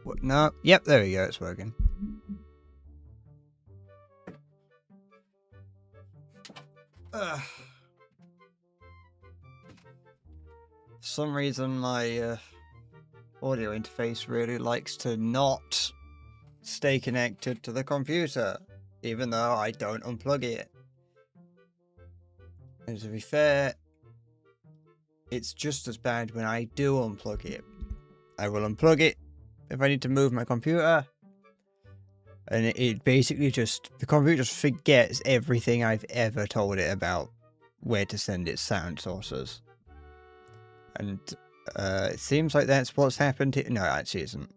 What? No. Yep, there we go. It's working. For some reason, my audio interface really likes to not stay connected to the computer, even though I don't unplug it. And to be fair, it's just as bad when I do unplug it. I will unplug it if I need to move my computer, and it basically just, the computer just forgets everything I've ever told it about where to send its sound sources. And it seems like that's what's happened here. No, it actually isn't.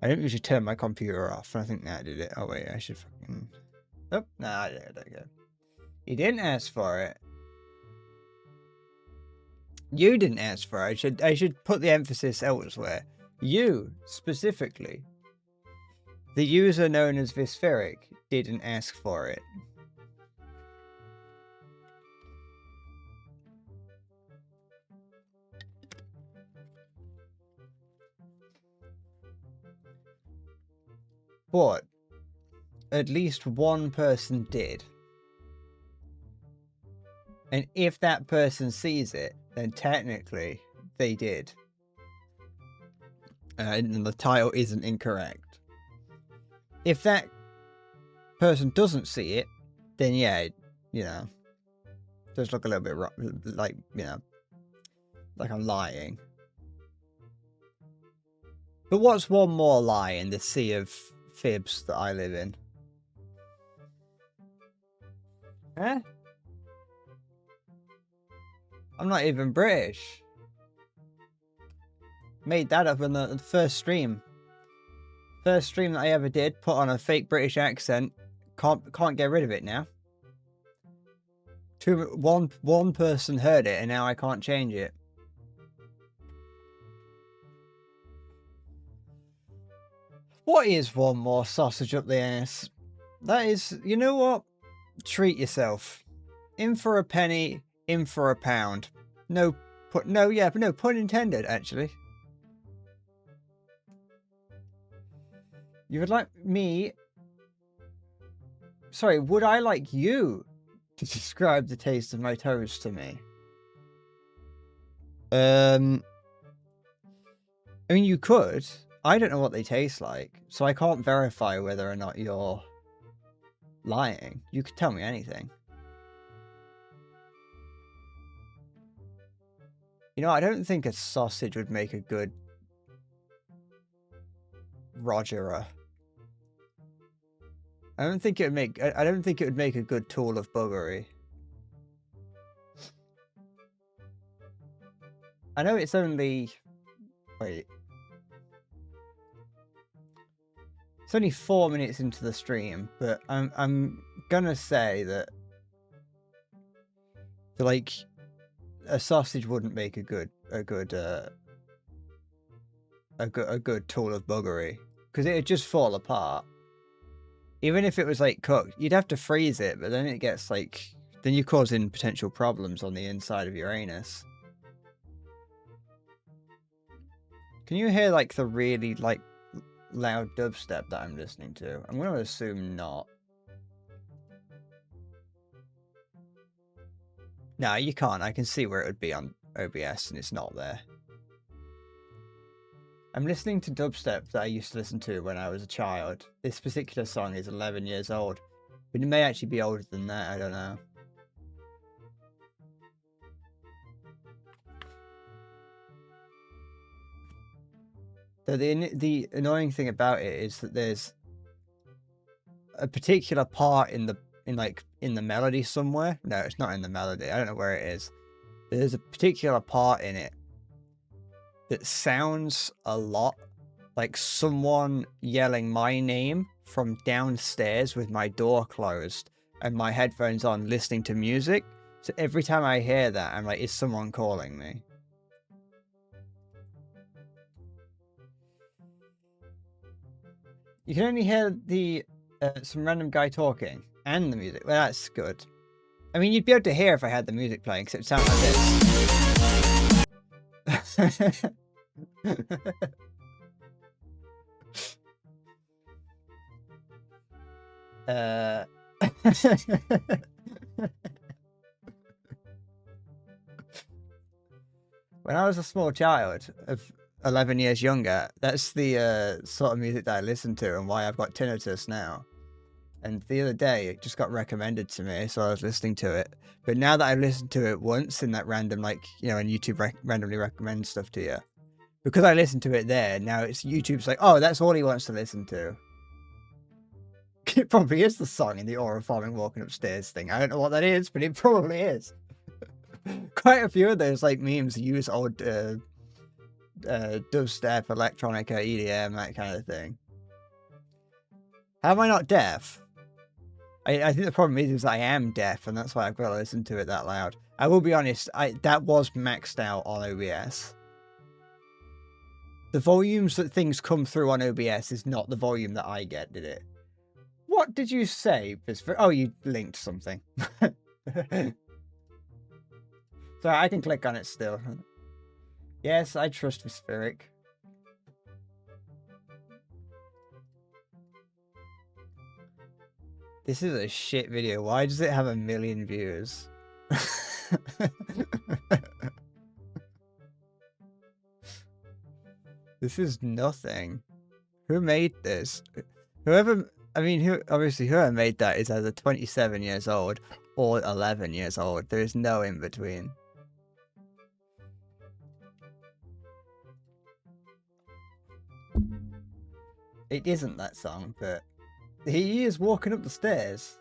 I don't usually turn my computer off, and I think that did it. Oh wait, I should fucking... Oh, nah, there we go. You didn't ask for it. You didn't ask for it. I should put the emphasis elsewhere. You, specifically. The user known as Vispheric didn't ask for it. But at least one person did. And if that person sees it, then technically they did. And the title isn't incorrect. If that person doesn't see it, then yeah, you know, does look a little bit like, you know, like I'm lying. But what's one more lie in the sea of fibs that I live in? Huh? I'm not even British. Made that up in the first stream. First stream that I ever did, put on a fake British accent. Can't get rid of it now. One person heard it, and now I can't change it. What is one more sausage up the ass? That is, you know what? Treat yourself. In for a penny, in for a pound. No pun intended, actually. You would like me... Sorry, would I like you to describe the taste of my toast to me? I mean, you could. I don't know what they taste like, so I can't verify whether or not you're lying. You could tell me anything. You know, I don't think a sausage would make a good Rogerer. I don't think it would make a good tool of buggery. I know it's only... Wait. It's only 4 minutes into the stream, but I'm gonna say that like a sausage wouldn't make a good tool of buggery, because it'd just fall apart. Even if it was like cooked, you'd have to freeze it, but then it gets like, then you're causing potential problems on the inside of your anus. Can you hear like the really like loud dubstep that I'm listening to? I'm going to assume not. No, you can't. I can see where it would be on OBS and it's not there. I'm listening to dubstep that I used to listen to when I was a child. This particular song is 11 years old, but it may actually be older than that. I don't know. So the annoying thing about it is that there's a particular part in the melody somewhere. No, it's not in the melody. I don't know where it is. There's a particular part in it that sounds a lot like someone yelling my name from downstairs with my door closed and my headphones on listening to music. So every time I hear that, I'm like, is someone calling me? You can only hear the some random guy talking and the music. Well, that's good. I mean, you'd be able to hear if I had the music playing, because it would sound like this. When I was a small child of 11 years younger, that's the sort of music that I listened to and why I've got tinnitus now. And the other day, it just got recommended to me, so I was listening to it. But now that I've listened to it once in that random, like, you know, when YouTube randomly recommends stuff to you, because I listened to it there, now it's YouTube's like, oh, that's all he wants to listen to. It probably is the song in the Aura Farming Walking Upstairs thing. I don't know what that is, but it probably is. Quite a few of those, like, memes use old dubstep, electronica, EDM, that kind of thing. How am I not deaf? I think the problem is I am deaf, and that's why I've got to listen to it that loud. I will be honest, that was maxed out on OBS. The volumes that things come through on OBS is not the volume that I get, did it? What did you say? Oh, you linked something. Sorry, I can click on it still. Yes, I trust Vispheric. This is a shit video. Why does it have 1 million views? This is nothing. Who made this? Whoever made that is either 27 years old or 11 years old. There is no in between. It isn't that song, but he is walking up the stairs.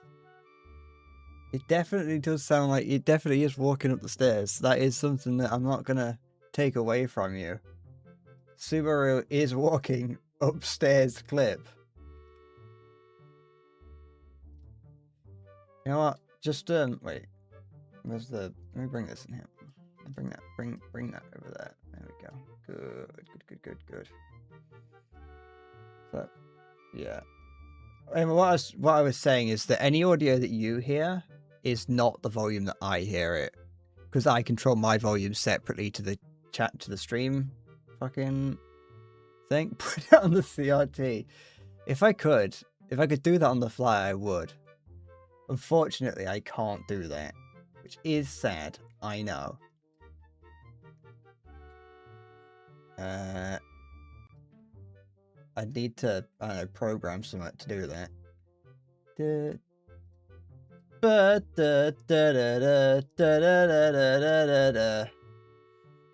It definitely does sound like it definitely is walking up the stairs. That is something that I'm not gonna take away from you. Subaru is walking upstairs clip. You know what? Just wait. Where's the? Let me bring this in here. Bring that over there. There we go. Good. So, yeah. And what I was saying is that any audio that you hear is not the volume that I hear it, because I control my volume separately to the chat to the stream fucking thing. Put it on the CRT. If I could do that on the fly, I would. Unfortunately, I can't do that, which is sad. I know. I need to, I don't know, program something to do that. I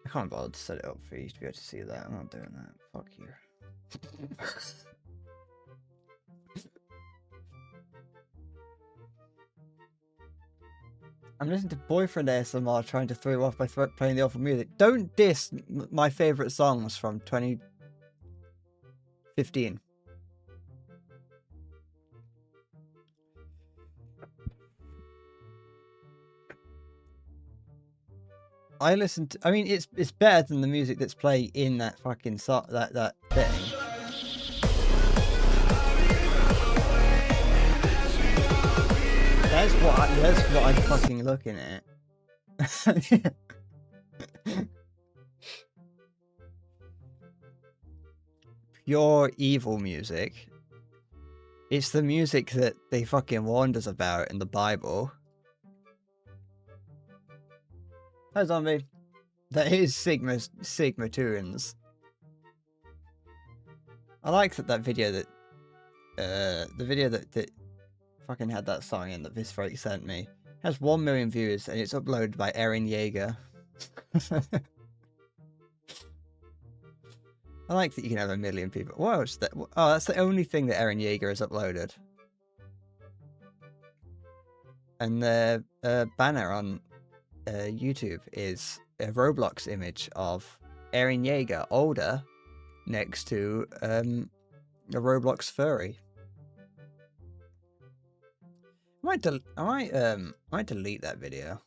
can't bother to set it up for you to be able to see that. I'm not doing that. Fuck you. I'm listening to Boyfriend ASMR trying to throw you off by playing the awful music. Don't diss my favourite songs from 2015. I listen to, I mean, it's better than the music that's playing in that fucking song, that thing. That's what I'm fucking looking at. Pure evil music. It's the music that they fucking warned us about in the Bible. Hi, zombie. That is Sigma Tunes. I like that video that the video that fucking had that song in that Vispheric sent me has 1 million views and it's uploaded by Eren Yeager. I like that you can have 1 million people. Whoa, oh, that's the only thing that Eren Yeager has uploaded. And the banner on YouTube is a Roblox image of Eren Yeager, older, next to a Roblox furry. I might delete that video.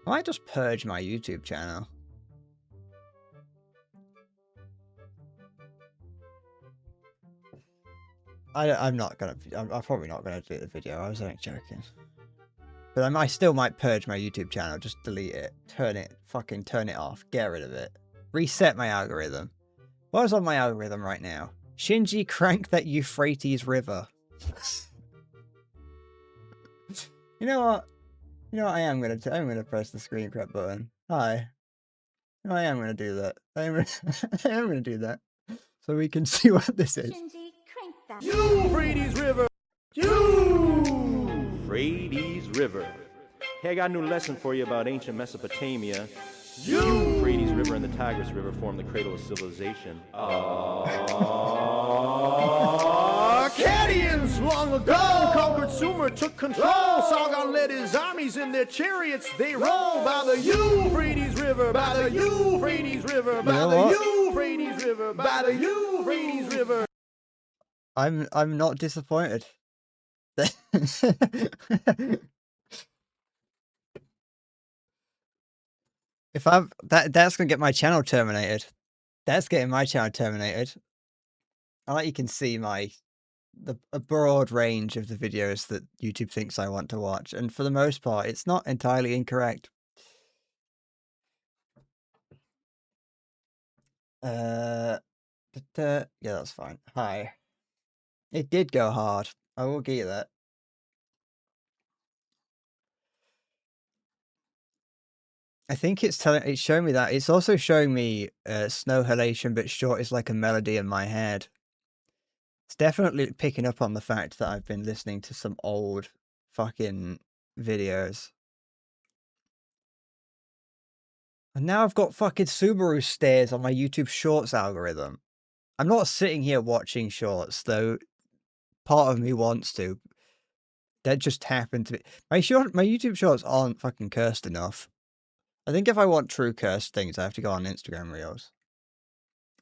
I might just purge my YouTube channel. I'm probably not gonna delete the video. I was only joking. But I still might purge my YouTube channel. Just delete it. Fucking turn it off. Get rid of it. Reset my algorithm. What is on my algorithm right now? Shinji, crank that Euphrates River. You know what? You know what? I'm gonna press the screen grab button. Hi. No, I am gonna do that. I am gonna do that. So we can see what this is. Shinji, crank that. Euphrates River! Euphrates River. Hey, I got a new lesson for you about ancient Mesopotamia. Euphrates River and the Tigris River form the cradle of civilization. Akkadians long ago conquered Sumer, took control. Sargon led his armies in their chariots. They roll by the Euphrates River, by the Euphrates River, by the Euphrates River, by the Euphrates River. I'm not disappointed. If that's gonna get my channel terminated. That's getting my channel terminated. I like you can see a broad range of the videos that YouTube thinks I want to watch, and for the most part, it's not entirely incorrect. Yeah, that's fine. Hi. It did go hard. I will give you that. I think it's showing me that. It's also showing me snow halation, but short is like a melody in my head. It's definitely picking up on the fact that I've been listening to some old fucking videos. And now I've got fucking Subaru stairs on my YouTube Shorts algorithm. I'm not sitting here watching Shorts, though part of me wants to. That just happened to be... My YouTube Shorts aren't fucking cursed enough. I think if I want true cursed things, I have to go on Instagram Reels.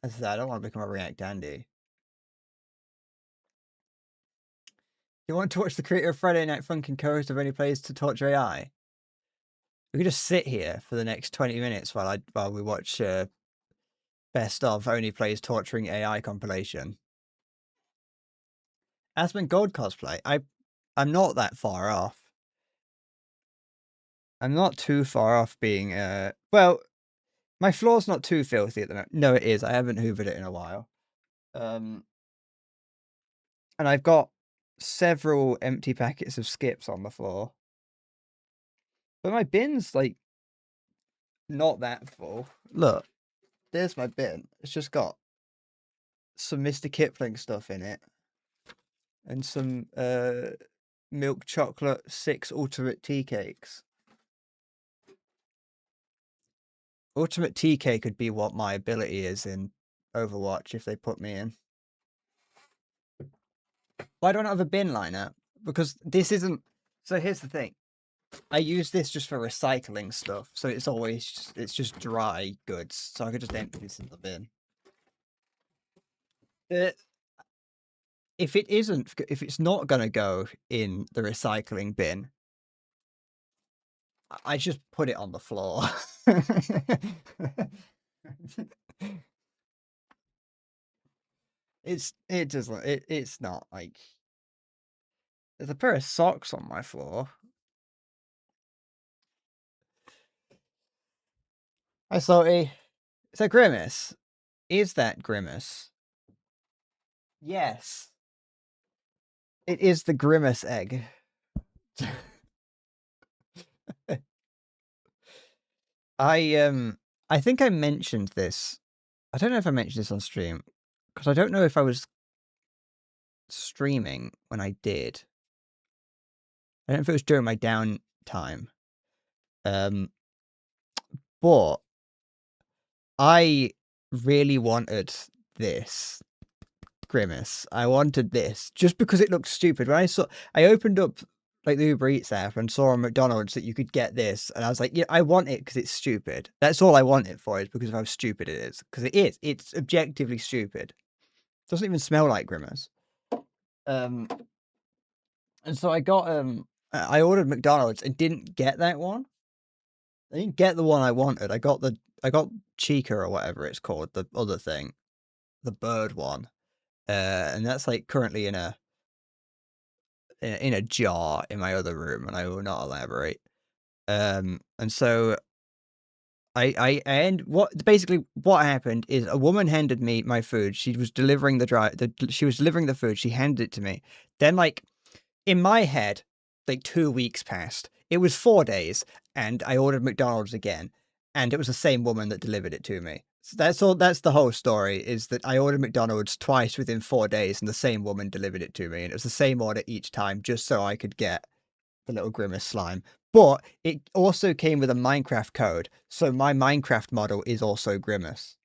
As I said, I don't want to become a React Andy. You want to watch the creator of Friday Night Funk and co-host of Only Plays to Torture AI? We could just sit here for the next 20 minutes while we watch Best of Only Plays Torturing AI compilation. Aspen Gold cosplay. I'm not that far off. I'm not too far off being well, my floor's not too filthy at the moment. No, it is. I haven't hoovered it in a while. And I've got several empty packets of skips on the floor. But my bin's like not that full. Look, there's my bin. It's just got some Mr. Kipling stuff in it. And some milk chocolate 6 ultimate tea cakes. Ultimate tea cake could be what my ability is in Overwatch if they put me in. Why don't I have a bin liner? Because this isn't... So here's the thing. I use this just for recycling stuff. So it's always... It's just dry goods. So I could just empty this in the bin. If it's not going to go in the recycling bin, I just put it on the floor. It's not like... There's a pair of socks on my floor. Hi, Salty. Is that Grimace? Is that Grimace? Yes. It is the Grimace egg. I think I mentioned this. I don't know if I mentioned this on stream, because I don't know if I was streaming when I did. I don't know if it was during my downtime. But I really wanted this Grimace. I wanted this just because it looked stupid. When I opened up like the Uber Eats app and saw on McDonald's that you could get this, and I was like, yeah, I want it because it's stupid. That's all I want it for, is because of how stupid it is. Because it is. It's objectively stupid. It doesn't even smell like Grimace. And so I got I ordered McDonald's and didn't get that one. I didn't get the one I wanted. I got Chica or whatever it's called, the other thing, the bird one, and that's like currently in a jar in my other room, and I will not elaborate. And so And what happened is a woman handed me my food. She was delivering she was delivering the food. She handed it to me. Then, like, in my head, like 2 weeks passed. It was 4 days, and I ordered McDonald's again, and it was the same woman that delivered it to me. So that's all. That's the whole story. Is that I ordered McDonald's twice within 4 days, and the same woman delivered it to me, and it was the same order each time, just so I could get the little Grimace slime. But it also came with a Minecraft code, so my Minecraft model is also Grimace.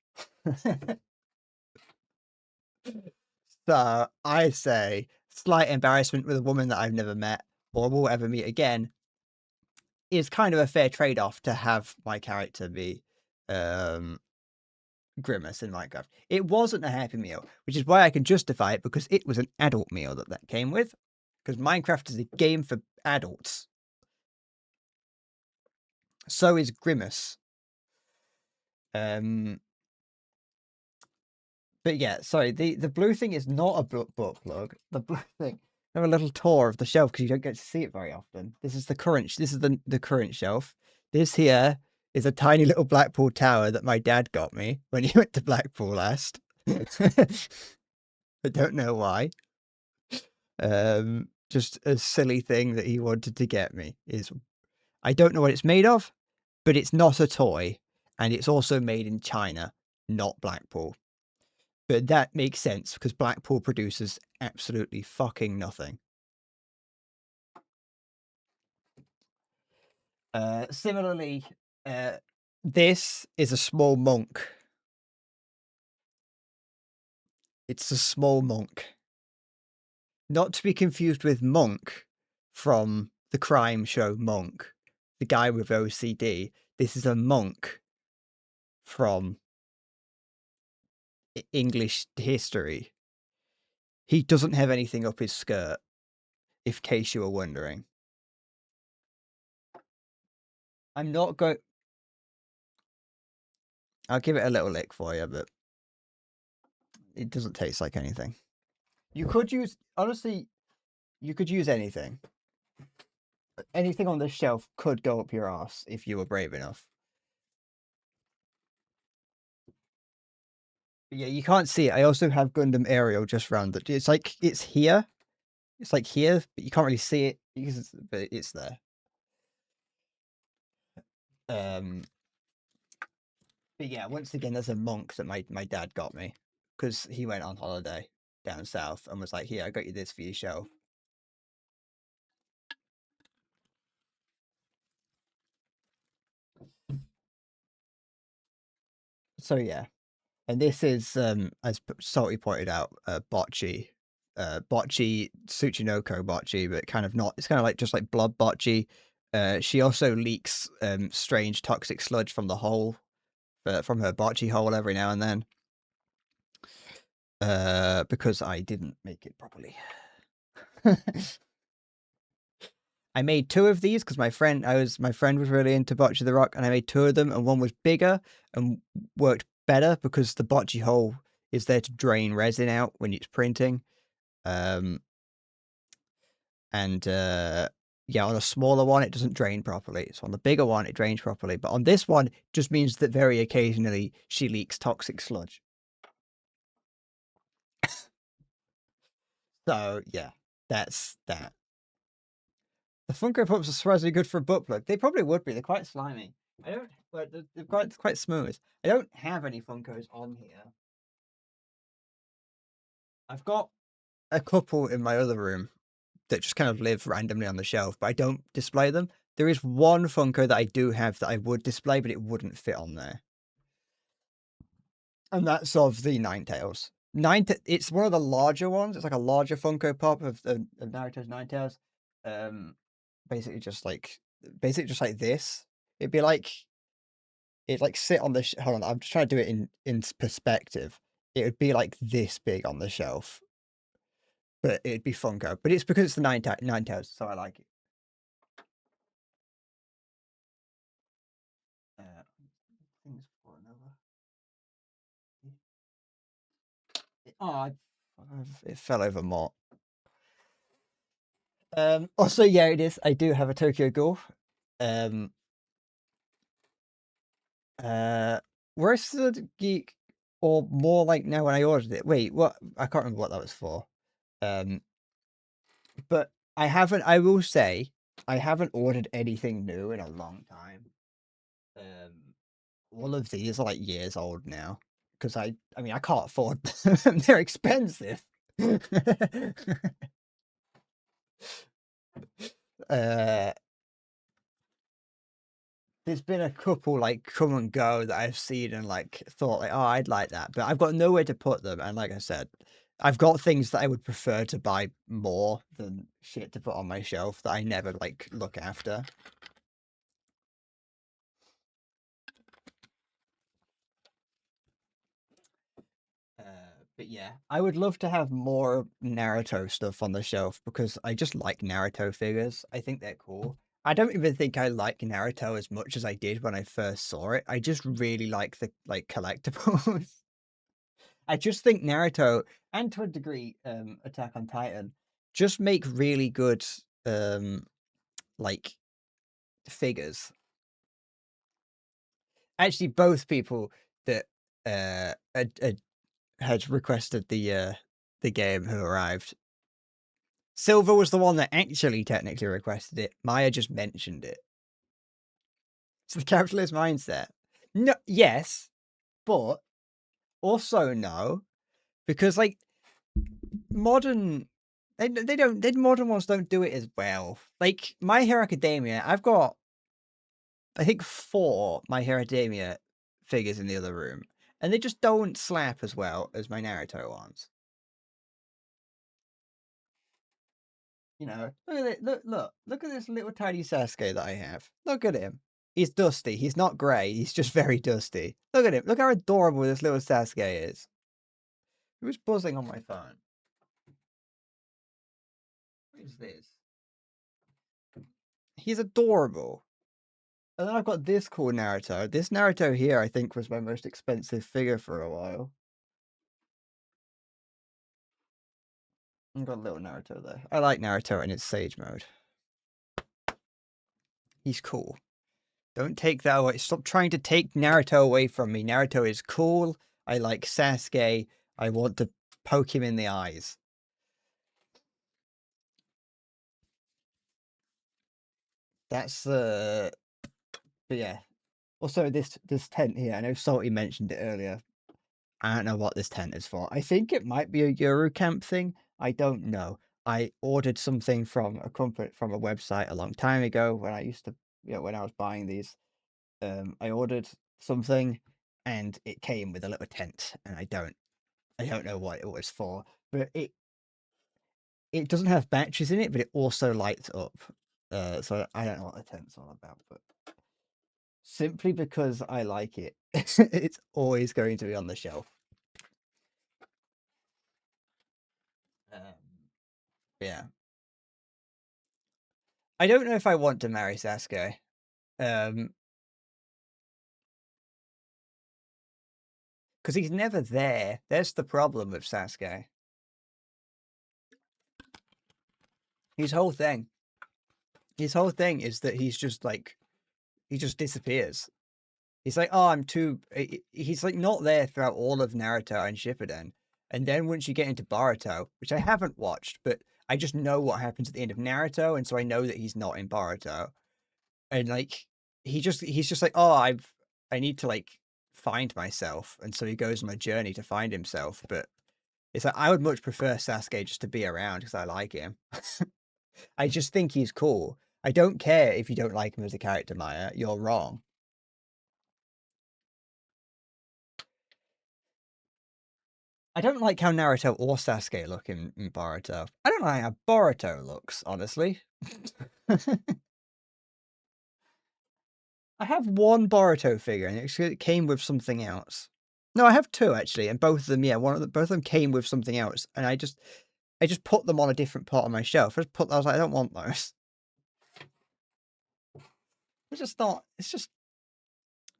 So I say, slight embarrassment with a woman that I've never met or will ever meet again is kind of a fair trade-off to have my character be Grimace in Minecraft. It wasn't a Happy Meal, which is why I can justify it, because it was an adult meal that came with, because Minecraft is a game for adults. So is Grimace. But yeah, sorry, the blue thing is not a book plug. The blue thing. Have a little tour of the shelf because you don't get to see it very often. This is the current. This is the current shelf. This here is a tiny little Blackpool tower that my dad got me when he went to Blackpool last. I don't know why. Just a silly thing that he wanted to get me. I don't know what it's made of, but it's not a toy, and it's also made in China, not Blackpool. But that makes sense because Blackpool produces absolutely fucking nothing. Similarly, this is a small monk. It's a small monk. Not to be confused with Monk from the crime show Monk, the guy with OCD. This is a monk from English history. He doesn't have anything up his skirt, in case you were wondering. I'm not going... I'll give it a little lick for you, but it doesn't taste like anything. You could use... Honestly, you could use anything. Anything on this shelf could go up your ass if you were brave enough. But yeah, you can't see it. I also have Gundam Aerial just round it. It's like, it's here. It's like here, but you can't really see it because but it's there. But yeah, once again, there's a monk that my dad got me because he went on holiday down south and was like, "Here, I got you this for your shelf." So yeah, and this is as Salty pointed out, bocce, Tsuchinoko bocce, but kind of not. It's kind of like just like blob bocce. She also leaks strange toxic sludge from the hole, from her bocce hole every now and then. Because I didn't make it properly. I made 2 of these because my friend was really into Bocce the Rock, and I made 2 of them, and one was bigger and worked better because the bocce hole is there to drain resin out when it's printing. Yeah, on a smaller one it doesn't drain properly. So on the bigger one it drains properly, but on this one it just means that very occasionally she leaks toxic sludge. So yeah, that's that. The Funko Pops are surprisingly good for a butt plug. They probably would be. They're quite slimy. They're quite smooth. I don't have any Funkos on here. I've got a couple in my other room that just kind of live randomly on the shelf, but I don't display them. There is one Funko that I do have that I would display, but it wouldn't fit on there. And that's of the Ninetales. It's one of the larger ones. It's like a larger Funko Pop of Naruto's Ninetales. Basically just like this. It'd be like sit on the hold on, I'm just trying to do it in perspective. It would be like this big on the shelf, but it'd be Funko. But it's because it's the Ninetales, so I like it. Things falling over. It fell over more. Also, yeah, it is. I do have a Tokyo Ghoul. Worse than Geek, or more like now when I ordered it. Wait, what? I can't remember what that was for. But I will say, I haven't ordered anything new in a long time. All of these are like years old now. Because I mean, I can't afford them. They're expensive. There's been a couple like come and go that I've seen and like thought like, oh, I'd like that, but I've got nowhere to put them. And like I said, I've got things that I would prefer to buy more than shit to put on my shelf that I never like look after. But yeah, I would love to have more Naruto stuff on the shelf because I just like Naruto figures. I think they're cool. I don't even think I like Naruto as much as I did when I first saw it. I just really like the like collectibles. I just think Naruto and to a degree Attack on Titan just make really good like figures. Actually, both people that had requested the game who arrived. Silver was the one that actually technically requested it. Maya just mentioned it. It's the capitalist mindset. No, yes, but also no, because like modern modern ones don't do it as well. Like My Hero Academia, I've got I think 4 My Hero Academia figures in the other room, and they just don't slap as well as my Naruto ones. You know, look at it. Look at this little tiny Sasuke that I have. Look at him. He's dusty. He's not grey. He's just very dusty. Look at him. Look how adorable this little Sasuke is. Who's buzzing on my phone? What is this? He's adorable. And then I've got this cool Naruto. This Naruto here, I think, was my most expensive figure for a while. I've got a little Naruto there. I like Naruto in its Sage mode. He's cool. Don't take that away. Stop trying to take Naruto away from me. Naruto is cool. I like Sasuke. I want to poke him in the eyes. That's but yeah. Also, this tent here. I know Salty mentioned it earlier. I don't know what this tent is for. I think it might be a Eurocamp thing. I don't know. I ordered something from a website a long time ago when I used to, when I was buying these. I ordered something, and it came with a little tent, and I don't know what it was for, but it doesn't have batteries in it, but it also lights up. So I don't know what the tent's all about, but simply because I like it, it's always going to be on the shelf. Yeah. I don't know if I want to marry Sasuke. Because he's never there. That's the problem with Sasuke. His whole thing is that he's just like, he just disappears. He's like, oh, he's like not there throughout all of Naruto and Shippuden. And then once you get into Boruto, which I haven't watched, but I just know what happens at the end of Naruto, and so I know that he's not in Boruto. And like he's just like, oh, I need to like find myself, and so he goes on a journey to find himself. But it's like I would much prefer Sasuke just to be around because I like him. I just think he's cool. I don't care if you don't like him as a character, Maya. You're wrong. I don't like how Naruto or Sasuke look in Boruto. I don't like how Boruto looks, honestly. I have one Boruto figure, and it came with something else. No, I have 2 actually, and both of them, both of them came with something else, and I just put them on a different part of my shelf. I was like, I don't want those. It's just not. It's just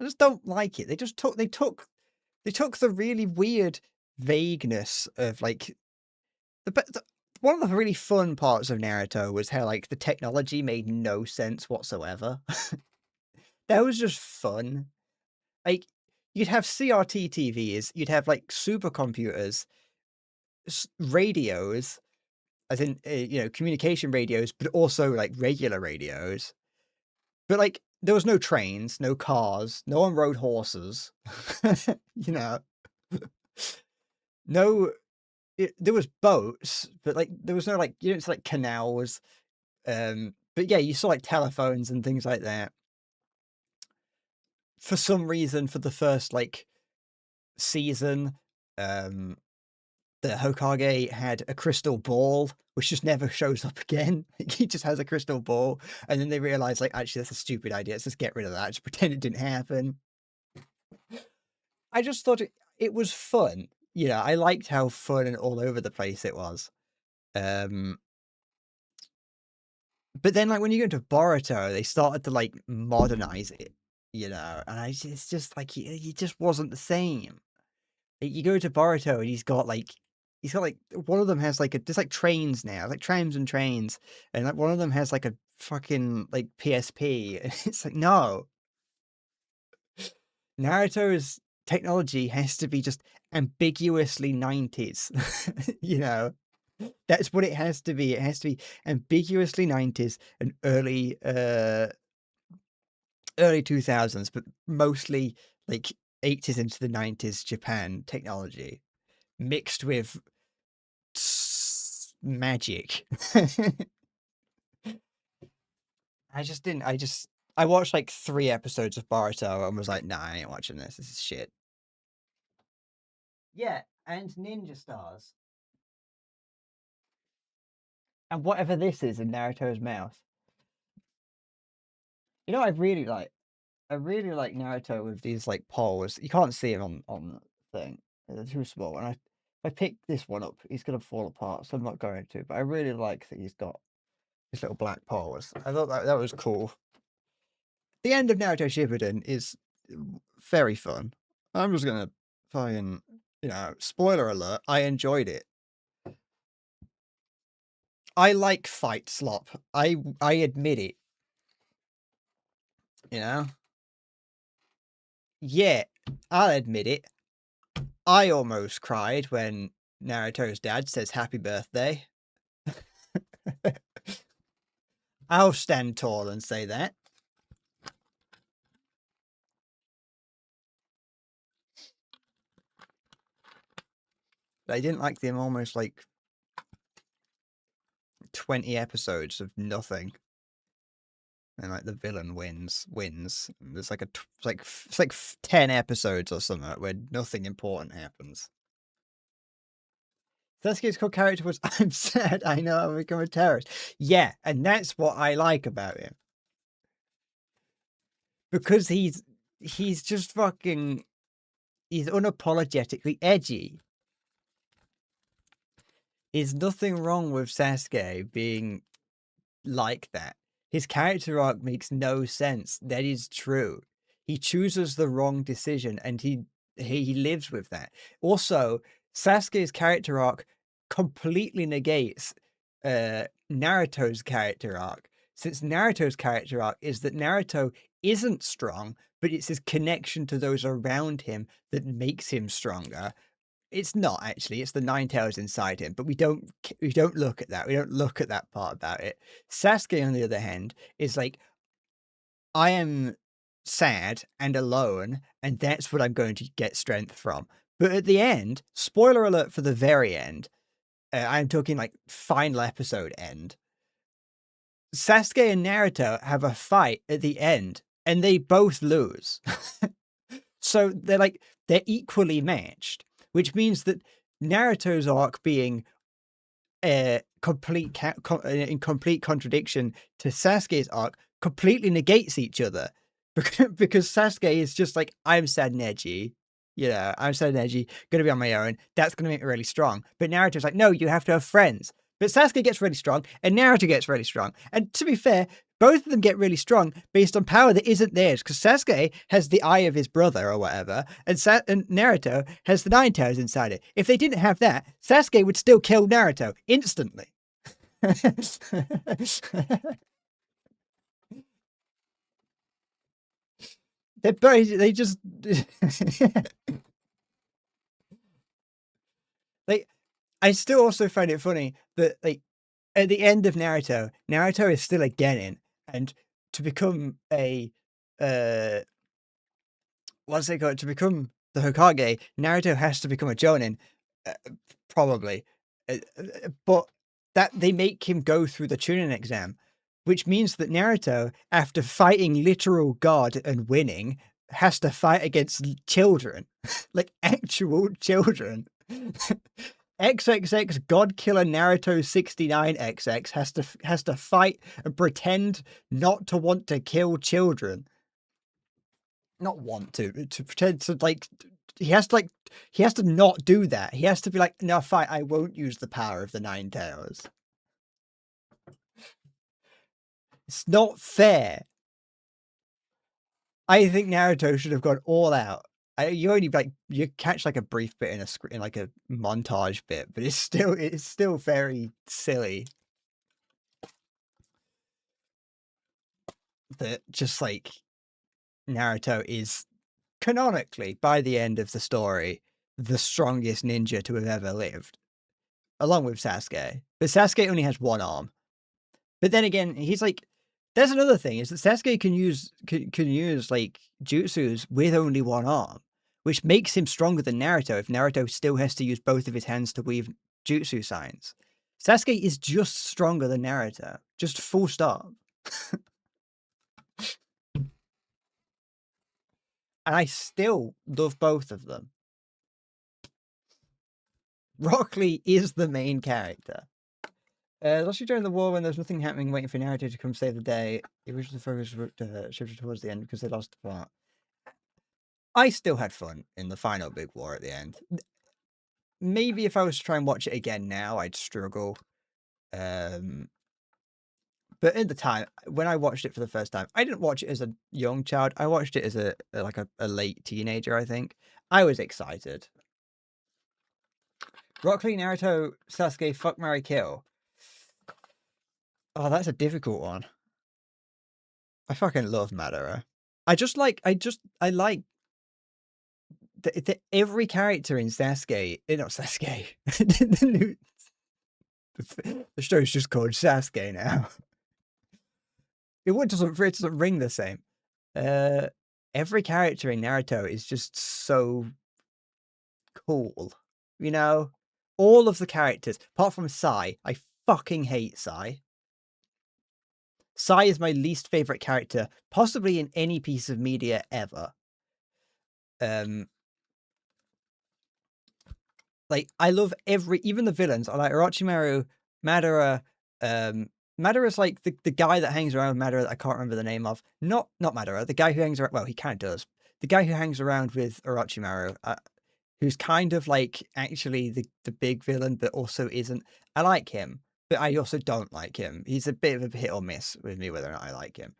I just don't like it. They took the really weird vagueness of like one of the really fun parts of Naruto was how like the technology made no sense whatsoever. That was just fun. like, you'd have CRT TVs, you'd have, like, supercomputers, radios, as in, communication radios, but also, like, regular radios. But, like, there was no trains, no cars, no one rode horses, you know? No, there was boats, but, like, there was no, like, you didn't see, like, canals, but yeah, you saw, like, telephones and things like that. For some reason, for the first, like, season, um, the Hokage had a crystal ball, which just never shows up again. He just has a crystal ball, and then they realize, like, actually, that's a stupid idea. Let's just get rid of that. Just pretend it didn't happen. I just thought it was fun. I liked how fun and all over the place it was. But then, like, when you go into Boruto, they started to, like, modernize it, and it's just like he just wasn't the same. You go to Boruto and he's got like one of them has like there's like trains now, like trams and trains, and like one of them has like a fucking like PSP. And it's like, no. Naruto's technology has to be just ambiguously 90s. That's what it has to be. It has to be ambiguously 90s and early 2000s, but mostly like 80s into the 90s Japan technology mixed with magic. I watched like 3 episodes of Boruto and was like, nah, I ain't watching this. This is shit. Yeah, and ninja stars. And whatever this is in Naruto's mouth. I really like Naruto with these like poles. You can't see him on the thing. They're too small. And if I pick this one up, he's gonna fall apart, so I'm not going to. But I really like that he's got his little black paws. I thought that was cool. The end of Naruto Shippuden is very fun. I'm just gonna fucking, spoiler alert, I enjoyed it. I like fight slop. I admit it. Yeah, I'll admit it. I almost cried when Naruto's dad says happy birthday. I'll stand tall and say that. I didn't like them almost like 20 episodes of nothing. And like the villain wins. There's like it's like 10 episodes or something where nothing important happens. Sasuke's core character was, I'm sad, I know I've become a terrorist. Yeah, and that's what I like about him. Because he's just fucking, he's unapologetically edgy. There's nothing wrong with Sasuke being like that. His character arc makes no sense. That is true. He chooses the wrong decision and he lives with that. Also, Sasuke's character arc completely negates Naruto's character arc, since Naruto's character arc is that Naruto isn't strong, but it's his connection to those around him that makes him stronger. It's not actually, it's the 9 tails inside him, but we don't look at that. We don't look at that part about it. Sasuke, on the other hand, is like, I am sad and alone, and that's what I'm going to get strength from. But at the end, spoiler alert for the very end, I'm talking like final episode end, Sasuke and Naruto have a fight at the end, and they both lose. So they're equally matched, which means that Naruto's arc being in complete contradiction to Sasuke's arc completely negates each other, because Sasuke is just like, I'm sad and edgy, I'm sad and edgy, gonna be on my own, that's gonna make me really strong. But Naruto's like, no, you have to have friends. But Sasuke gets really strong, and Naruto gets really strong. And to be fair, both of them get really strong based on power that isn't theirs, because Sasuke has the eye of his brother or whatever, and Naruto has the 9 tails inside it. If they didn't have that, Sasuke would still kill Naruto instantly. They just like. I still also find it funny that like at the end of Naruto, Naruto is still a genin, and to become a what's it called? To become the Hokage, Naruto has to become a Jonin, uh, probably. But that they make him go through the Chunin exam, which means that Naruto, after fighting literal God and winning, has to fight against children, like actual children. XXX God Killer Naruto 69XX has to fight and pretend not to want to kill children. Not want to pretend to like he has to not do that. He has to be like, no, fight, I won't use the power of the Nine Tails. It's not fair. I think Naruto should have gone all out. You only like you catch like a brief bit in like a montage bit, but it's still very silly that just like Naruto is canonically by the end of the story the strongest ninja to have ever lived, along with Sasuke. But Sasuke only has one arm. But then again, he's like, there's another thing is that Sasuke can use like jutsus with only one arm, which makes him stronger than Naruto if Naruto still has to use both of his hands to weave jutsu signs. Sasuke is just stronger than Naruto, just full stop. And I still love both of them. Rock Lee is the main character. Lastly, during the war, when there's nothing happening, waiting for Naruto to come save the day, the original focus shifted towards the end because they lost the plot. I still had fun in the final big war at the end. Maybe if I was to try and watch it again now, I'd struggle. But at the time, when I watched it for the first time, I didn't watch it as a young child. I watched it as a late teenager, I think. I was excited. Rock Lee, Naruto, Sasuke, fuck, marry, kill. Oh, that's a difficult one. I fucking love Madara. I like every character in Sasuke, not Sasuke. The show's just called Sasuke now. It doesn't ring the same. Every character in Naruto is just so cool. You know, all of the characters, apart from Sai. I fucking hate Sai. Sai is my least favorite character, possibly in any piece of media ever. Like I love even the villains. I like Orochimaru, Madara. Madara's like the guy that hangs around with Madara that I can't remember the name of. Not Madara, the guy who hangs around. Well, he kind of does. The guy who hangs around with Orochimaru, who's kind of like actually the big villain, but also isn't. I like him, but I also don't like him. He's a bit of a hit or miss with me whether or not I like him.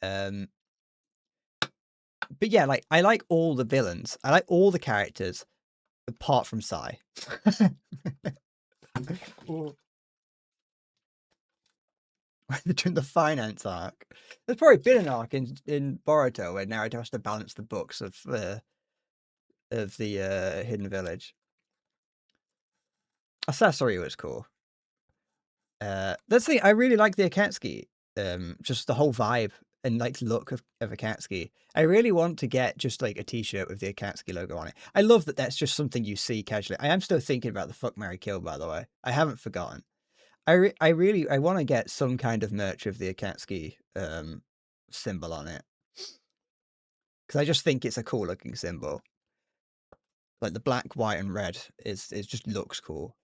But yeah, like I like all the villains. I like all the characters apart from Sai. During the finance arc, there's probably been an arc in Boruto where Naruto has to balance the books of the Hidden Village. Sasori was cool. That's the thing. I really like the Akatsuki. Just the whole vibe and like look of Akatsuki. I really want to get just like a t-shirt with the Akatsuki logo on it. I love that that's just something you see casually. I am still thinking about the fuck, marry, kill, by the way. I haven't forgotten. I want to get some kind of merch of the Akatsuki symbol on it. Because I just think it's a cool looking symbol. Like the black, white, and red is just looks cool.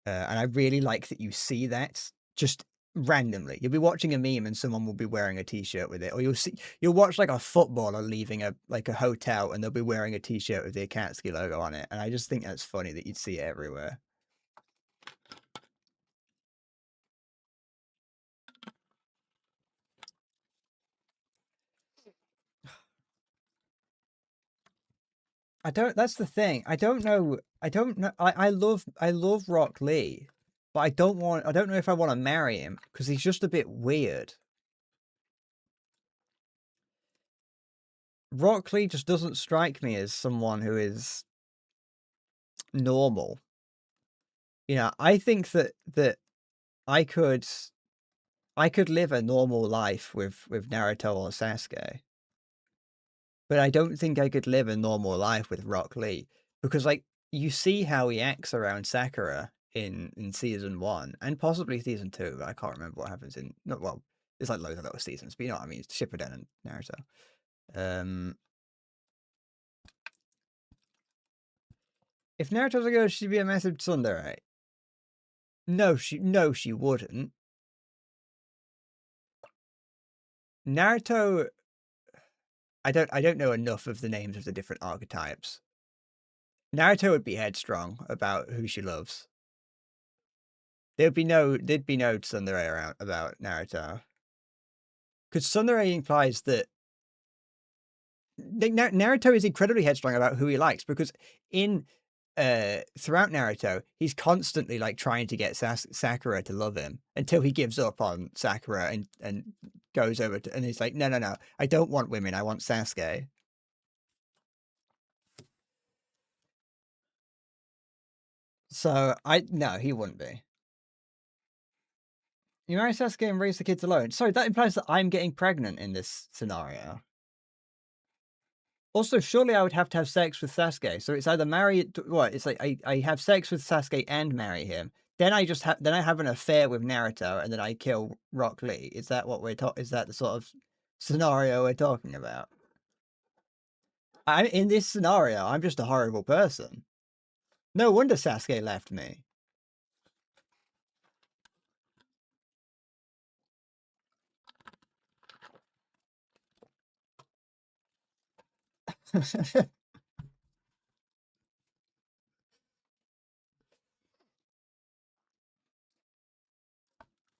And I really like that you see that just randomly. You'll be watching a meme and someone will be wearing a t-shirt with it. Or you'll watch like a footballer leaving a hotel and they'll be wearing a t-shirt with the Akatsuki logo on it. And I just think that's funny that you'd see it everywhere. That's the thing. I don't know. I love Rock Lee, but I don't know if I want to marry him because he's just a bit weird. Rock Lee just doesn't strike me as someone who is normal. You know, I think that I could live a normal life with Naruto or Sasuke. But I don't think I could live a normal life with Rock Lee because, like, you see how he acts around Sakura in season 1 and possibly season 2. I can't remember what happens in no, well, there's like loads of little seasons, but you know what I mean. It's Shippuden and Naruto. If Naruto was a girl, she'd be a massive tsundere. No, she wouldn't. Naruto. I don't know enough of the names of the different archetypes. Naruto would be headstrong about who she loves. There'd be no tsundere around about Naruto. Because tsundere implies that Naruto is incredibly headstrong about who he likes because in throughout Naruto, he's constantly like trying to get Sakura to love him until he gives up on Sakura and goes over to, and he's like, no, I don't want women, I want Sasuke. So no, he wouldn't be. You marry Sasuke and raise the kids alone. Sorry, that implies that I'm getting pregnant in this scenario. Also, surely I would have to have sex with Sasuke. So it's either marry what? It's like I have sex with Sasuke and marry him. Then I just have an affair with Naruto, and then I kill Rock Lee. Is that what we're talking? Is that the sort of scenario we're talking about? In this scenario, I'm just a horrible person. No wonder Sasuke left me.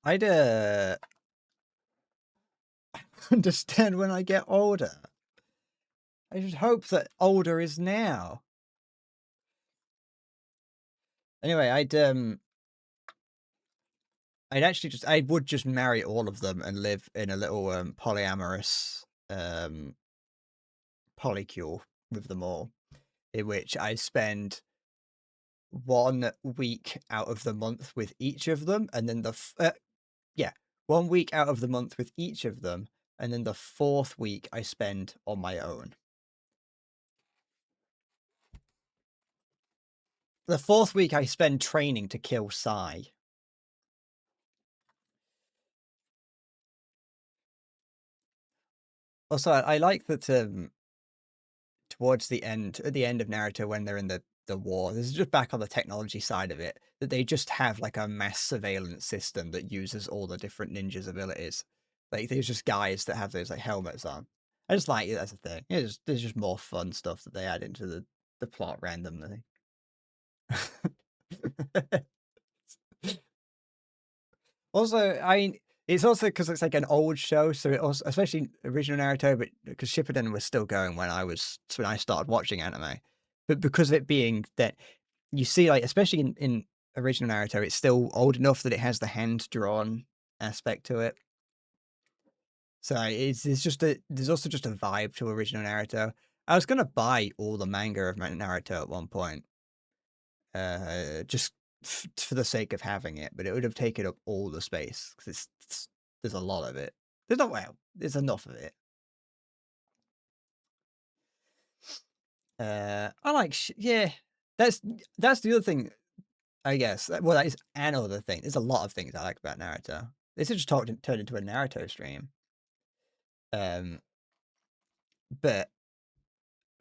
I'd understand when I get older. I should hope that older is now. Anyway, I would just marry all of them and live in a little polyamorous polycule with them all, in which I spend 1 week out of the month with each of them, and then 1 week out of the month with each of them, and then the 4th week I spend on my own. The 4th week I spend training to kill Sai. Also, I like that towards the end, at the end of Naruto, when they're in the war, this is just back on the technology side of it, that they just have like a mass surveillance system that uses all the different ninjas' abilities. Like there's just guys that have those like helmets on. I just like it as a thing. There's just more fun stuff that they add into the plot randomly. Also, I mean, it's also because it's like an old show, so it also, especially original Naruto, but because Shippuden was still going when I started watching anime, but because of it being that you see, like especially in original Naruto, it's still old enough that it has the hand drawn aspect to it. So there's also just a vibe to original Naruto. I was gonna buy all the manga of Naruto at one point, just for the sake of having it, but it would have taken up all the space because there's a lot of it. There's enough of it. I like yeah. That's the other thing, I guess. Well, that is another thing. There's a lot of things I like about Naruto. This is just turned into a Naruto stream. But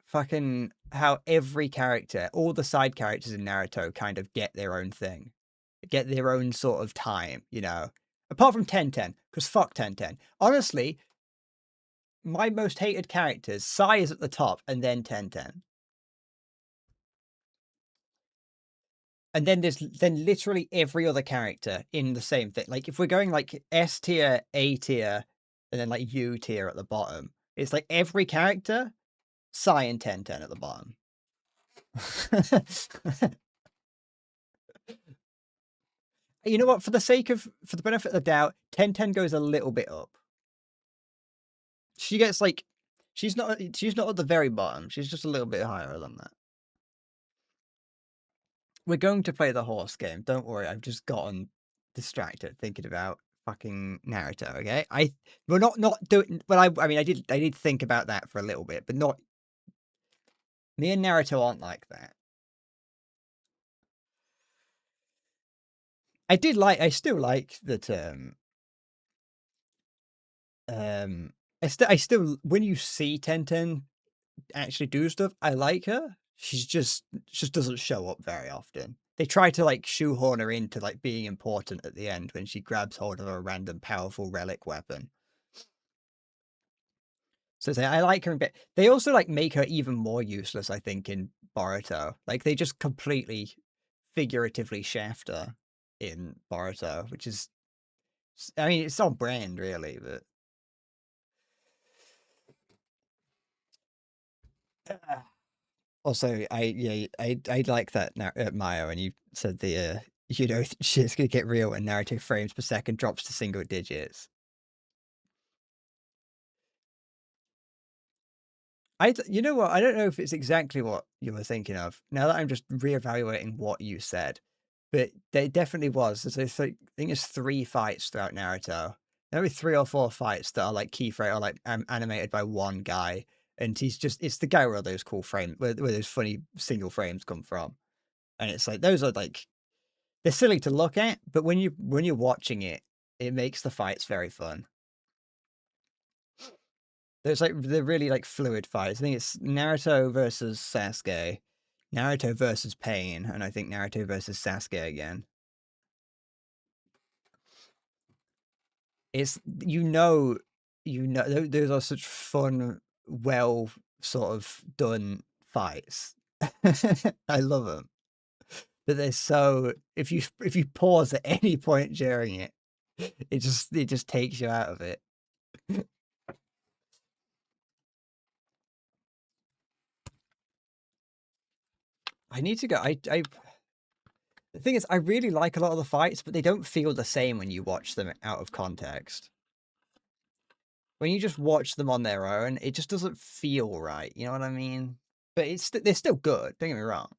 fucking how every character, all the side characters in Naruto kind of get their own thing. Get their own sort of time, you know. Apart from Tenten, because fuck Tenten. Honestly, my most hated characters, Sai is at the top, and then Tenten. And then there's literally every other character in the same thing. Like if we're going like S tier, A tier, and then like U tier at the bottom, it's like every character, Sai and Tenten at the bottom. You know what? For the benefit of the doubt, Tenten goes a little bit up. She gets like She's not at the very bottom. She's just a little bit higher than that. We're going to play the horse game. Don't worry. I've just gotten distracted thinking about fucking Naruto. Okay, we're not doing. But I mean, I did think about that for a little bit, but not. Me and Naruto aren't like that. I still like that. I still when you see Tenten actually do stuff, I like her. She just doesn't show up very often. They try to like shoehorn her into like being important at the end when she grabs hold of a random powerful relic weapon. So I like her a bit. They also like make her even more useless, I think, in Boruto. Like they just completely figuratively shaft her in Boruto, which is, I mean, it's on brand really, but also I like that Mayo, and you said the you know shit's gonna get real when narrative frames per second drops to single digits. You know what? I don't know if it's exactly what you were thinking of. Now that I'm just reevaluating what you said, but there definitely was. There's I think there's 3 fights throughout Naruto. Maybe 3 or 4 fights that are like key frame or like animated by one guy, and it's the guy where all those cool frames, where those funny single frames come from, and it's like those are like they're silly to look at, but when you're watching it, it makes the fights very fun. There's like they're really like fluid fights. I think it's Naruto versus Sasuke, Naruto versus Pain, and I think Naruto versus Sasuke again. It's those are such fun, well sort of done fights. I love them. But they're so if you pause at any point during it, it just takes you out of it. I need to go. The thing is, I really like a lot of the fights, but they don't feel the same when you watch them out of context. When you just watch them on their own, it just doesn't feel right. You know what I mean? But they're still good. Don't get me wrong.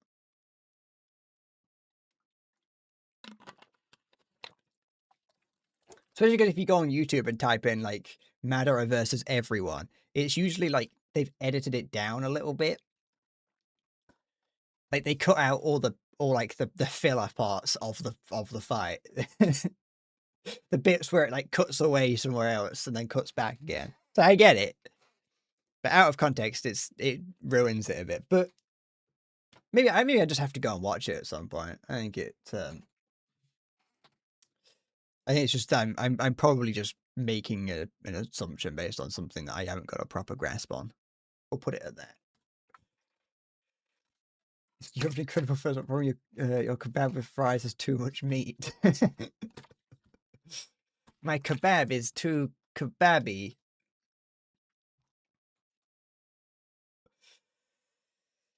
Especially good if you go on YouTube and type in like Madara versus everyone. It's usually like they've edited it down a little bit. Like they cut out all the filler parts of the fight. The bits where it like cuts away somewhere else and then cuts back again. So I get it. But out of context, it ruins it a bit. But maybe I just have to go and watch it at some point. I think it's just I'm probably just making an assumption based on something that I haven't got a proper grasp on. We'll put it at that. You have an incredible first one. Probably your kebab with fries has too much meat. My kebab is too kebabby.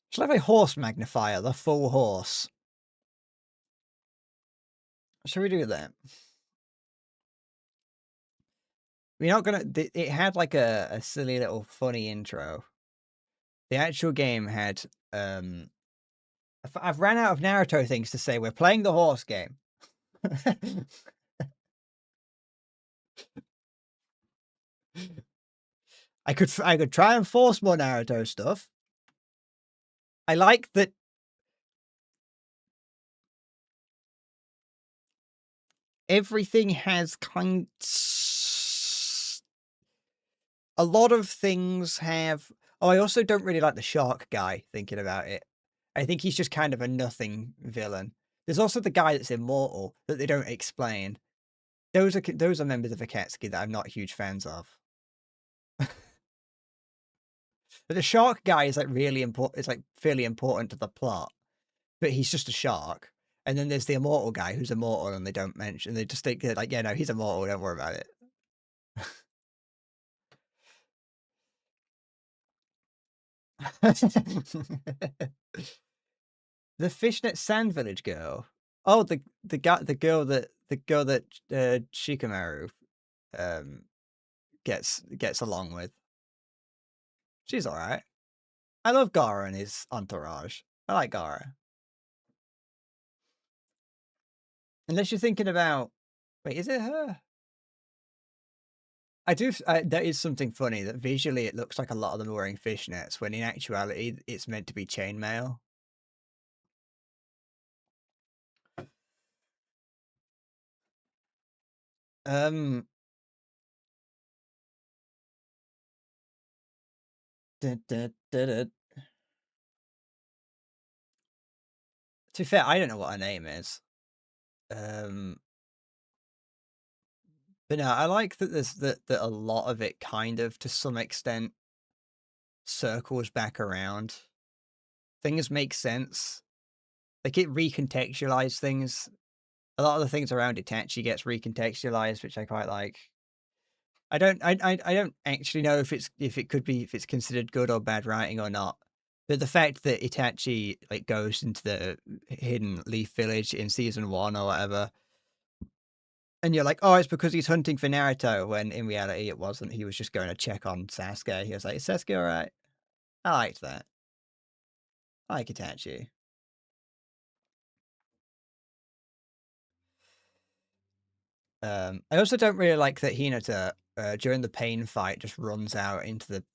Shall I have a horse magnifier, the full horse? Shall we do that? We're not gonna. It had like a silly little funny intro. The actual game had. I've ran out of Naruto things to say. We're playing the horse game. I could try and force more Naruto stuff. I like that. Everything has a lot of things have. Oh, I also don't really like the shark guy. Thinking about it, I think he's just kind of a nothing villain. There's also the guy that's immortal that they don't explain. Those are members of Akatsuki that I'm not huge fans of. But the shark guy is like really important. It's like fairly important to the plot, but he's just a shark. And then there's the immortal guy who's immortal, and they don't mention. They just think like, yeah, no, he's immortal. Don't worry about it. The fishnet sand village girl. Oh, the girl that Shikamaru gets along with. She's alright. I love Gara and his entourage. I like Gara. Unless you're thinking about... Wait, is it her? There is something funny that visually it looks like a lot of them are wearing fishnets, when in actuality it's meant to be chainmail. Da, da, da, da. To be fair, I don't know what her name is. But no, I like that there's that a lot of it kind of, to some extent, circles back around. Things make sense. Like, it recontextualized things. A lot of the things around Itachi gets recontextualized, which I quite like. I don't actually know if it's considered good or bad writing or not. But the fact that Itachi like goes into the hidden leaf village in season 1 or whatever, and you're like, oh, it's because he's hunting for Naruto, when in reality it wasn't. He was just going to check on Sasuke. He was like, is Sasuke alright? I liked that. I like Itachi. I also don't really like that Hinata during the pain fight just runs out into the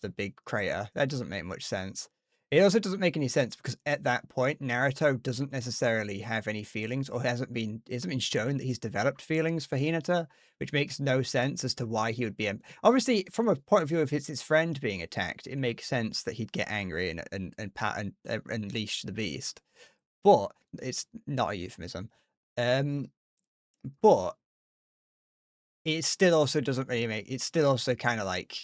big crater. That doesn't make much sense. It also doesn't make any sense because at that point Naruto doesn't necessarily have any feelings, or hasn't been shown that he's developed feelings for Hinata, which makes no sense as to why he would be. Obviously, from a point of view of his friend being attacked, it makes sense that he'd get angry and unleash the beast. But it's not a euphemism. But it still also doesn't really make... It's still also kind of like...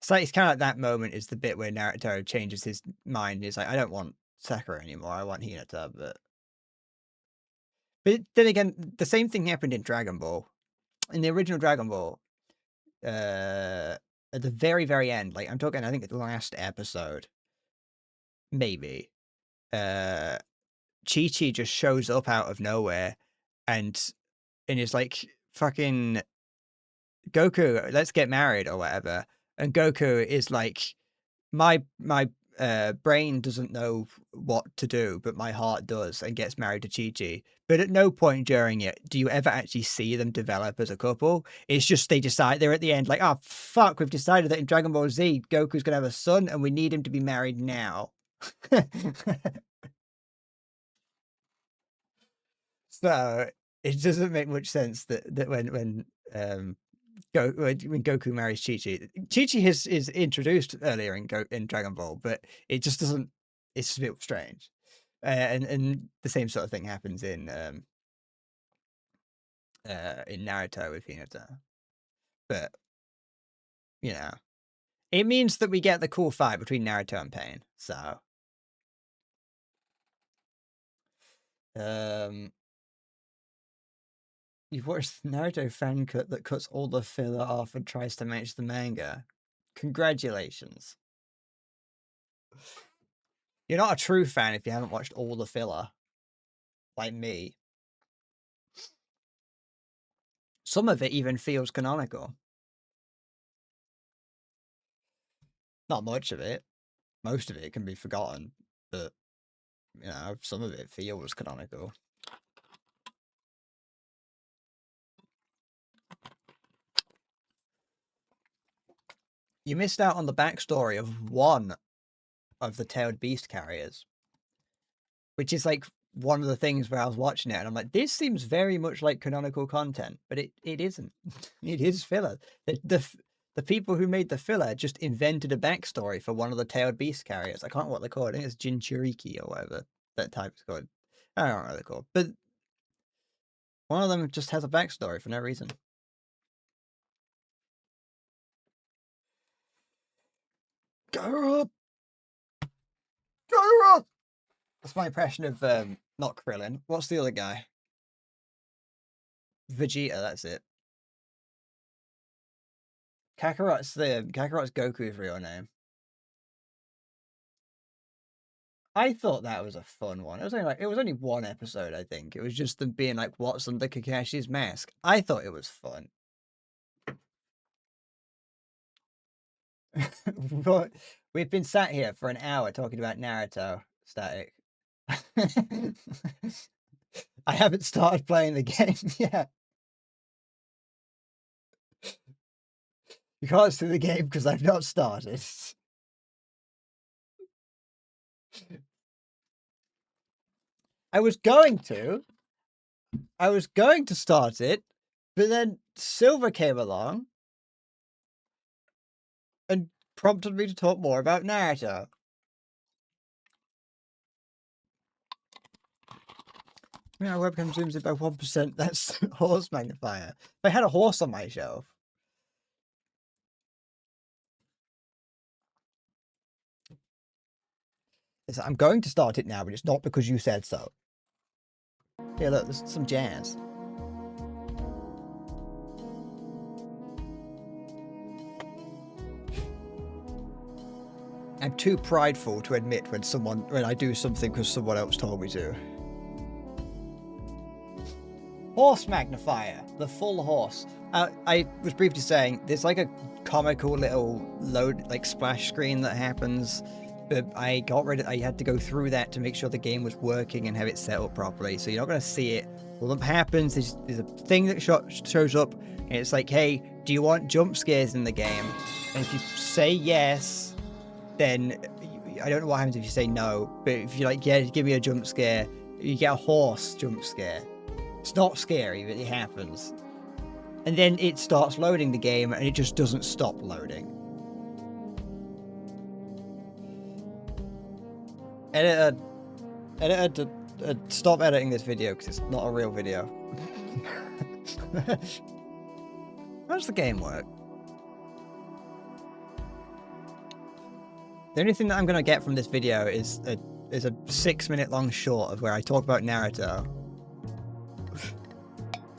It's kind of like that moment is the bit where Naruto changes his mind. He's like, I don't want Sakura anymore. I want Hinata. But then again, the same thing happened in Dragon Ball. In the original Dragon Ball, at the very, very end, like I'm talking, I think the last episode, maybe, Chi-Chi just shows up out of nowhere and is like, fucking Goku, let's get married or whatever. And Goku is like, my brain doesn't know what to do, but my heart does, and gets married to Chi-Chi. But at no point during it do you ever actually see them develop as a couple. It's just they decide, they're at the end like, oh fuck, we've decided that in Dragon Ball Z Goku's gonna have a son and we need him to be married now. So it doesn't make much sense that when Goku marries Chi-Chi. Chi-Chi is introduced earlier in Dragon Ball, but it just doesn't... It's just a bit strange. And the same sort of thing happens in Naruto with Hinata. But, you know, it means that we get the cool fight between Naruto and Pain. So, you've watched the Naruto fan cut that cuts all the filler off and tries to match the manga. Congratulations. You're not a true fan if you haven't watched all the filler. Like me. Some of it even feels canonical. Not much of it. Most of it can be forgotten, but, you know, some of it feels canonical. You missed out on the backstory of one of the tailed beast carriers, which is like one of the things where I was watching it and I'm like, this seems very much like canonical content, but it isn't. It is filler. The people who made the filler just invented a backstory for one of the tailed beast carriers. I can't remember what they're called. I think it's Jinchuriki or whatever that type is called. I don't know what they're called. But one of them just has a backstory for no reason. Gara! Gara! That's my impression of, not Krillin. What's the other guy? Vegeta, that's it. Kakarot's Goku's real name. I thought that was a fun one. It was only one episode, I think. It was just them being like, what's under Kakashi's mask? I thought it was fun. But we've been sat here for an hour talking about Naruto, Static. I haven't started playing the game yet. You can't see the game because I've not started. I was going to start it, but then Silver came along and prompted me to talk more about Naruto. Yeah, our webcam zooms in by 1%. That's horse magnifier. If I had a horse on my shelf. I'm going to start it now, but it's not because you said so. Yeah, look, there's some jazz. I'm too prideful to admit when I do something because someone else told me to. Horse magnifier, the full horse. I was briefly saying there's like a comical little load, like splash screen that happens, but I got rid of. I had to go through that to make sure the game was working and have it set up properly. So you're not going to see it. All that happens is there's a thing that shows up, and it's like, hey, do you want jump scares in the game? And if you say yes, then I don't know what happens if you say no, but if you're like, yeah, give me a jump scare, you get a horse jump scare. It's not scary, but it happens. And then it starts loading the game, and it just doesn't stop loading. Editor, stop editing this video, because it's not a real video. How does the game work? The only thing that I'm going to get from this video is a 6-minute long short of where I talk about Naruto.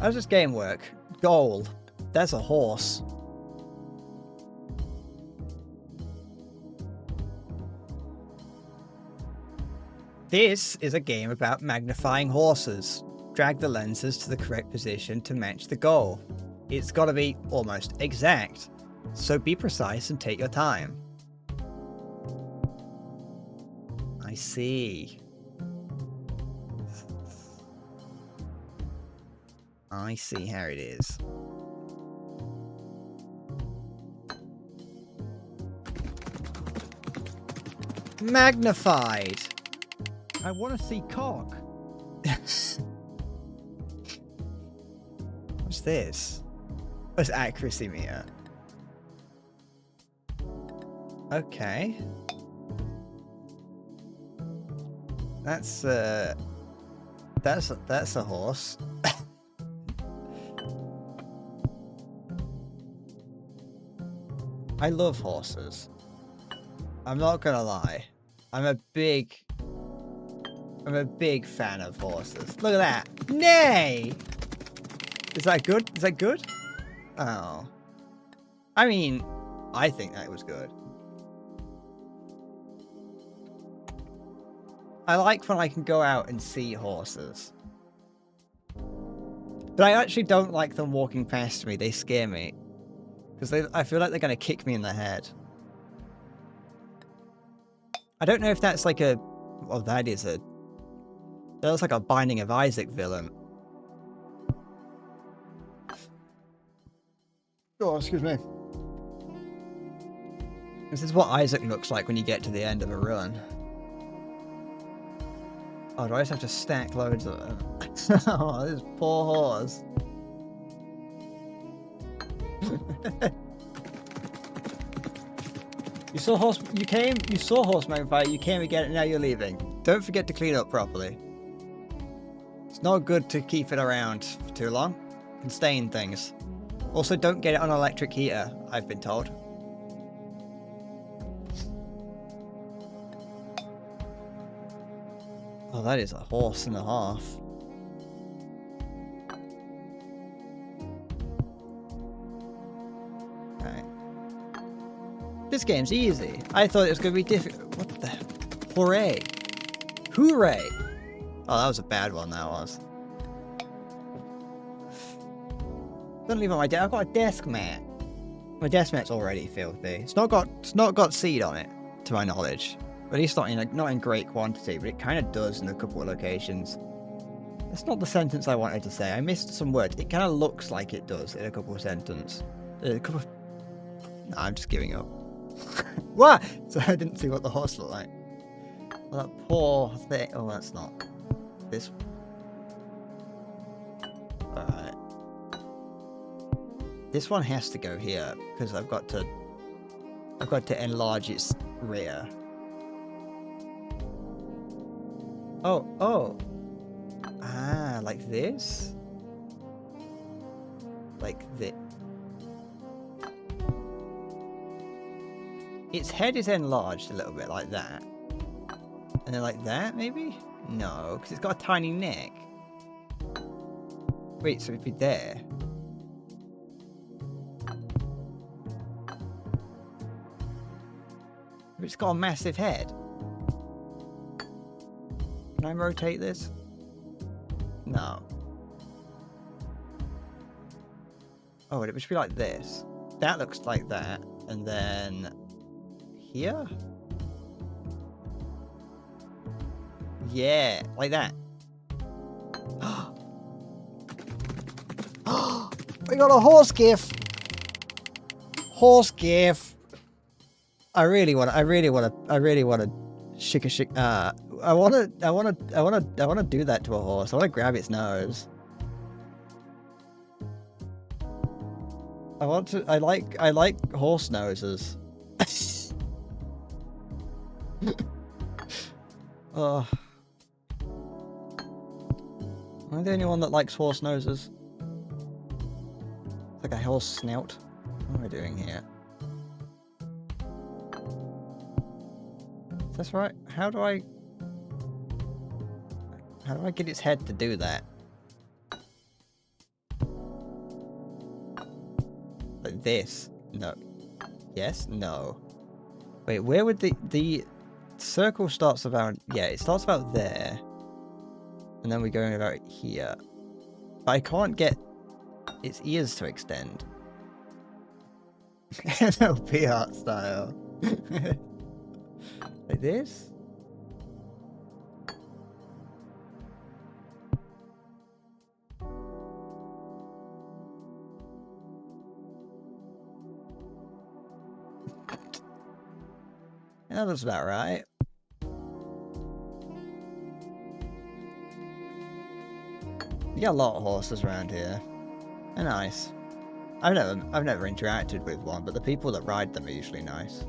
How does this game work? Goal. That's a horse. This is a game about magnifying horses. Drag the lenses to the correct position to match the goal. It's got to be almost exact. So be precise and take your time. I see. I see how it is. Magnified. I want to see cock. What's this? What's accuracy meter? Okay. That's a horse. I love horses. I'm not gonna lie. I'm a big fan of horses. Look at that. Nay! Is that good? Is that good? Oh. I mean, I think that was good. I like when I can go out and see horses. But I actually don't like them walking past me. They scare me. Because I feel like they're going to kick me in the head. I don't know if that's like a... Well, that's like a Binding of Isaac villain. Oh, excuse me. This is what Isaac looks like when you get to the end of a run. Oh, do I just have to stack loads of them? Oh, this poor horse. You saw horse magnifier, you came again, and now you're leaving. Don't forget to clean up properly. It's not good to keep it around for too long. It can stain things. Also, don't get it on an electric heater, I've been told. Oh, that is a horse and a half. Alright. This game's easy. I thought it was going to be difficult. What the? Hooray. Hooray. Oh, that was a bad one, that was. Don't leave on my desk. I've got a desk mat. My desk mat's already filthy. It's not got seed on it, to my knowledge. At least not in great quantity, but it kind of does in a couple of locations. That's not the sentence I wanted to say. I missed some words. It kind of looks like it does in a couple of sentences. No, I'm just giving up. What? So I didn't see what the horse looked like. Well, that poor thing. Oh, that's not. This. Alright. This one has to go here because I've got to enlarge its rear. Oh. Ah, like this? Like this. Its head is enlarged a little bit like that. And then like that, maybe? No, because it's got a tiny neck. Wait, so it'd be there. But it's got a massive head. Can I rotate this? No. Oh, it should be like this. That looks like that. And then... here? Yeah, like that. We got a horse gif. Horse gif. I really want to shake a shake. I want to do that to a horse. I want to grab its nose. I like horse noses. Oh. Am I the only one that likes horse noses? It's like a horse snout. What am I doing here? That's right. How do I get its head to do that? Like this? No. Yes? No. Wait, where would the circle starts about... yeah, it starts about there. And then we're going about here. But I can't get its ears to extend. NLP art style. Like this? That looks about right. You got a lot of horses around here. They're nice. I've never interacted with one, but the people that ride them are usually nice.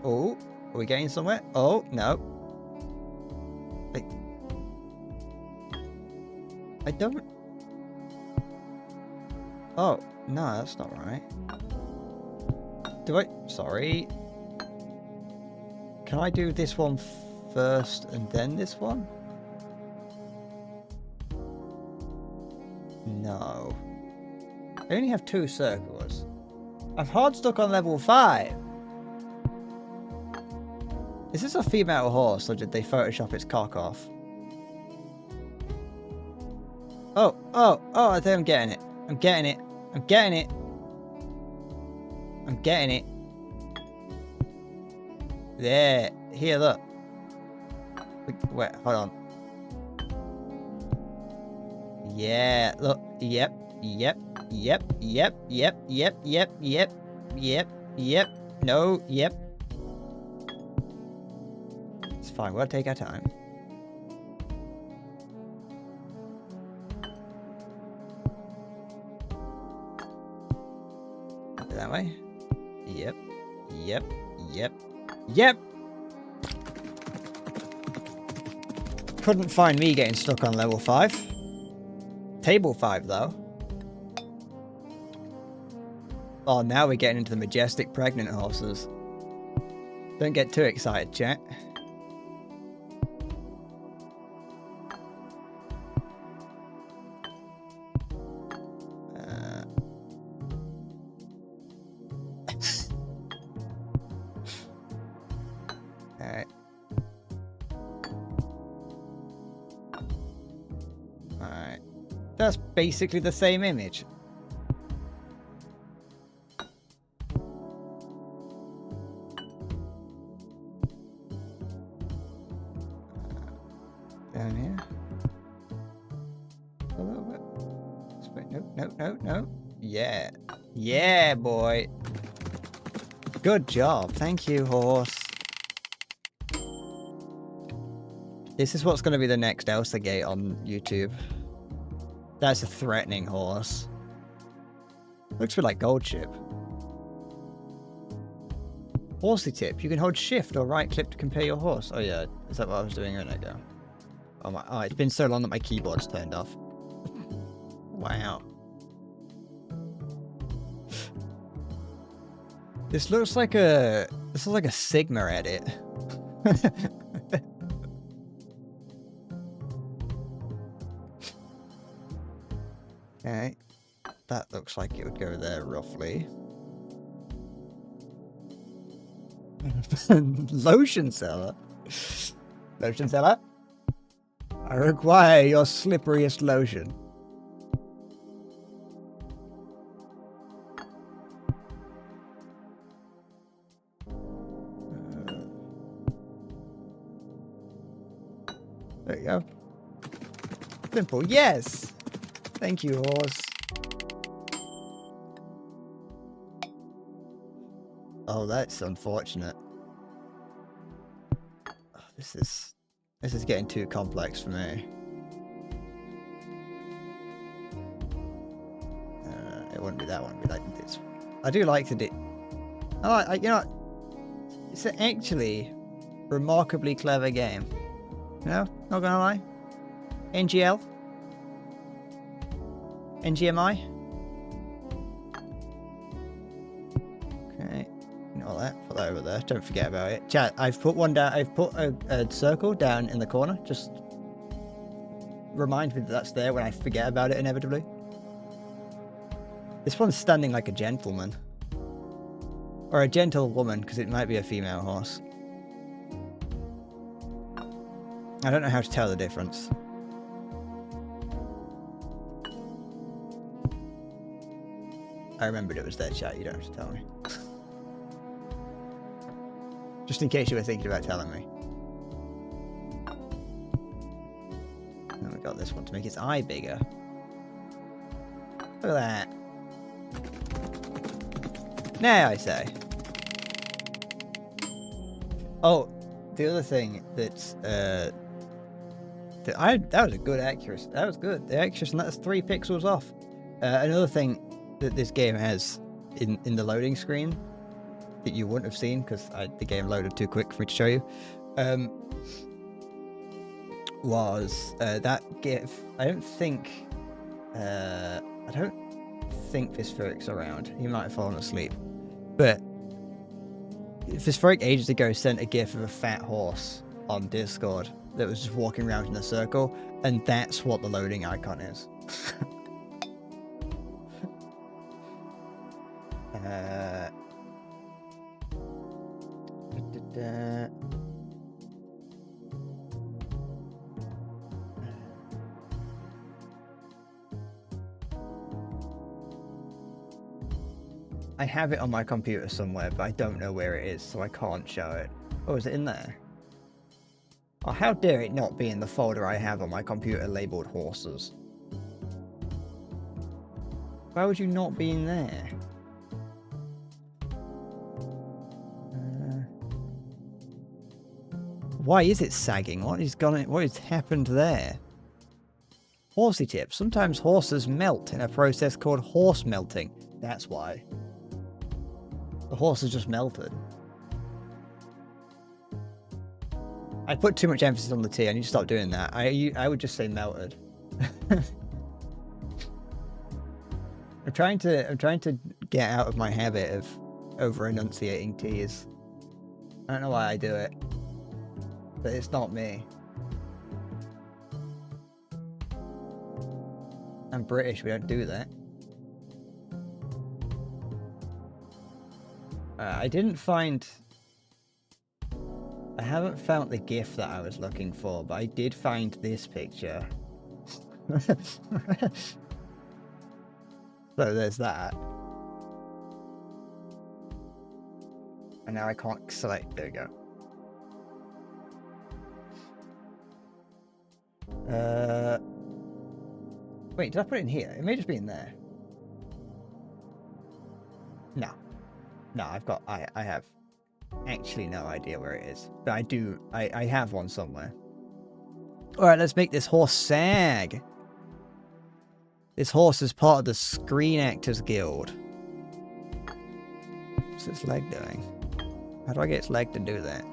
Oh, are we getting somewhere? Oh, no. I don't... oh, no, that's not right. Sorry. Can I do this one first and then this one? No. I only have 2 circles. I'm hard stuck on level 5. Is this a female horse, or did they Photoshop its cock off? Oh, I think I'm getting it. I'm getting it. There. Here, look. Wait, hold on. Yeah, look. Yep. No, yep. It's fine, we'll take our time. That way. Yep. Couldn't find me getting stuck on level 5. Table 5, though. Oh, now we're getting into the majestic pregnant horses. Don't get too excited, chat. Alright. That's basically the same image. Down here. A little bit. Wait, no. Yeah. Yeah, boy. Good job. Thank you, horse. This is what's going to be the next Elsa Gate on YouTube. That's a threatening horse. Looks a bit like Gold Chip. Horsey tip. You can hold shift or right click to compare your horse. Oh yeah, is that what I was doing a minute ago? Oh my! Oh, it's been so long that my keyboard's turned off. Wow. This looks like a Sigma edit. Okay, that looks like it would go there roughly. Lotion seller. Lotion seller. I require your slipperiest lotion. There you go. Simple. Yes. Thank you, horse. Oh, that's unfortunate. Oh, this is getting too complex for me. It wouldn't be that one. It'd be like this. I do like to do. You know, it's actually a remarkably clever game. No, not gonna lie. NGL. NGMI. Okay, you know that. Put that over there. Don't forget about it. Chat. I've put one down. I've put a circle down in the corner. Just remind me that that's there when I forget about it inevitably. This one's standing like a gentleman, or a gentle woman, because it might be a female horse. I don't know how to tell the difference. I remembered it was there, chat. You don't have to tell me. Just in case you were thinking about telling me. And we got this one to make its eye bigger. Look at that. Now I say. Oh, the other thing that's that was a good accuracy. That was good. The accuracy, and that's 3 pixels off. Another thing that this game has in the loading screen that you wouldn't have seen because the game loaded too quick for me to show you was that GIF. I don't think Visferic's around. He might have fallen asleep, but Visferic ages ago sent a GIF of a fat horse on Discord that was just walking around in a circle, and that's what the loading icon is. I have it on my computer somewhere, but I don't know where it is, so I can't show it. Oh, is it in there? Oh, how dare it not be in the folder I have on my computer labeled horses? Why would you not be in there? Why is it sagging? What has happened there? Horsey tip. Sometimes horses melt in a process called horse melting. That's why. The horse has just melted. I put too much emphasis on the T. I need to stop doing that. I would just say melted. I'm trying to get out of my habit of over enunciating T's. I don't know why I do it, but it's not me. I'm British. We don't do that. I haven't found the GIF that I was looking for, but I did find this picture. So there's that. And now I can't select. There we go. Wait, did I put it in here? It may just be in there. No. No, I have actually no idea where it is. But I have one somewhere. Alright, let's make this horse sag. This horse is part of the Screen Actors Guild. What's its leg doing? How do I get its leg to do that?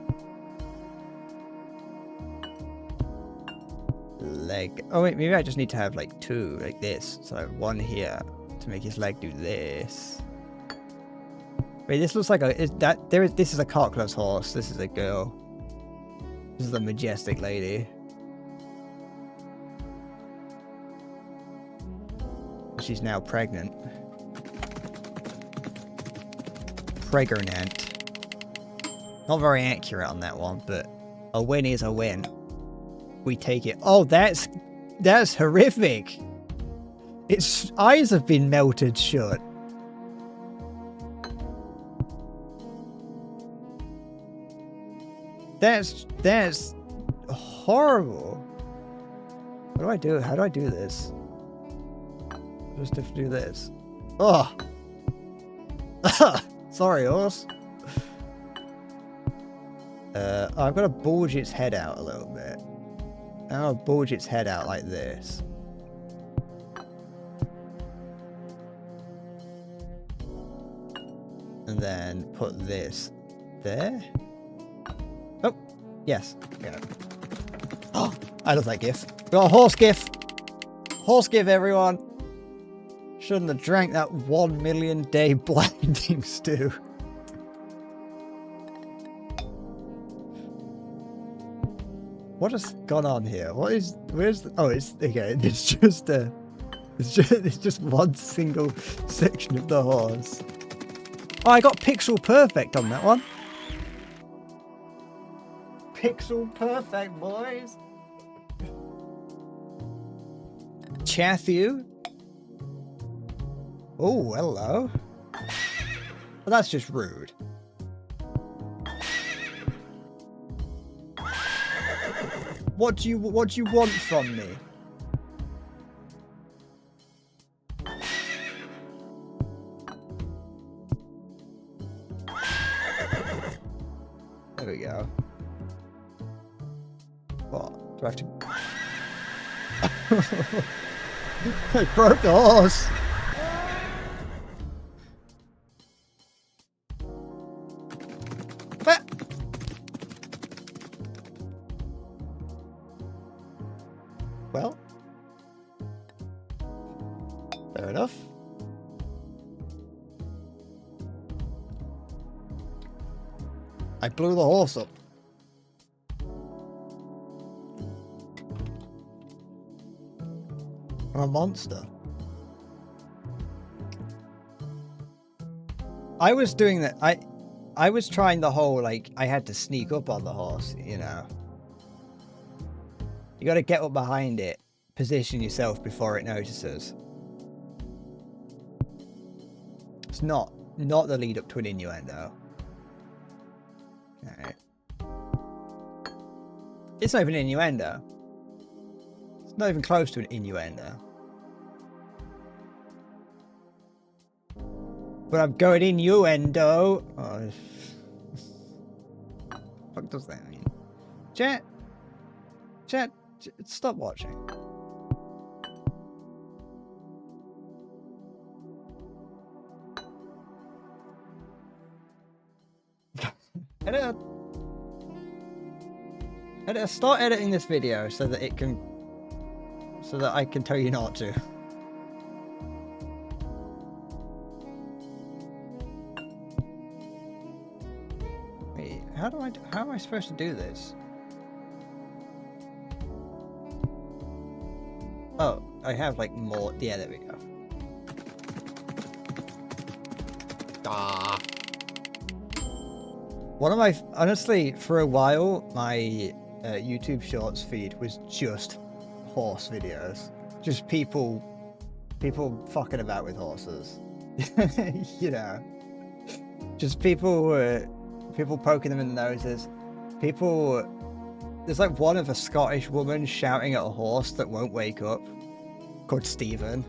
Leg. Oh wait, maybe I just need to have like two, like this. So I have one here to make his leg do this. Wait, this looks like this is a cockless horse. This is a girl. This is a majestic lady. She's now pregnant. Pregnant. Not very accurate on that one, but a win is a win. We take it. Oh, that's horrific. Its eyes have been melted shut. That's horrible. What do I do? How do I do this? Just have to do this. Oh. Sorry, horse. I've got to bulge its head out a little bit. I'll bulge its head out like this. And then put this there. Oh, yes. Yeah. Oh, I love that gif. We got a horse gif. Horse gif, everyone. Shouldn't have drank that 1 million day blinding stew. What has gone on here? Where's the, oh, it's okay. It's just one single section of the horse. Oh, I got pixel perfect on that one. Pixel perfect, boys. Chathu. Oh, hello. Well, that's just rude. What do you want from me? There we go. What? Do I have to... I broke the horse! Well, fair enough. I blew the horse up. I'm a monster. I was doing that. I was trying the whole, like, I had to sneak up on the horse, you know. You got to get up behind it, position yourself before it notices. It's not the lead up to an innuendo. Alright. It's not even an innuendo. It's not even close to an innuendo. But I'm going innuendo. Oh. What does that mean? Chat, stop watching. Editor, start editing this video so that I can tell you not to. Wait, how am I supposed to do this? Oh, I have like more. Yeah, there we go. Ah. One of my, honestly, for a while, my YouTube Shorts feed was just horse videos. just people fucking about with horses. You know, just people poking them in the noses. People, there's like one of a Scottish woman shouting at a horse that won't wake up, called Stephen.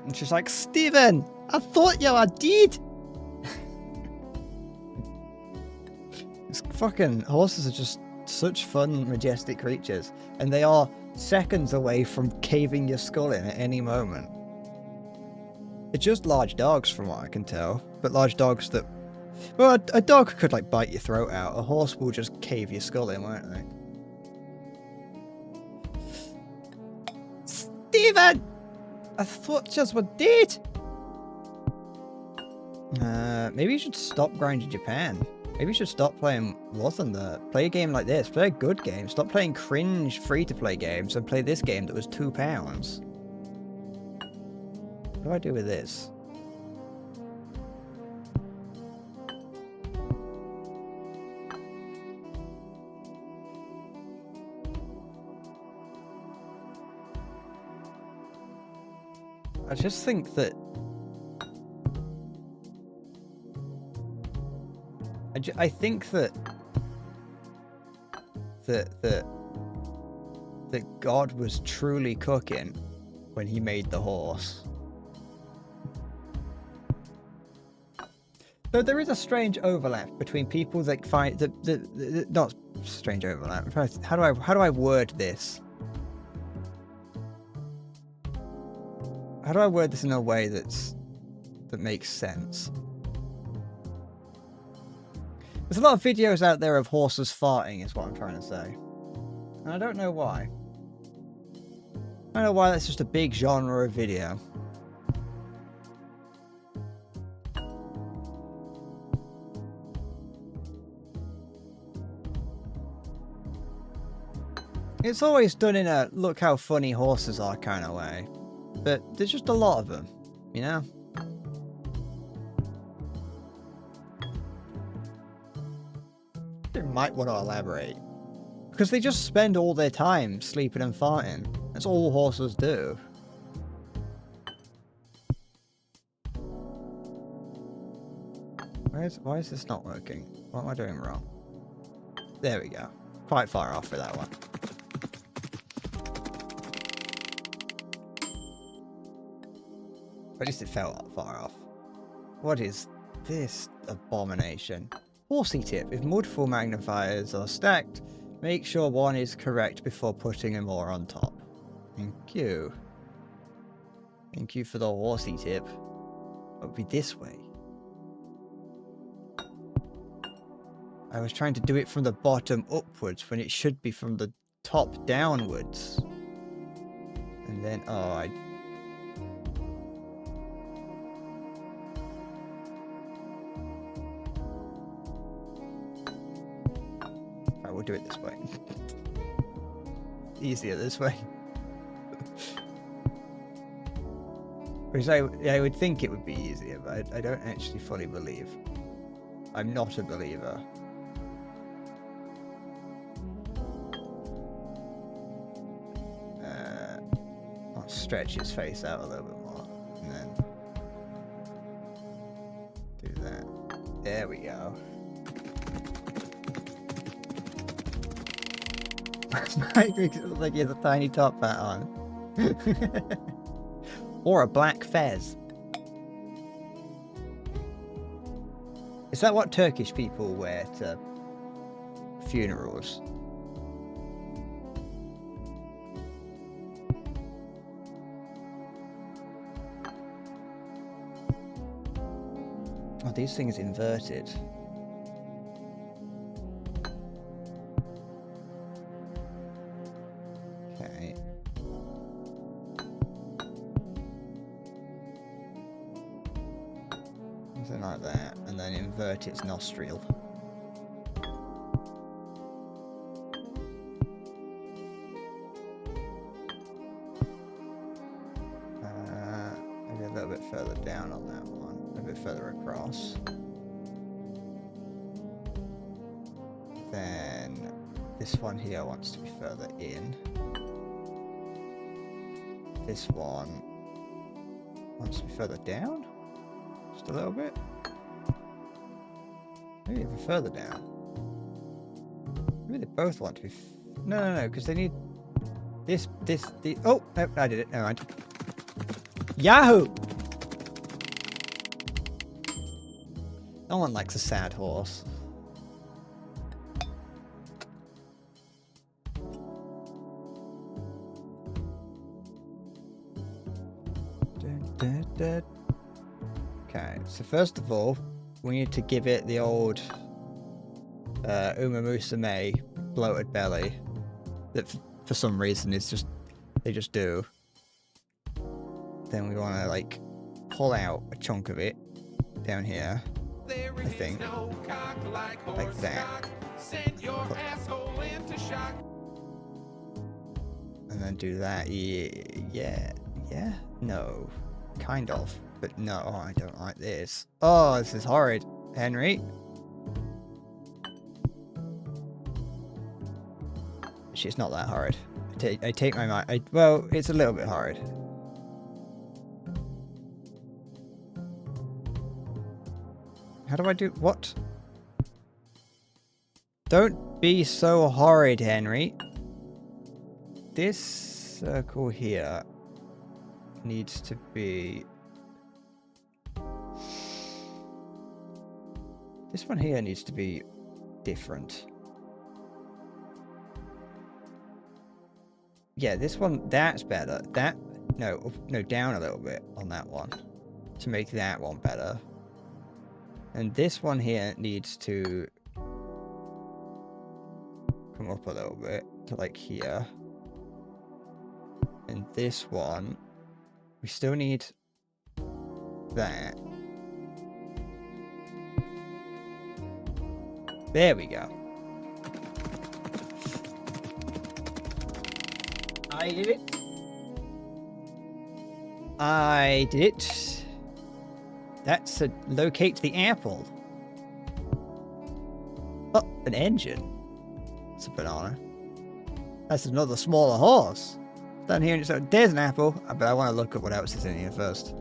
And she's like, Stephen, I thought you were dead. It's fucking, horses are just such fun, majestic creatures. And they are seconds away from caving your skull in at any moment. It's just large dogs from what I can tell. But large dogs that... Well, a dog could like bite your throat out. A horse will just cave your skull in, won't they? Stephen! I thought you were dead! Maybe you should stop grinding Japan. Maybe you should stop playing War Thunder. Play a game like this. Play a good game. Stop playing cringe free-to-play games and play this game that was £2. What do I do with this? I just think that I think that God was truly cooking when he made the horse. So there is a strange overlap between people that find that not strange overlap. How do I word this? How do I word this in a way that makes sense? There's a lot of videos out there of horses farting, is what I'm trying to say. And I don't know why. I don't know why that's just a big genre of video. It's always done in a look how funny horses are kind of way. But there's just a lot of them, you know? They might want to elaborate. Because they just spend all their time sleeping and farting. That's all horses do. Why is this not working? What am I doing wrong? There we go. Quite far off for that one. At least it felt far off. What is this abomination? Horsey tip. If multiple magnifiers are stacked, make sure one is correct before putting more on top. Thank you. Thank you for the horsey tip. It would be this way. I was trying to do it from the bottom upwards when it should be from the top downwards. And then, oh, we'll do it this way. Easier this way. Because I would think it would be easier, but I don't actually fully believe. I'm not a believer. I'll stretch his face out a little bit more, and then do that. There we go. Mike looks like he has a tiny top hat on. Or a black fez. Is that what Turkish people wear to funerals? Oh, these things inverted. Okay. Something like that, and then invert its nostril. Maybe a little bit further down on that one, a bit further across. Then this one here wants to be further in. this one wants to be further down. Just a little bit. Maybe even further down. Maybe they both want to be... No, because they need... This... Oh! No, I did it. Never mind. Yahoo! No one likes a sad horse. Okay, so first of all, we need to give it the old Uma Musume bloated belly that for some reason is just, they just do. Then we want to like pull out a chunk of it down here, I think, like that. And then do that, yeah, no, kind of. But no, I don't like this. Oh, this is horrid, Henry. Actually, it's not that horrid. I take my mind. Well, it's a little bit horrid. How do I do what? Don't be so horrid, Henry. This circle here needs to be... This one here needs to be different. Yeah, this one, that's better. That, no, down a little bit on that one to make that one better. And this one here needs to come up a little bit to like here. And this one, we still need that. There we go. I did it. I did it. That's a locate the apple. Oh, an engine. It's a banana. That's another smaller horse. Down here, so there's an apple, but I want to look at what else is in here first.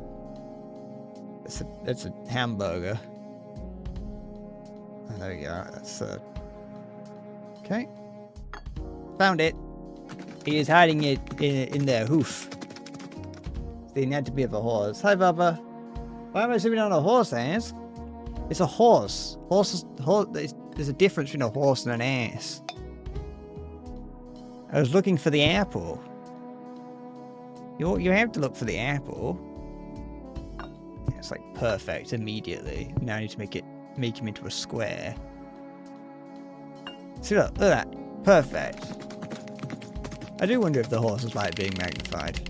It's a hamburger. Oh, there we go. That's okay. Found it. He is hiding it in their hoof. The anatomy of a horse. Hi, Bubba. Why am I zooming on a horse, ass? It's a horse. There's a difference between a horse and an ass. I was looking for the apple. You have to look for the apple. Yeah, it's like perfect immediately. Now I need to make him into a square. See, look at that. Perfect. I do wonder if the horse is like being magnified.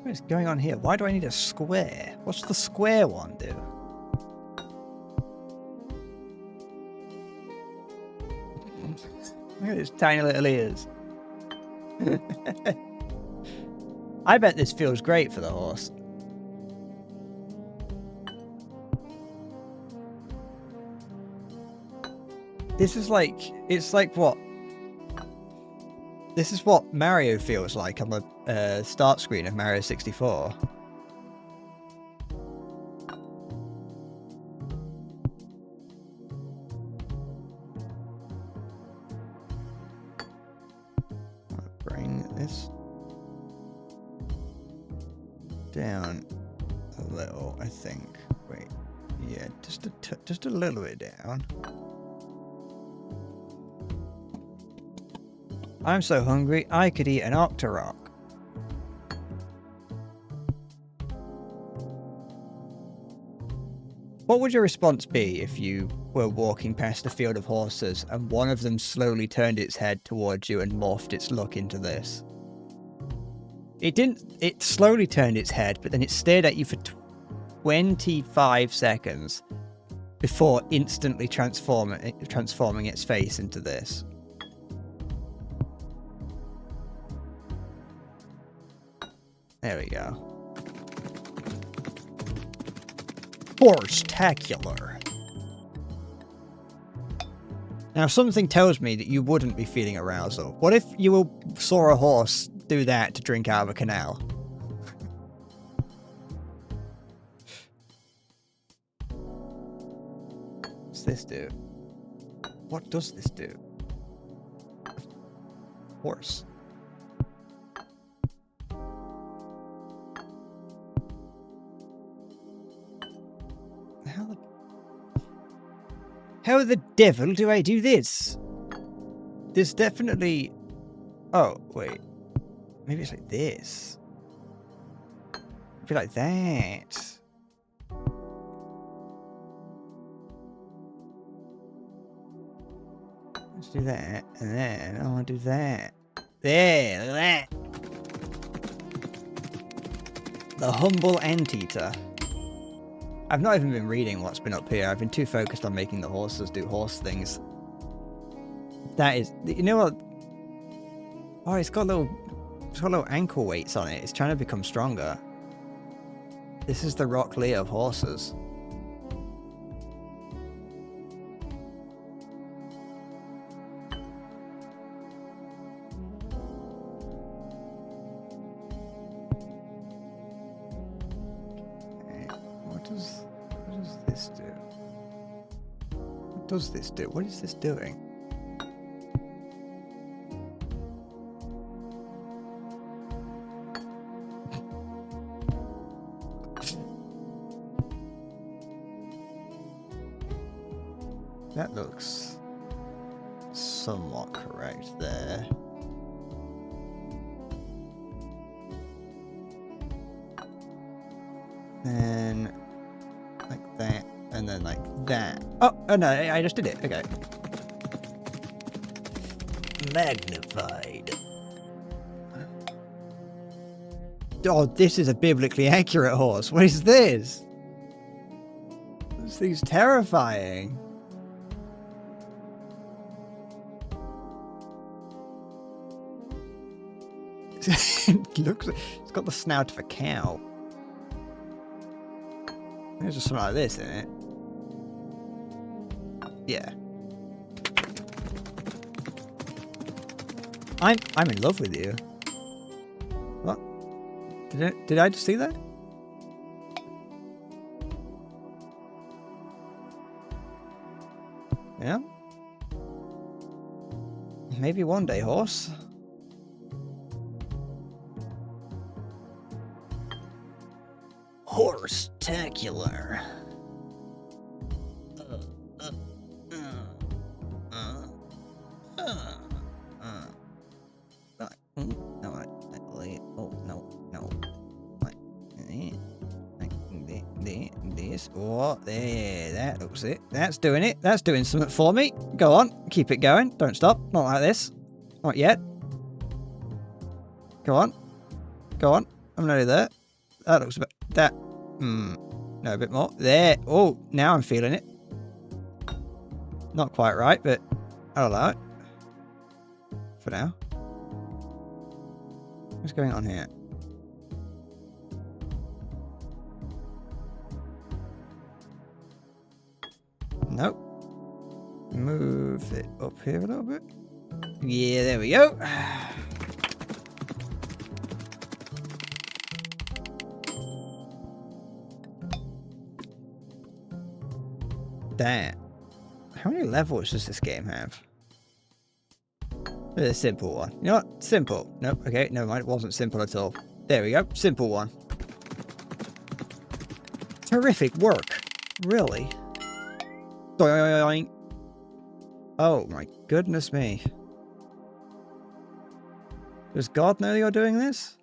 What is going on here? Why do I need a square? What's the square one do? Look at his tiny little ears. I bet this feels great for the horse. This is like, it's like what? This is what Mario feels like on the start screen of Mario 64. I'll bring this down a little, I think. Wait, yeah, just a little bit down. I'm so hungry, I could eat an Octorok. What would your response be if you were walking past a field of horses and one of them slowly turned its head towards you and morphed its look into this? It slowly turned its head, but then it stared at you for 25 seconds before instantly transforming its face into this. There we go. Horse-tacular. Now, something tells me that you wouldn't be feeling arousal. What if you saw a horse do that to drink out of a canal? What's this do? What does this do? Horse. How the devil do I do this? There's definitely... Oh, wait. Maybe it's like this. Maybe like that. Let's do that, and then I want to do that. There, look at that. The humble anteater. I've not even been reading what's been up here. I've been too focused on making the horses do horse things. That is... You know what? Oh, it's got little ankle weights on it. It's trying to become stronger. This is the Rock Lee of horses. What does this do? What does this do? What is this doing? That looks somewhat correct there. Then like that, and then like that. Oh no, I just did it. Okay. Magnified. Oh, this is a biblically accurate horse. What is this? This thing's terrifying. It looks, it's got the snout of a cow. There's just something like this in it. Yeah. I'm in love with you. What? Did I just see that? Yeah. Maybe one day, horse. Horse-tacular. This. Oh, there. That looks it. That's doing it. That's doing something for me. Go on. Keep it going. Don't stop. Not like this. Not yet. Go on. Go on. I'm nearly there. That looks a bit... That... No, a bit more. There. Oh, now I'm feeling it. Not quite right, but I'll allow it. For now. What's going on here? Nope. Move it up here a little bit. Yeah, there we go. That. How many levels does this game have? A simple one. You know what? Simple. Nope. Okay, never mind. It wasn't simple at all. There we go. Simple one. Terrific work. Really? Doing. Oh my goodness me. Does God know you're doing this?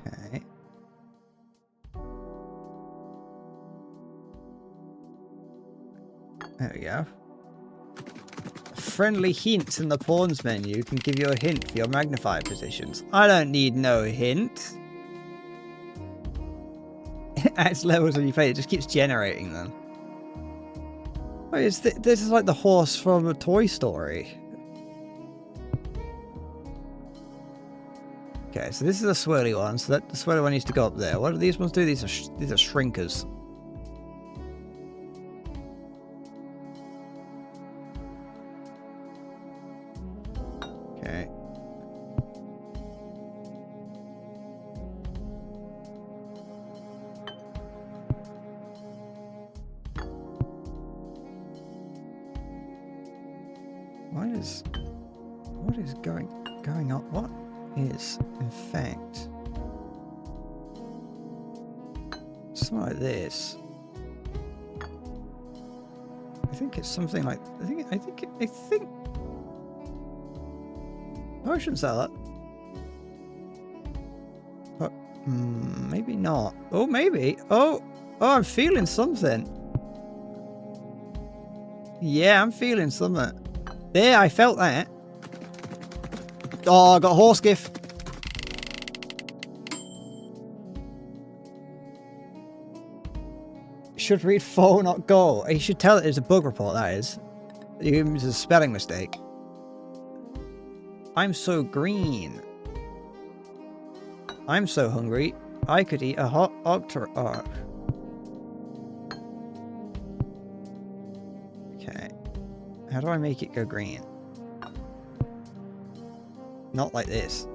Okay. There we go. Friendly hints in the pawns menu can give you a hint for your magnifier positions. I don't need no hint. It adds levels when you play, it just keeps generating them. Wait, this is like the horse from a Toy Story. Okay, so this is a swirly one. So that the swirly one needs to go up there. What do these ones do? These are shrinkers. Okay. What is going on? What is, in fact, something like this? I think it's something like I think. Oh, I shouldn't say that. But maybe not. Oh, maybe. Oh, I'm feeling something. Yeah, I'm feeling something. There, I felt that. Oh, I got a horse gif. Should read full, not go. You should tell it there's a bug report, that is. It's a spelling mistake. I'm so green. I'm so hungry. I could eat a hot octar. Okay. How do I make it go green? Not like this,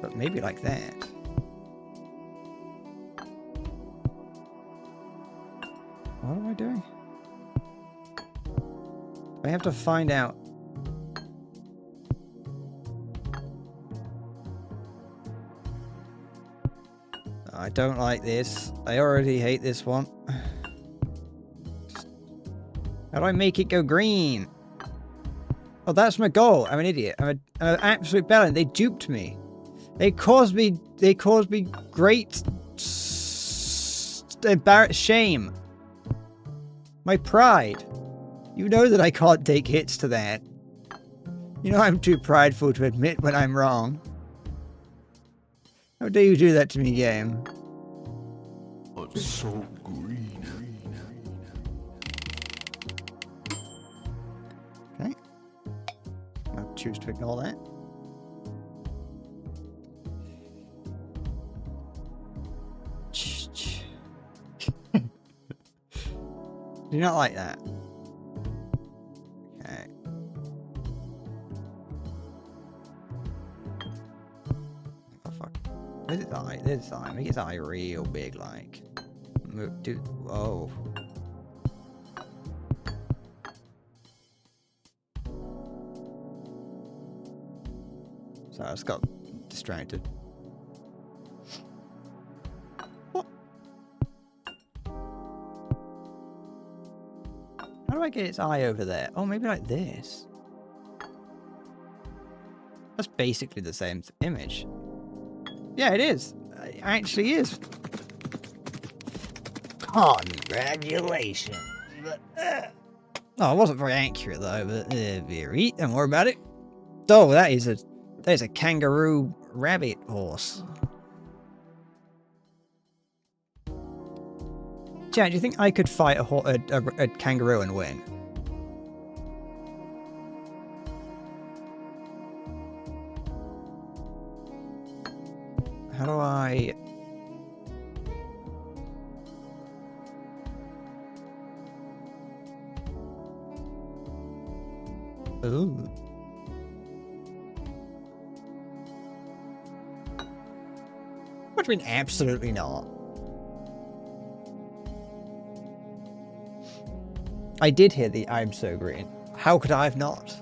but maybe like that. What am I doing? I have to find out. I don't like this. I already hate this one. How do I make it go green? Oh, that's my goal. I'm an idiot. I'm an absolute bellend. They duped me. They caused me great shame. My pride. You know that I can't take hits to that. You know I'm too prideful to admit when I'm wrong. How dare you do that to me, game? It's so green. Okay. I'll choose to ignore that. Do not like that. Okay. Oh, fuck. Where's its eye? There's its eye. Make its eye real big, like. Dude. Oh. Sorry, I just got distracted. What? How do I get its eye over there? Oh, maybe like this. That's basically the same image. Yeah, it is. It actually is. Congratulations. Oh, it wasn't very accurate though, but very. Don't worry about it. Oh, that is a kangaroo rabbit horse. Chad, do you think I could fight a kangaroo and win? How do I... Ooh. What do you mean, absolutely not? I did hear the I'm so green. How could I have not?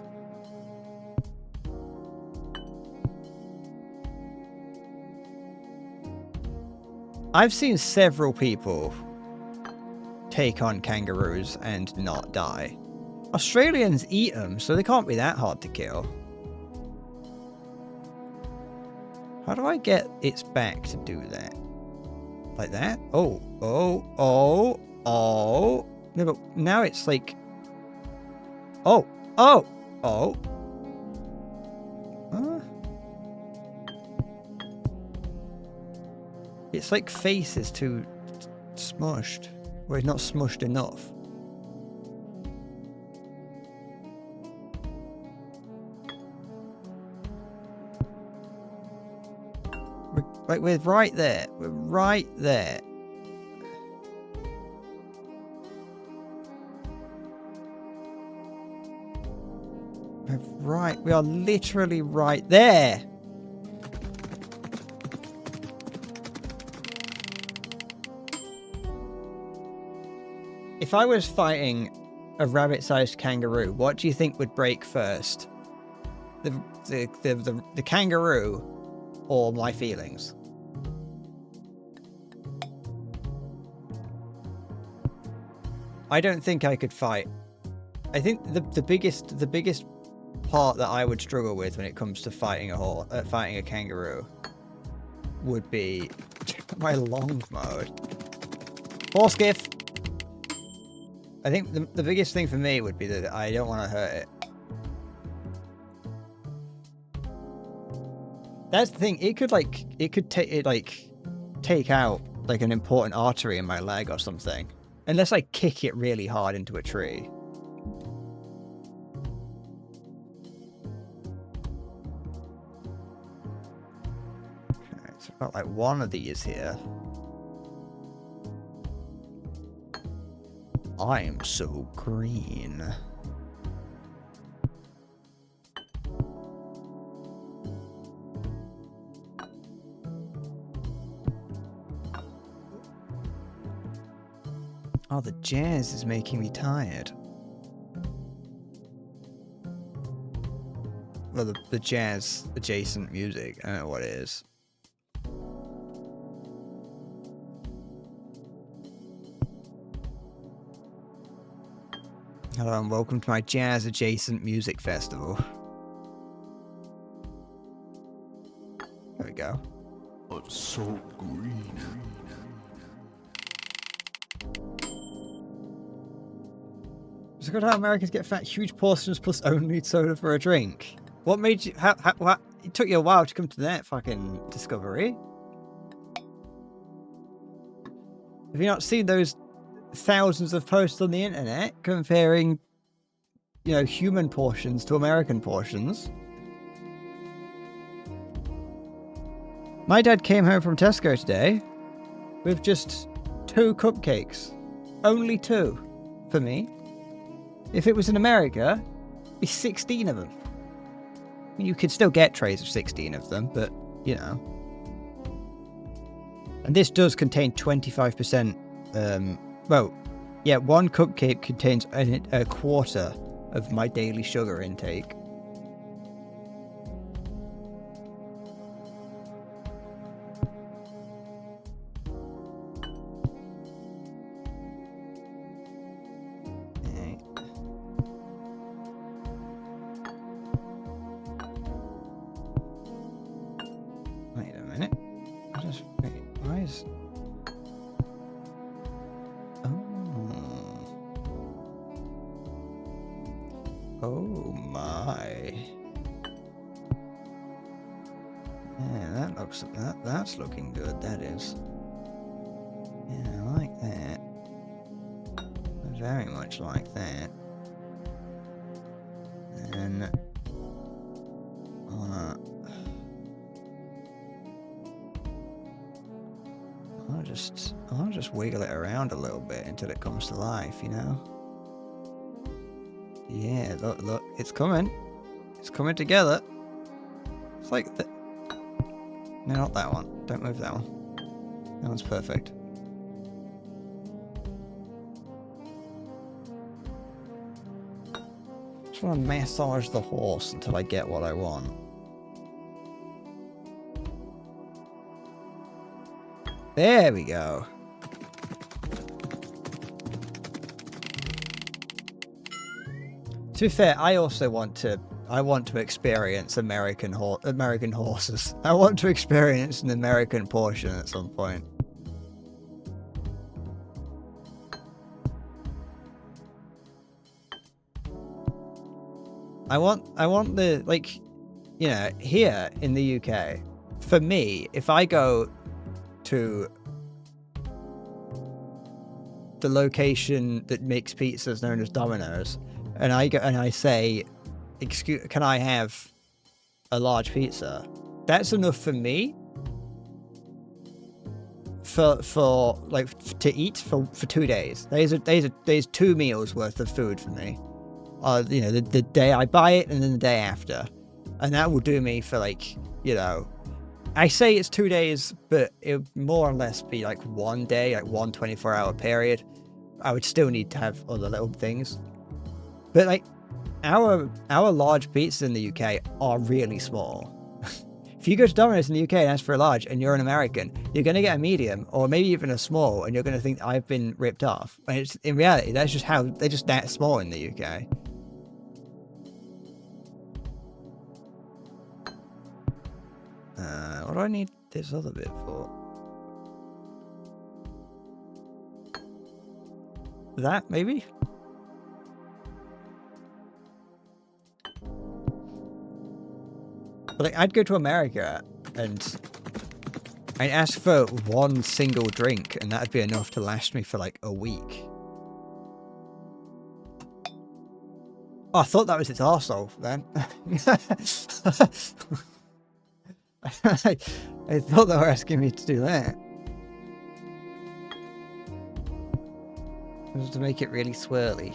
I've seen several people take on kangaroos and not die. Australians eat them, so they can't be that hard to kill. How do I get its back to do that? Like that? Oh. No, but now it's like... Oh. Huh? It's like face is too smushed. Or it's not smushed enough. Like, we're right there. We're right there. We're right. We are literally right there. If I was fighting a rabbit-sized kangaroo, what do you think would break first? The kangaroo or my feelings? I don't think I could fight. I think the biggest part that I would struggle with when it comes to fighting a kangaroo would be my long mode. Horse skiff. I think the biggest thing for me would be that I don't want to hurt it. That's the thing. It could take out like an important artery in my leg or something, unless I kick it really hard into a tree. Okay, so I've got like one of these here. I'm so green. Oh, the jazz is making me tired. Well, the jazz adjacent music. I don't know what it is. Hello and welcome to my jazz adjacent music festival. There we go. I'm so green. It's good how Americans get fat, huge portions plus only soda for a drink. What made you? How it took you a while to come to that fucking discovery. Have you not seen those thousands of posts on the internet comparing, you know, human portions to American portions? My dad came home from Tesco today with just 2 cupcakes. Only 2 for me. If it was in America, it'd be 16 of them. I mean, you could still get trays of 16 of them, but, you know. And this does contain 25%, well, yeah, 1 cupcake contains a quarter of my daily sugar intake. Wait a minute. Wait, why is... Oh my. Yeah, that's looking good, that is. Yeah, I like that. I very much like that. And I'll just wiggle it around a little bit until it comes to life, you know? Yeah, look, it's coming. It's coming together. It's like the... No, not that one. Don't move that one. That one's perfect. Just want to massage the horse until I get what I want. There we go. To be fair, I also want to experience American horses. I want to experience an American portion at some point. I want the, like, you know, here in the UK, for me, if I go to the location that makes pizzas known as Domino's, and I say, "Excuse, can I have a large pizza?" That's enough for me for like to eat for 2 days. There's 2 meals worth of food for me. You know, the day I buy it and then the day after, and that will do me for like, you know, I say it's 2 days, but it would more or less be like 1 day, like 1 24-hour period. I would still need to have other little things, but like our large pizzas in the UK are really small. If you go to Domino's in the UK and ask for a large and you're an American, you're going to get a medium or maybe even a small, and you're going to think I've been ripped off. And it's, in reality, that's just how they're just that small in the UK. What do I need this other bit for? That, maybe? But like, I'd go to America and I'd ask for 1 single drink, and that'd be enough to last me for like a week. Oh, I thought that was its arsehole then. I thought they were asking me to do that. Just to make it really swirly.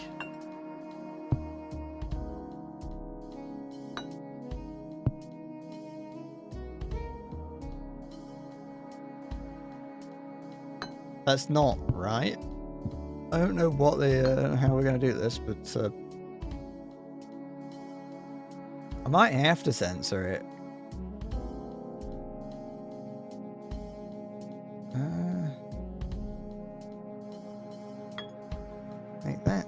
That's not right. I don't know what how we're going to do this, but I might have to censor it. Like that.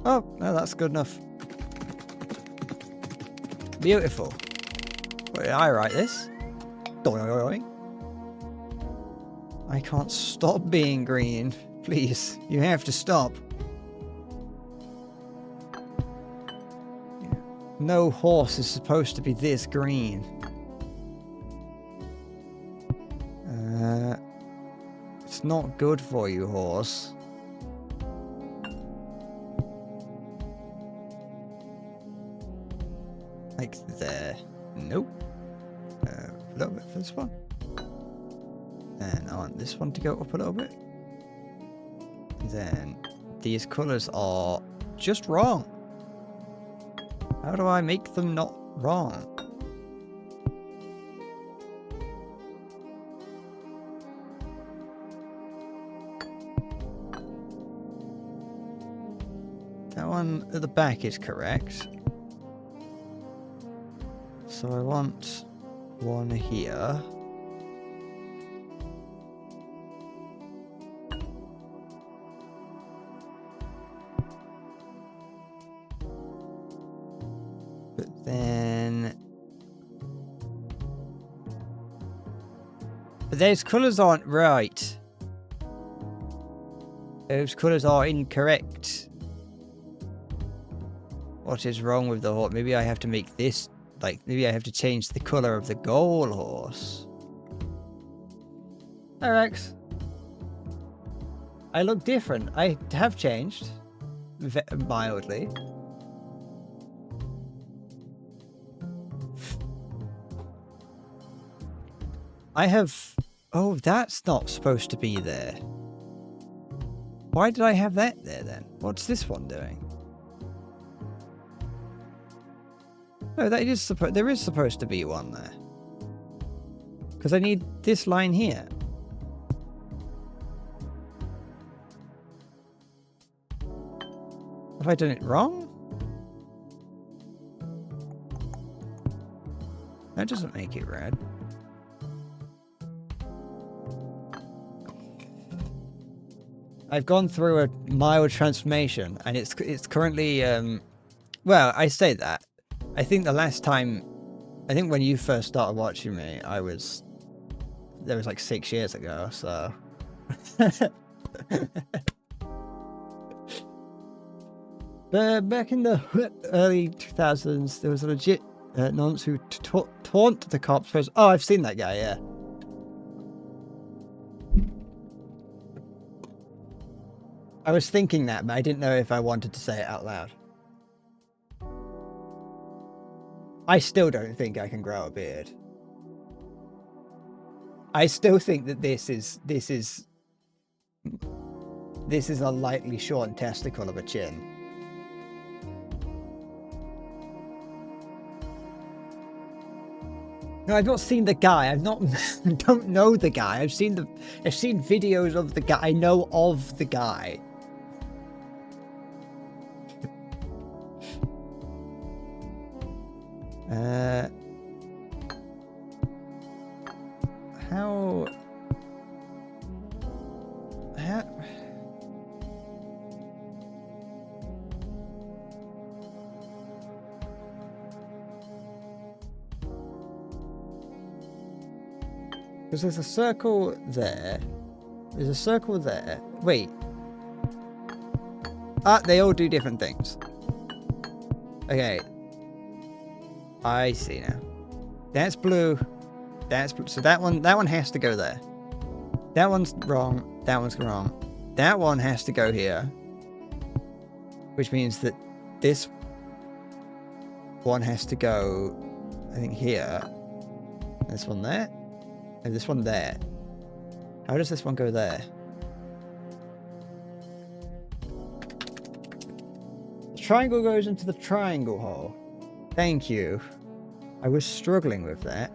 Oh, no, that's good enough. Beautiful. Wait, did I write this? Doing. I can't stop being green. Please, you have to stop. No horse is supposed to be this green. It's not good for you, horse. Like there. Nope. A little bit for this one. And I want this one to go up a little bit. Then these colours are just wrong. How do I make them not wrong? That one at the back is correct. So I want one here. But then... But those colours aren't right. Those colours are incorrect. What is wrong with the horse? Maybe I have to make this... Like, maybe I have to change the colour of the goal horse. Hi, Rex. I look different. I have changed. Mildly. I have... Oh, that's not supposed to be there. Why did I have that there, then? What's this one doing? No, that is there is supposed to be one there. Because I need this line here. Have I done it wrong? That doesn't make it red. I've gone through a mild transformation, and it's currently well, I say that. I think the last time, I think when you first started watching me, that was like 6 years ago, so. But back in the early 2000s, there was a legit nonce who taunt the cops. Oh, I've seen that guy, yeah. I was thinking that, but I didn't know if I wanted to say it out loud. I still don't think I can grow a beard. I still think that this is a lightly shorn testicle of a chin. No, I've not seen the guy. I don't know the guy. I've seen videos of the guy. I know of the guy. How? Because there's a circle there. There's a circle there. Wait. Ah, they all do different things. Okay. I see now. That's blue. That's blue. So that one has to go there. That one's wrong. That one's wrong. That one has to go here. Which means that this one has to go, I think, here. This one there. And this one there. How does this one go there? The triangle goes into the triangle hole. Thank you. I was struggling with that.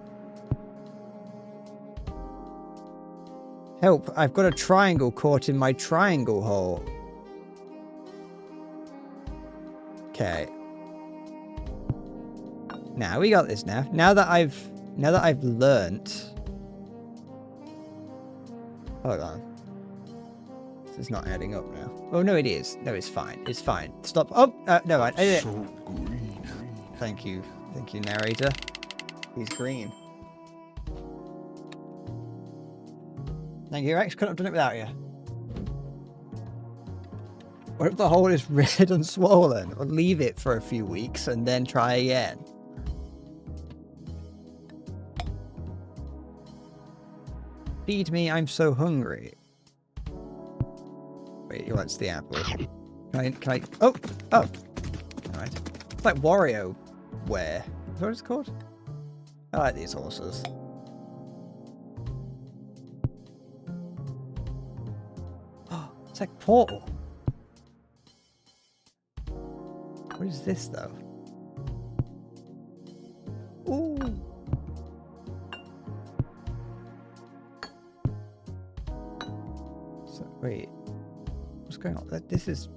Help, I've got a triangle caught in my triangle hole. Okay. Now we got this now. Now that I've learnt. Hold on. This is not adding up now. Oh no, it is. No, it's fine. It's fine. Stop. Oh, no, I did it. So green. Thank you, narrator. He's green. Thank you, Rex. Couldn't have done it without you. What if the hole is red and swollen? Or leave it for a few weeks and then try again. Feed me, I'm so hungry. Wait, he wants the apple. Can I? Oh! Alright. It's like WarioWare. Is that what it's called? I like these horses. Oh, it's like Portal. What is this, though? Ooh. So, wait. What's going on? This is...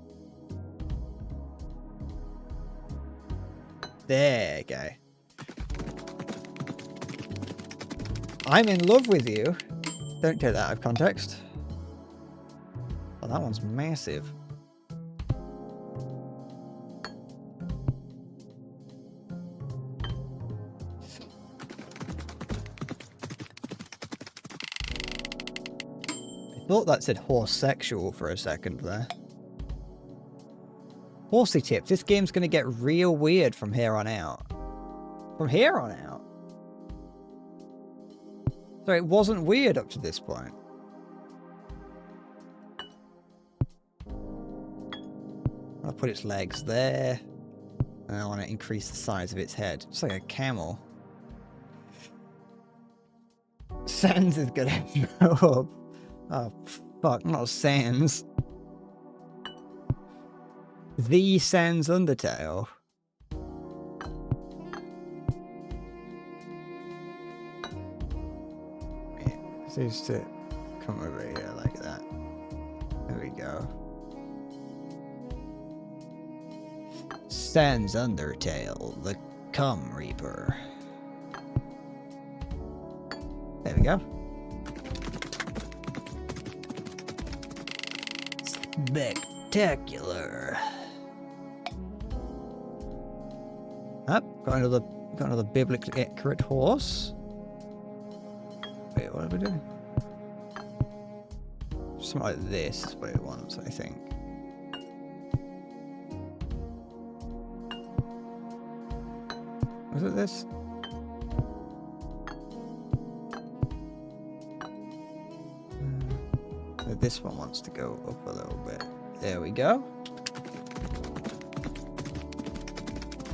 There you go. I'm in love with you. Don't take that out of context. Oh, that one's massive. I thought that said horse sexual for a second there. Horsey tips. This game's going to get real weird from here on out. From here on out? So it wasn't weird up to this point. I'll put its legs there. And I want to increase the size of its head. It's like a camel. Sans is going to show up. Oh, fuck. Not Sans. The Sans Undertale. This is to come over here like that. There we go. Sans Undertale, the Cum Reaper. There we go. Spectacular. Up, got another biblically accurate horse. Wait, what are we doing? Something like this is what it wants, I think. Was it this? This one wants to go up a little bit. There we go.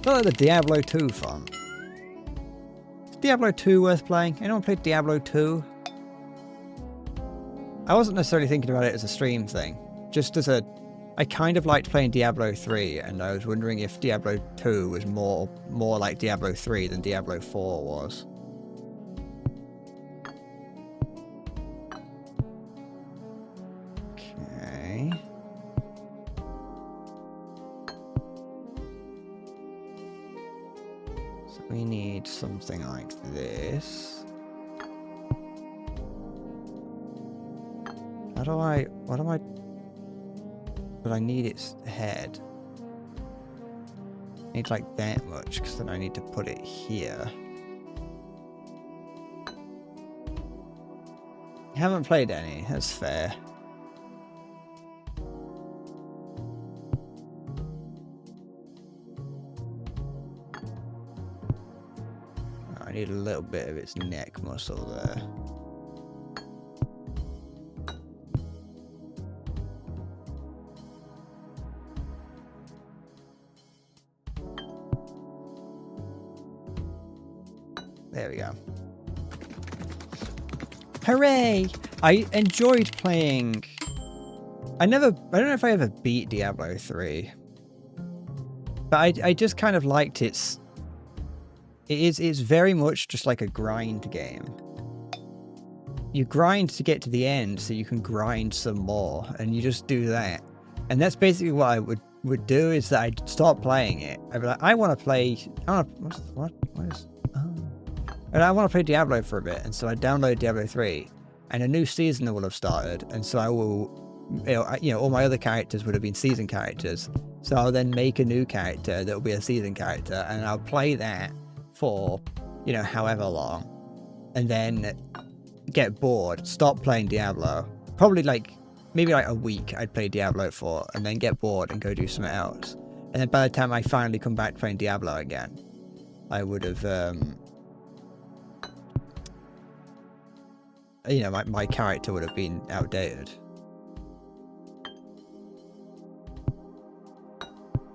Not like the Diablo 2 font. Is Diablo 2 worth playing? Anyone played Diablo 2? I wasn't necessarily thinking about it as a stream thing. Just as a... I kind of liked playing Diablo 3, and I was wondering if Diablo 2 was more like Diablo 3 than Diablo 4 was. Okay. So we need something like this. What am I... But I need its head. I need like that much, because then I need to put it here. I haven't played any, that's fair. I need a little bit of its neck muscle there. There we go. Hooray! I enjoyed playing... I don't know if I ever beat Diablo 3. But I just kind of liked its... It's very much just like a grind game. You grind to get to the end so you can grind some more, and you just do that. And that's basically what I would do, is that I'd stop playing it. I'd be like, I want to play... What is... And I want to play Diablo for a bit, and so I download Diablo 3, and a new season will have started, and so I will, all my other characters would have been season characters, so I'll then make a new character that will be a season character, and I'll play that for, however long, and then get bored, stop playing Diablo, probably maybe a week I'd play Diablo for, and then get bored and go do something else, and then by the time I finally come back playing Diablo again, I would have, my character would have been outdated.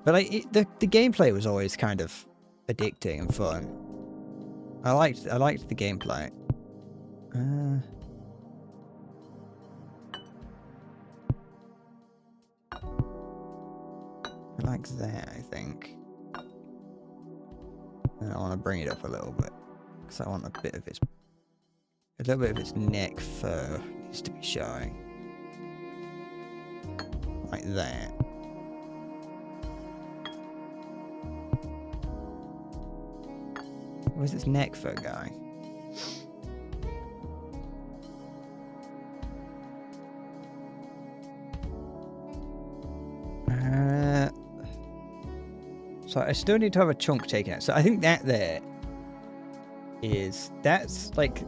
But the gameplay was always kind of addicting and fun. I liked the gameplay. Like that, I think. And I want to bring it up a little bit, because I want a little bit of its neck fur needs to be showing. Like that. Where's its neck fur going? So I still need to have a chunk taken out. So I think that that's like...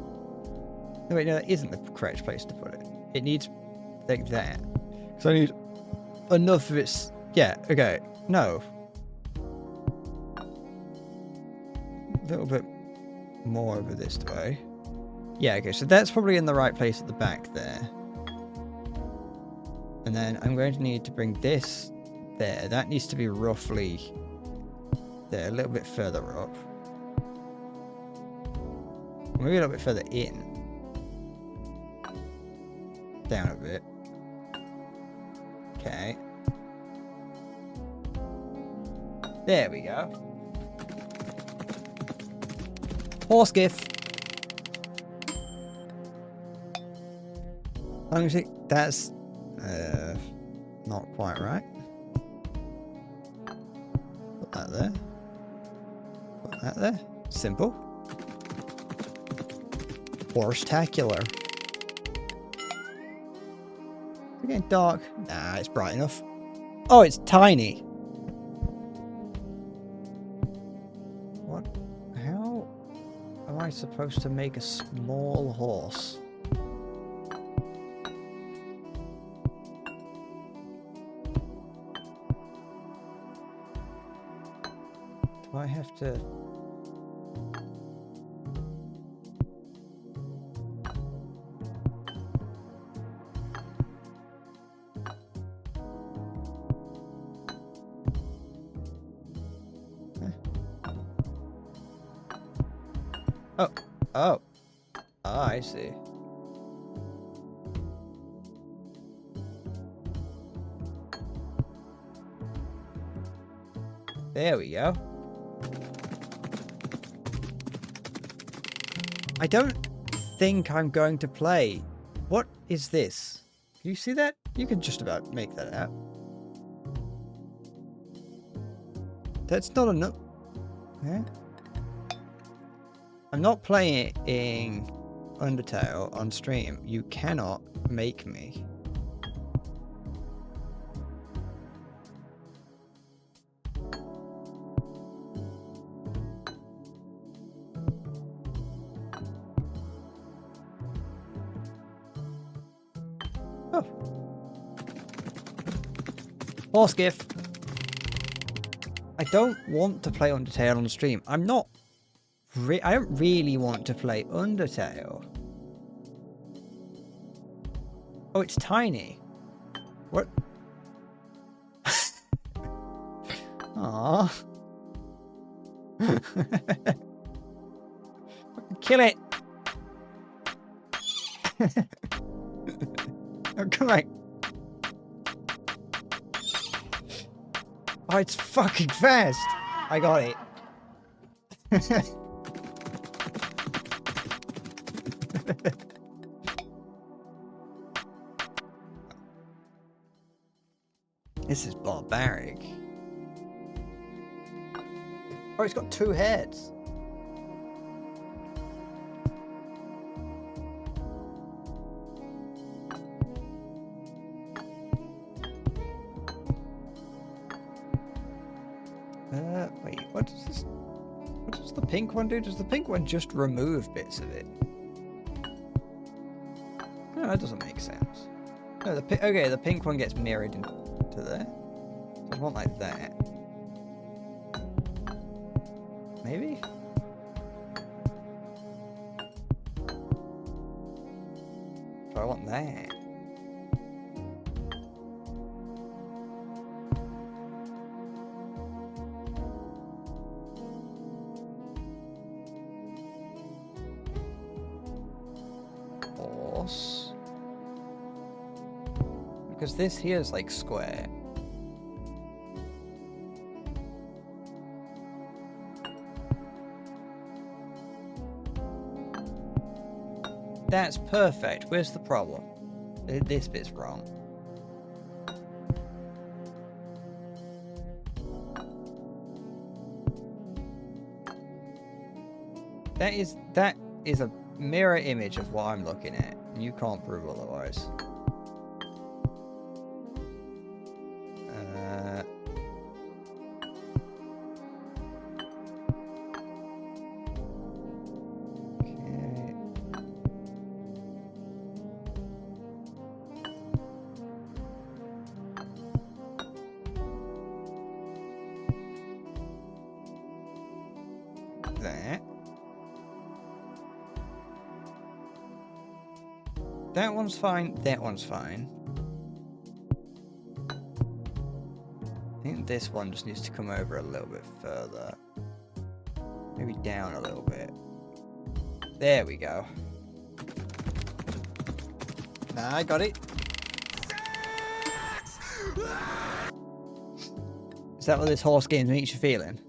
No, wait, no, that isn't the correct place to put it. It needs like that. So I need enough of its... Yeah, okay. No. A little bit more over this way. Yeah, okay, so that's probably in the right place at the back there. And then I'm going to need to bring this there. That needs to be roughly there, a little bit further up. Maybe a little bit further in. Down a bit. Okay. There we go. Horse gif. Let me see. That's not quite right. Put that there. Put that there. Simple. Horse-tacular. It's getting dark. Nah, it's bright enough. Oh, it's tiny. What? How am I supposed to make a small horse? Do I have to... Oh. Oh. Ah, I see. There we go. I don't think I'm going to play. What is this? Can you see that? You can just about make that out. That's not enough. Yeah. I'm not playing Undertale on stream. You cannot make me. Oh. Horse gif. I don't want to play Undertale on stream. I don't really want to play Undertale. Oh, it's tiny. What? Aww. Kill it. Oh, come on. Oh, it's fucking fast. I got it. This is barbaric. Oh, it's got 2 heads. Wait, what does this... What does the pink one do? Does the pink one just remove bits of it? No, that doesn't make sense. No, okay, the pink one gets mirrored into there. So I want like that. Maybe? So I want that. Horse. Because this here is like square. That's perfect. Where's the problem? This bit's wrong. That is a mirror image of what I'm looking at. You can't prove otherwise. That one's fine, that one's fine. I think this one just needs to come over a little bit further. Maybe down a little bit. There we go. Nah, I got it. Is that what this horse game makes you feeling?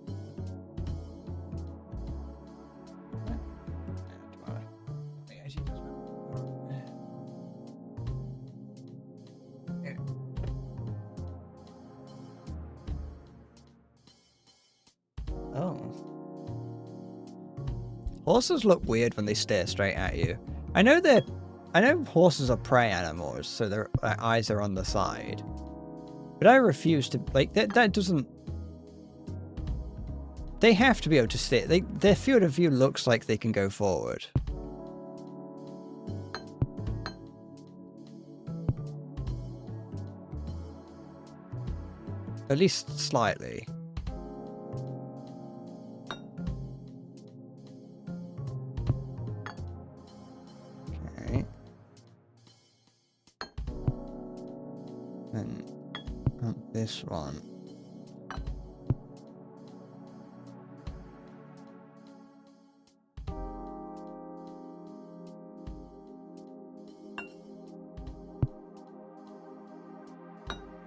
Horses look weird when they stare straight at you. I know horses are prey animals, so their eyes are on the side. But I refuse to, like, that doesn't... They have to be able to stare. Their field of view looks like they can go forward. At least slightly. This one.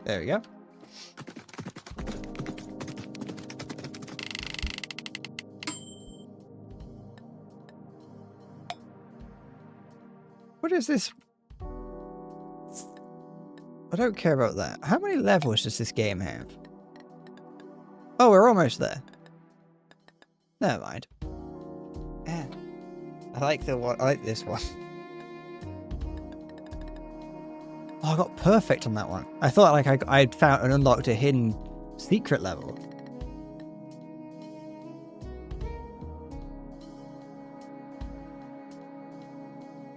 There we go. What is this? I don't care about that. How many levels does this game have? Oh, we're almost there. Never mind. Yeah. I like the one. I like this one. Oh, I got perfect on that one. I thought like I'd found and unlocked a hidden secret level.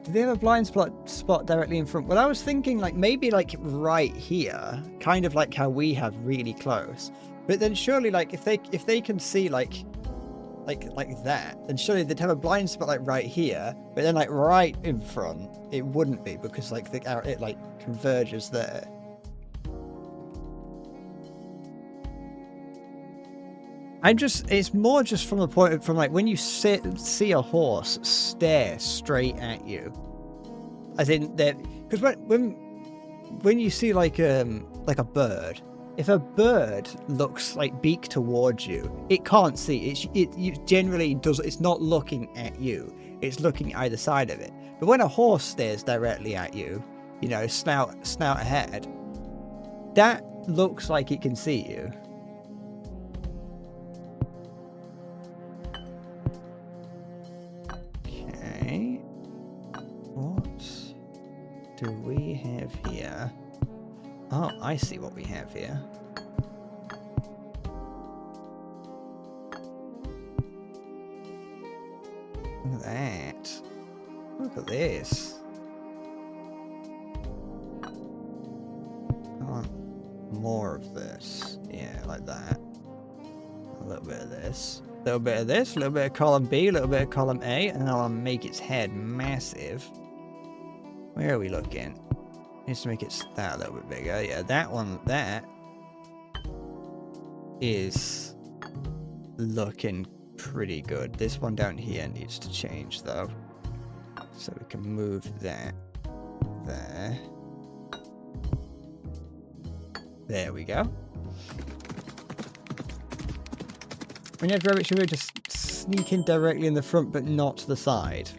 Do they have a blind spot directly in front? Well, I was thinking like maybe like right here, kind of like how we have really close. But then surely like if they can see like that, then surely they'd have a blind spot like right here, but then like right in front it wouldn't be because like it like converges there. It's more just from the point from like when you see a horse stare straight at you, as in that, because when you see like a bird, if a bird looks like beak towards you, it can't see. It generally does. It's not looking at you. It's looking either side of it. But when a horse stares directly at you, you know, snout ahead, that looks like it can see you. Okay. What do we have here? Oh, I see what we have here. Look at that. Look at this. I want more of this. Yeah, like that. A little bit of this. A little bit of this. A little bit of column B. A little bit of column A. And then I'll make its head massive. Where are we looking? Needs to make it that a little bit bigger. Yeah, that one, that is looking pretty good. This one down here needs to change though. So we can move that there. There we go. When you have rabbit, should we just sneak in directly in the front but not to the side?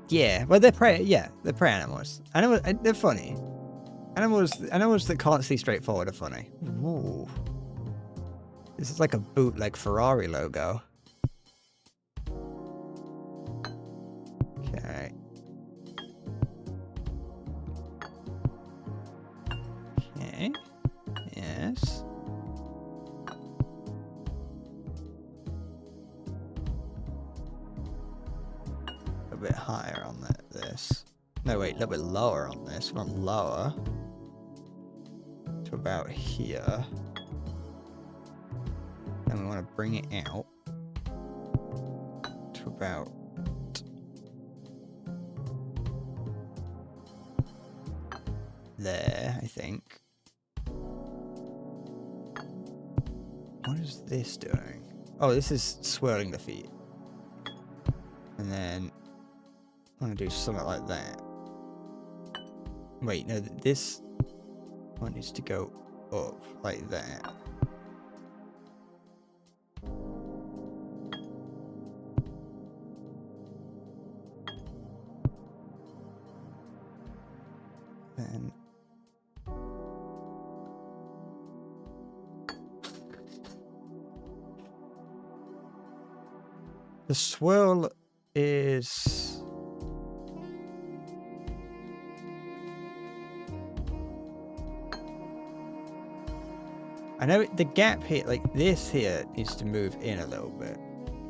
Yeah, well, they're prey. Yeah, they're prey animals. Animals, they're funny. Animals that can't see straight forward are funny. Ooh, this is like a bootleg Ferrari logo. Okay. Okay. Yes. A bit higher on this. No, wait, a little bit lower on this. Not lower. To about here. And we want to bring it out to about there, I think. What is this doing? Oh, this is swirling the feet. And then I want to do something like that. Wait, no, this one needs to go up like that. Then the swirl is I know the gap here, like this here, needs to move in a little bit.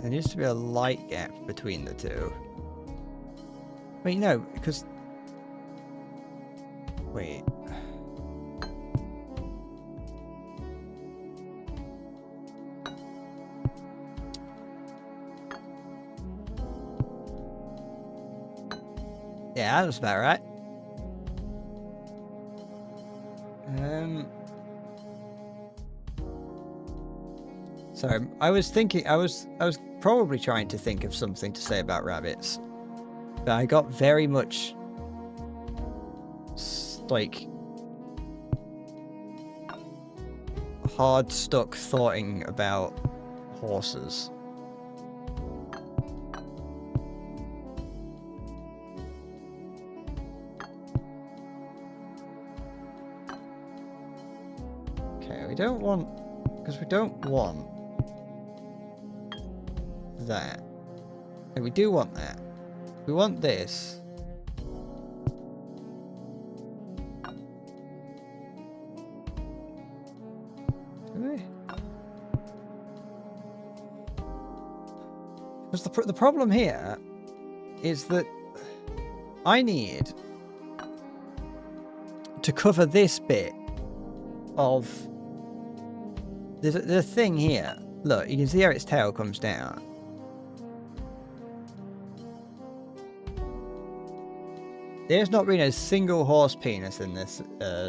There needs to be a light gap between the two. Wait, no, because... Wait. Yeah, that's about right. Sorry, I was probably trying to think of something to say about rabbits, but I got very much like hard stuck thoughting about horses. Okay, we don't want... Because we don't want that. And we do want that. We want this. Do we? Because the problem here is that I need to cover this bit of the thing here. Look, you can see how its tail comes down. There's not been a single horse penis in this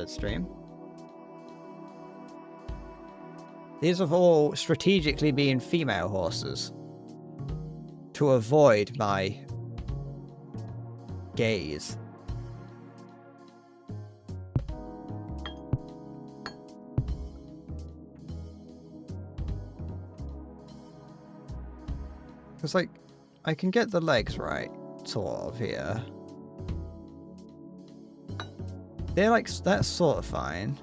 stream. These have all strategically been female horses to avoid my gaze. Because, like, I can get the legs right, sort of, here. They're like, that's sort of fine.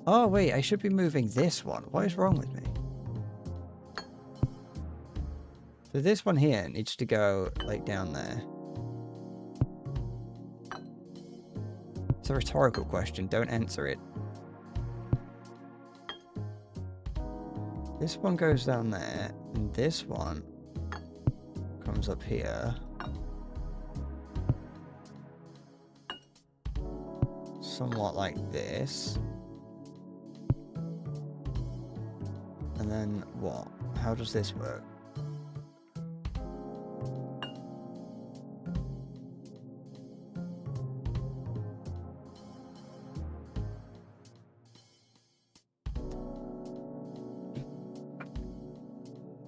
Oh, wait, I should be moving this one. What is wrong with me? So this one here needs to go, like, down there. It's a rhetorical question. Don't answer it. This one goes down there, and this one comes up here. Somewhat like this. And then what? How does this work?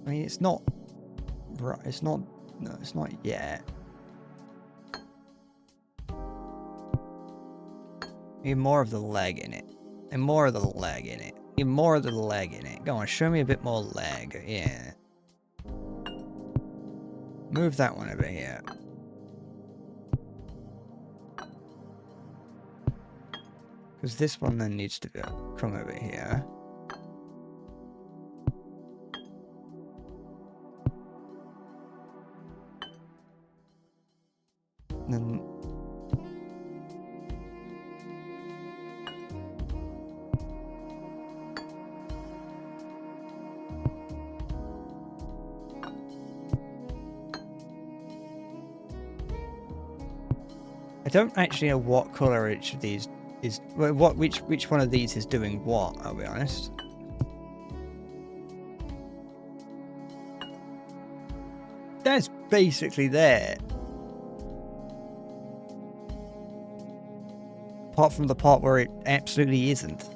I mean, it's not right. It's not. No, it's not yet. Need more of the leg in it, and more of the leg in it. Need more of the leg in it. Go on, show me a bit more leg. Yeah. Move that one over here. Because this one then needs to come over here. And then I don't actually know what colour each of these is. Which one of these is doing what, I'll be honest. That's basically there. Apart from the part where it absolutely isn't.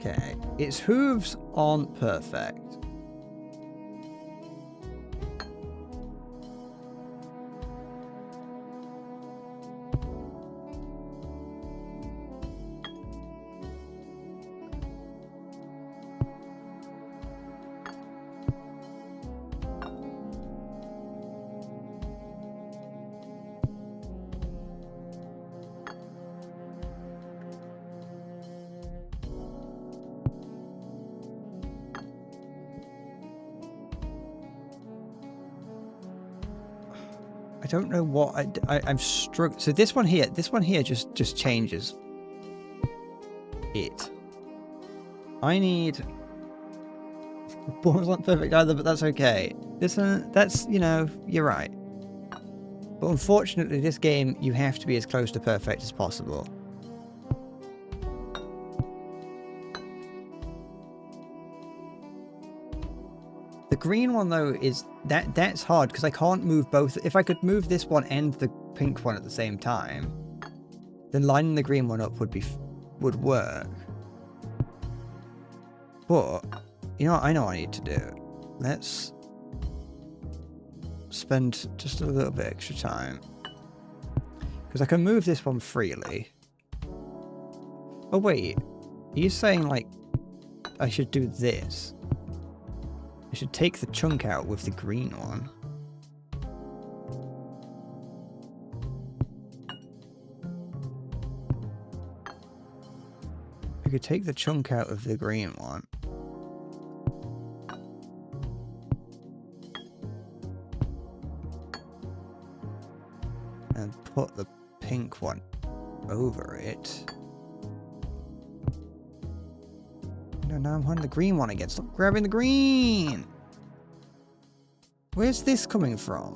Okay, its hooves aren't perfect. I don't know what I'm struggling. So this one here just changes it. I need. Balls aren't perfect either, but that's okay. This one, that's, you know, you're right. But unfortunately, this game you have to be as close to perfect as possible. The green one though is that's hard because I can't move both. If I could move this one and the pink one at the same time, then lining the green one up would work. But you know what I know I need to do? Let's spend just a little bit extra time because I can move this one freely. Oh wait, He's saying, like, I should do this. I should take the chunk out with the green one. I could take the chunk out of the green one. And put the pink one over it. No, now I'm hunting the green one again. Stop grabbing the green! Where's this coming from?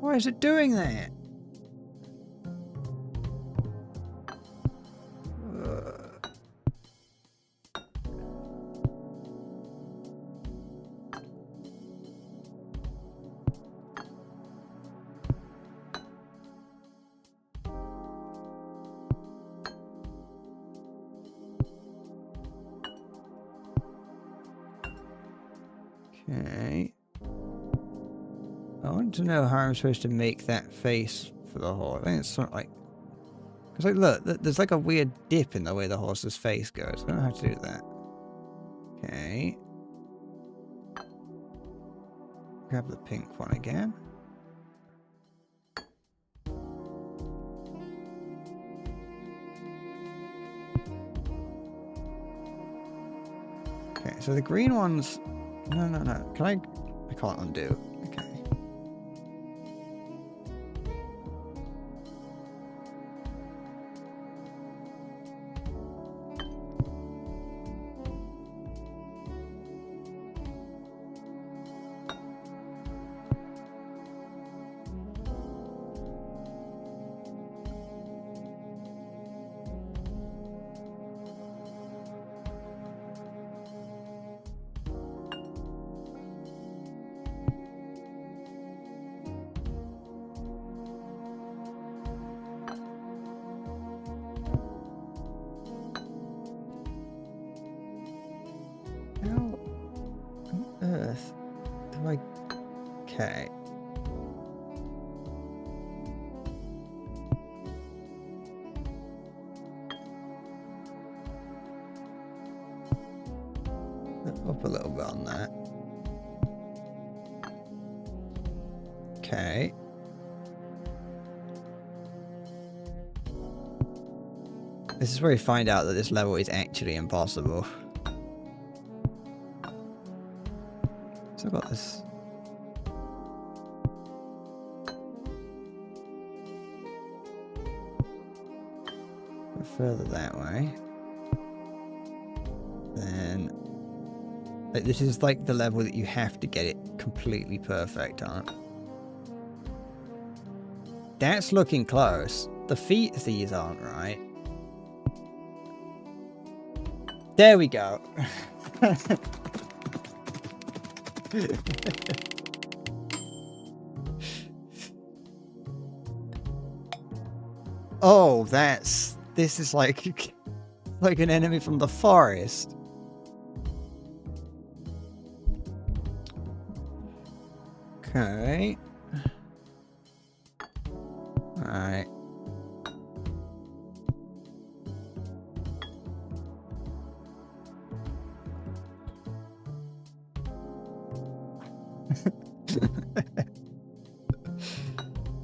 Why is it doing that? Okay. I want to know how I'm supposed to make that face for the horse. I think it's sort of like... Because, like, look, there's like a weird dip in the way the horse's face goes. I don't know how to do that. Okay. Grab the pink one again. Okay, so the green ones... No. Can I can't undo. Okay. How on earth do I... Okay. Up a little bit on that. Okay. This is where we find out that this level is actually impossible. So I've got this. Go further that way. Then, like, this is like the level that you have to get it completely perfect on. That's looking close. The feet of these aren't right. There we go. Oh, this is like an enemy from the forest. Okay. All right.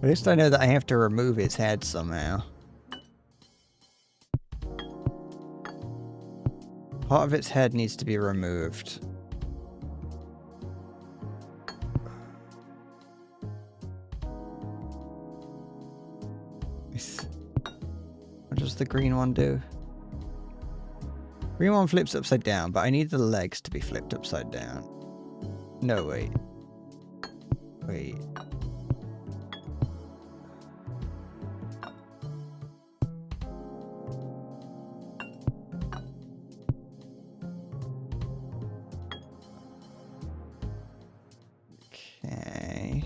At least I know that I have to remove its head somehow. Part of its head needs to be removed. What does the green one do? Green one flips upside down, but I need the legs to be flipped upside down. No, wait. Wait. Okay.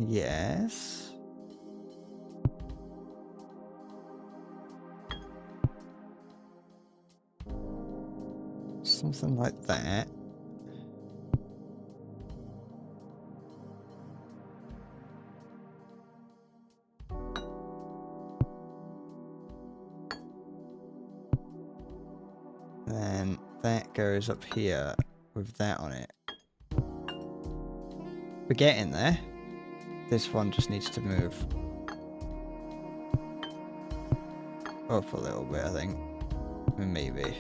Yes. Something like that. Then that goes up here with that on it. We're getting there. This one just needs to move up a little bit, I think. Maybe.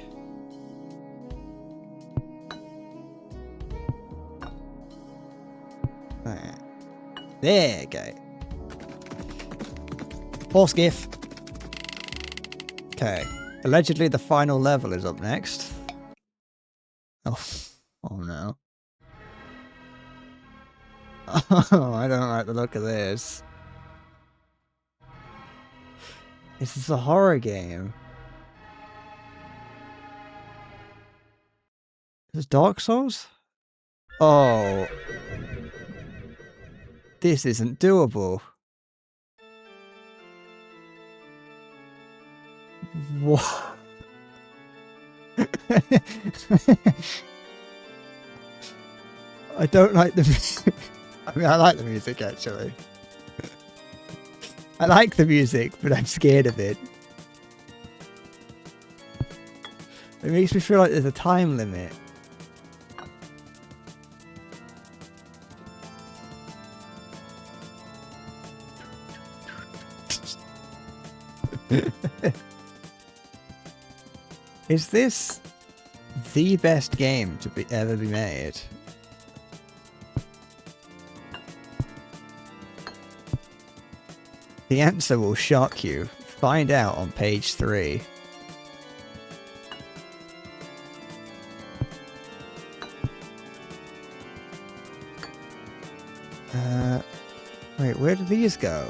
There you go. Horse gif. Okay. Allegedly the final level is up next. Oh. Oh no. Oh, I don't like the look of this. This is a horror game. Is this Dark Souls? Oh. This isn't doable. What? I don't like the music. I mean, I like the music, actually. I like the music, but I'm scared of it. It makes me feel like there's a time limit. Is this the best game to ever be made? The answer will shock you. Find out on page 3. Wait, where do these go?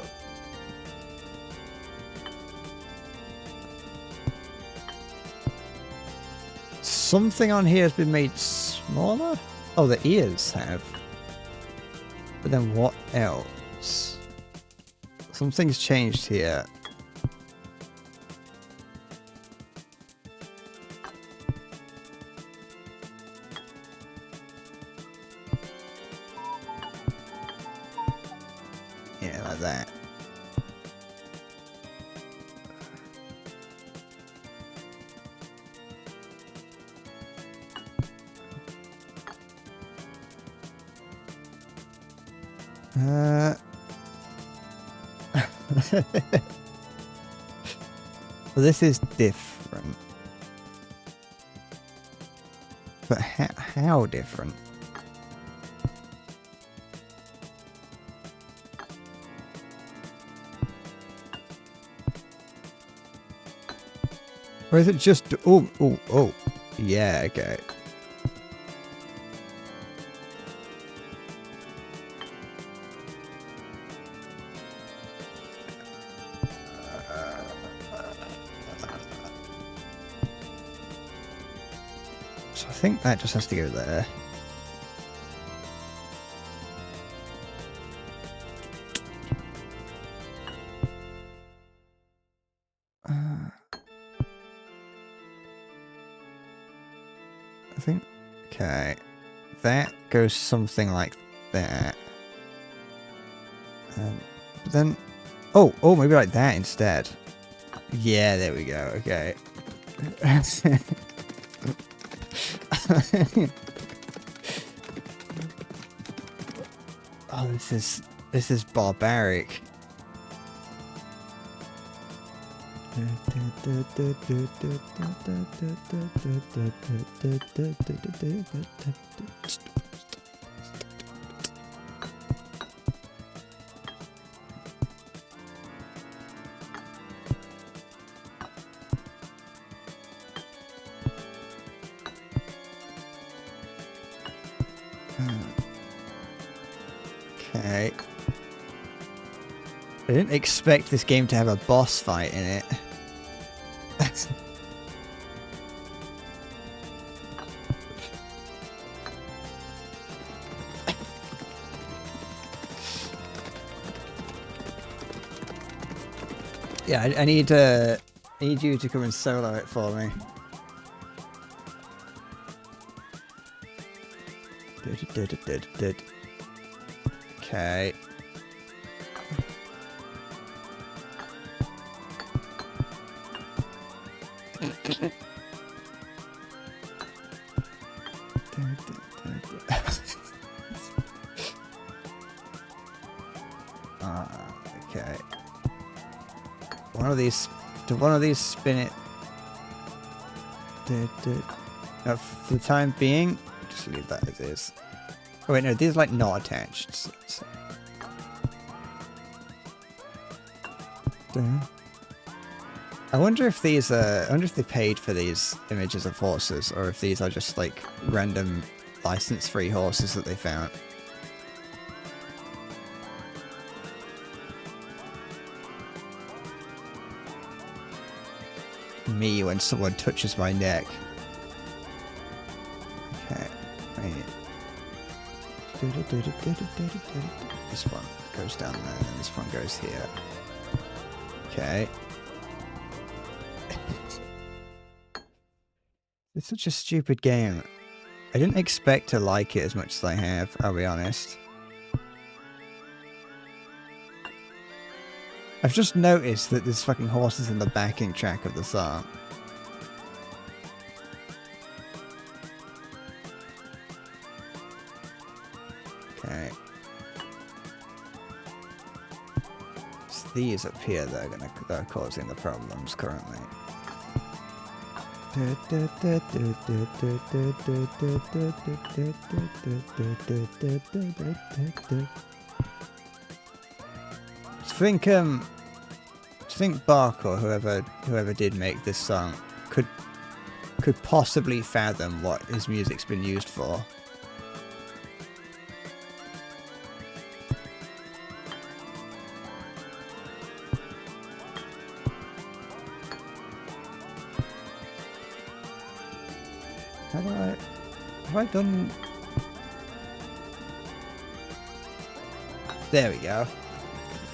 Something on here has been made smaller? Oh, the ears have. But then what else? Something's changed here. Yeah, like that. Well, this is different. But how different? Or is it just... Oh. Yeah, okay. So I think that just has to go there. I think... Okay. That goes something like that. Then... Oh, maybe like that instead. Yeah, there we go. Okay. Oh, this is barbaric. Okay. I didn't expect this game to have a boss fight in it. Yeah, I need you to come and solo it for me. Okay. Okay. One of these spin it? No, for the time being, just leave that as is. Oh wait, no, these are like not attached. So. I wonder if these I wonder if they paid for these images of horses, or if these are just like random license-free horses that they found. Me when someone touches my neck. Okay, wait. This one goes down there, and this one goes here. Okay. It's such a stupid game. I didn't expect to like it as much as I have, I'll be honest. I've just noticed that there's fucking horses in the backing track of the song. Okay. It's these up here that are causing the problems currently. I think Bark or whoever did make this song could possibly fathom what his music's been used for. Have I done? There we go.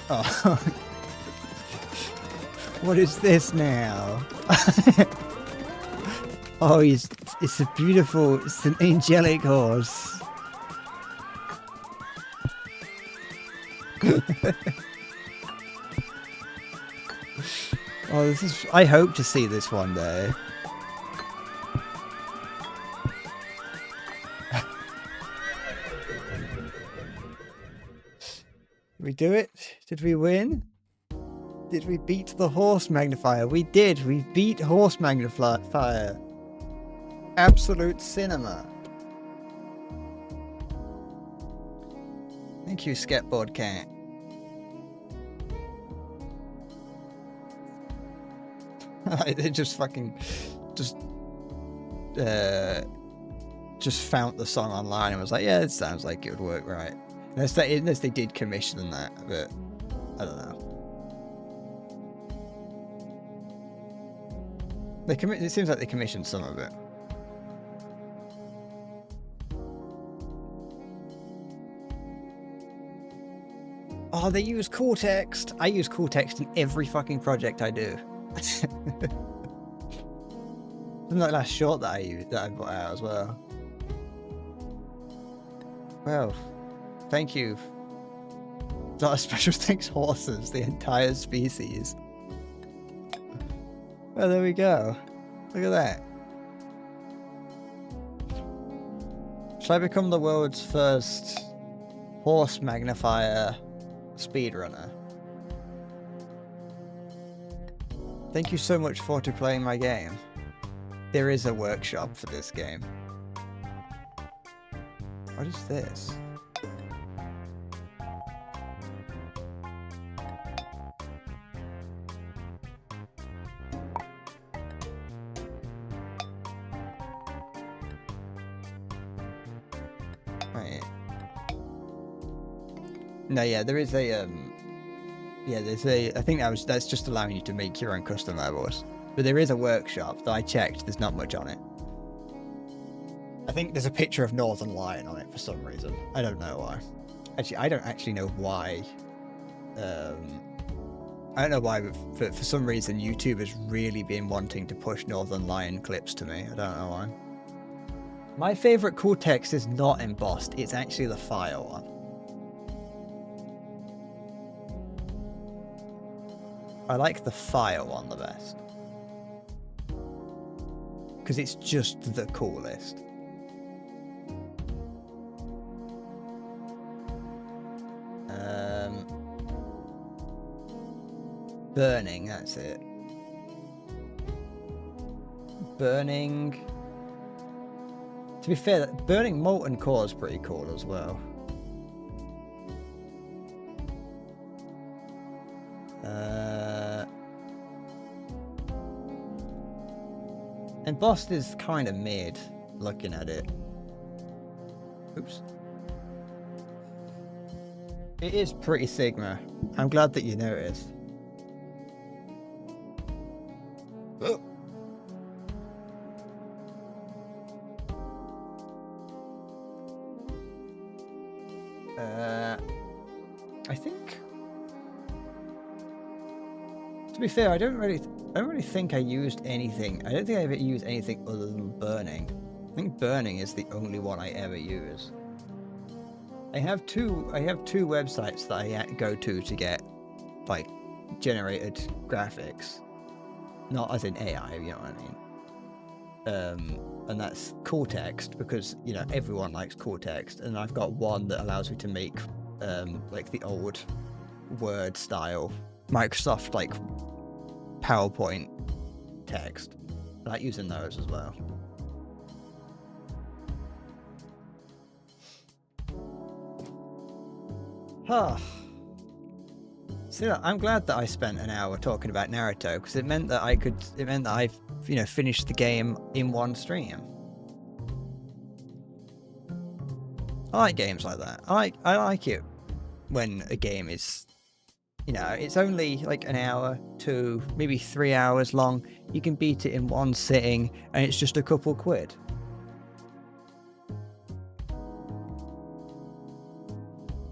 Oh. What is this now? Oh, it's a beautiful, it's an angelic horse. Oh, this is, I hope to see this one day. Did we do it? Did we win? Did we beat the horse magnifier? We did! We beat horse magnifier! Absolute cinema! Thank you, Skateboard Cat. They just fucking... Just found the song online and was like, yeah, it sounds like it would work right. Unless they did commission that, but I don't know. It seems like they commissioned some of it. Oh, they use cool text. I use cool text in every fucking project I do. Isn't that last short that I put out as well? Well, thank you. Not a special thanks, horses, the entire species. Well, there we go. Look at that. Shall I become the world's first horse magnifier speedrunner? Thank you so much for playing my game. There is a workshop for this game. What is this? Right. No, yeah, there is a yeah, there's a, I think that's just allowing you to make your own custom levels. But there is a workshop that I checked, there's not much on it. I think there's a picture of Northern Lion on it for some reason. I don't know why. Actually, I don't actually know why. I don't know why, but for some reason YouTube has really been wanting to push Northern Lion clips to me. I don't know why. My favorite cool text is not embossed, it's actually the fire one. I like the fire one the best. Because it's just the coolest. Burning, that's it. Burning. To be fair, burning molten core is pretty cool as well. Embossed is kind of mid, looking at it. Oops. It is pretty Sigma. I'm glad that you noticed. Oh. I think, to be fair, I don't really think I used anything. I don't think I ever used anything other than burning. I think burning is the only one I ever use. I have two websites that I go to get like generated graphics, not as in AI, you know what I mean. And that's cool text, because you know everyone likes cool text, and I've got one that allows me to make like the old Word style Microsoft like PowerPoint text. I like using those as well. So I'm glad that I spent an hour talking about Naruto, because it meant that I've finished the game in one stream. I like games like that. I like it when a game is, it's only like an hour, 2, maybe 3 hours long. You can beat it in one sitting, and it's just a couple quid.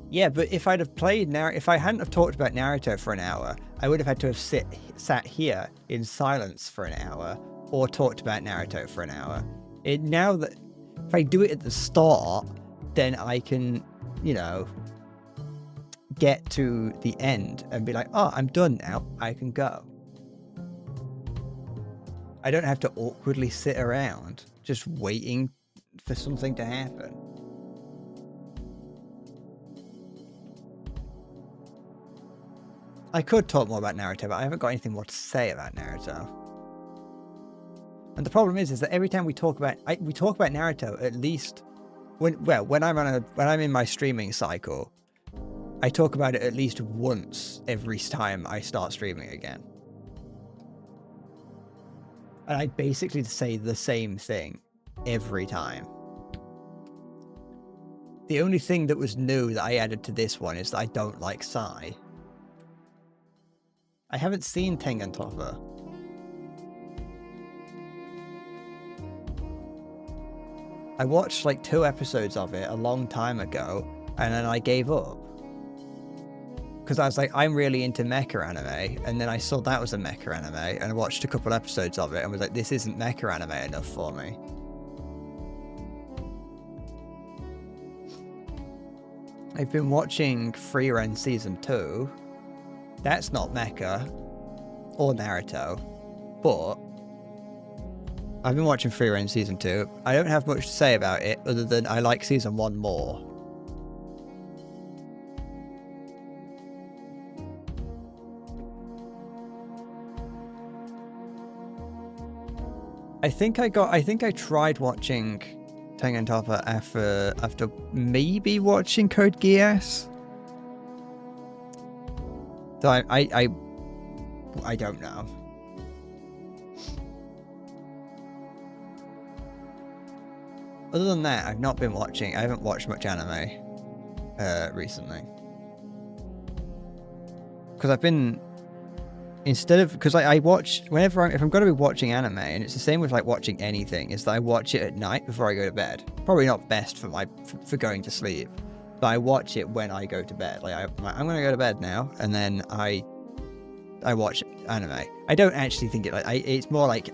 Yeah, but if I'd have played if I hadn't have talked about Naruto for an hour, I would have had to have sat here in silence for an hour, or talked about Naruto for an hour. Now that if I do it at the start, then I can, get to the end and be like, oh, I'm done now, I can go. I don't have to awkwardly sit around just waiting for something to happen. I could talk more about Naruto, but I haven't got anything more to say about Naruto. And the problem is that every time we talk about Naruto, at least when I'm in my streaming cycle, I talk about it at least once every time I start streaming again. And I basically say the same thing every time. The only thing that was new that I added to this one is that I don't like Sai. I haven't seen Tengen Toppa. I watched like 2 episodes of it a long time ago, and then I gave up. Because I was like, I'm really into mecha anime, and then I saw that was a mecha anime, and I watched a couple episodes of it and was like, this isn't mecha anime enough for me. I've been watching Frieren Season 2. That's not mecha or Naruto, but I've been watching Frieren Season 2. I don't have much to say about it other than I like Season 1 more. I think I tried watching Tengen Toppa after maybe watching Code Geass. So I don't know. Other than that, I haven't watched much anime recently. Because I watch if I'm going to be watching anime, and it's the same with like watching anything, is that I watch it at night before I go to bed. Probably not best for going to sleep, but I watch it when I go to bed. Like I'm going to go to bed now, and then I watch anime. I don't actually think it's more like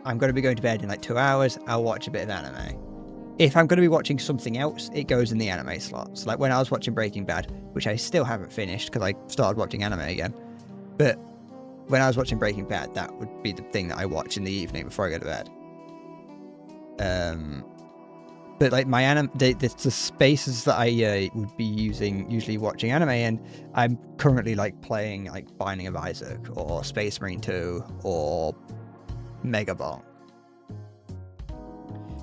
I'm going to be going to bed in like 2 hours. I'll watch a bit of anime, if I'm going to be watching something else, it goes in the anime slot. So like when I was watching Breaking Bad, which I still haven't finished because I started watching anime again. But when I was watching Breaking Bad, that would be the thing that I watch in the evening before I go to bed. But like my the spaces that I would be using usually watching anime, and I'm currently like playing like Binding of Isaac or Space Marine 2 or Megabonk,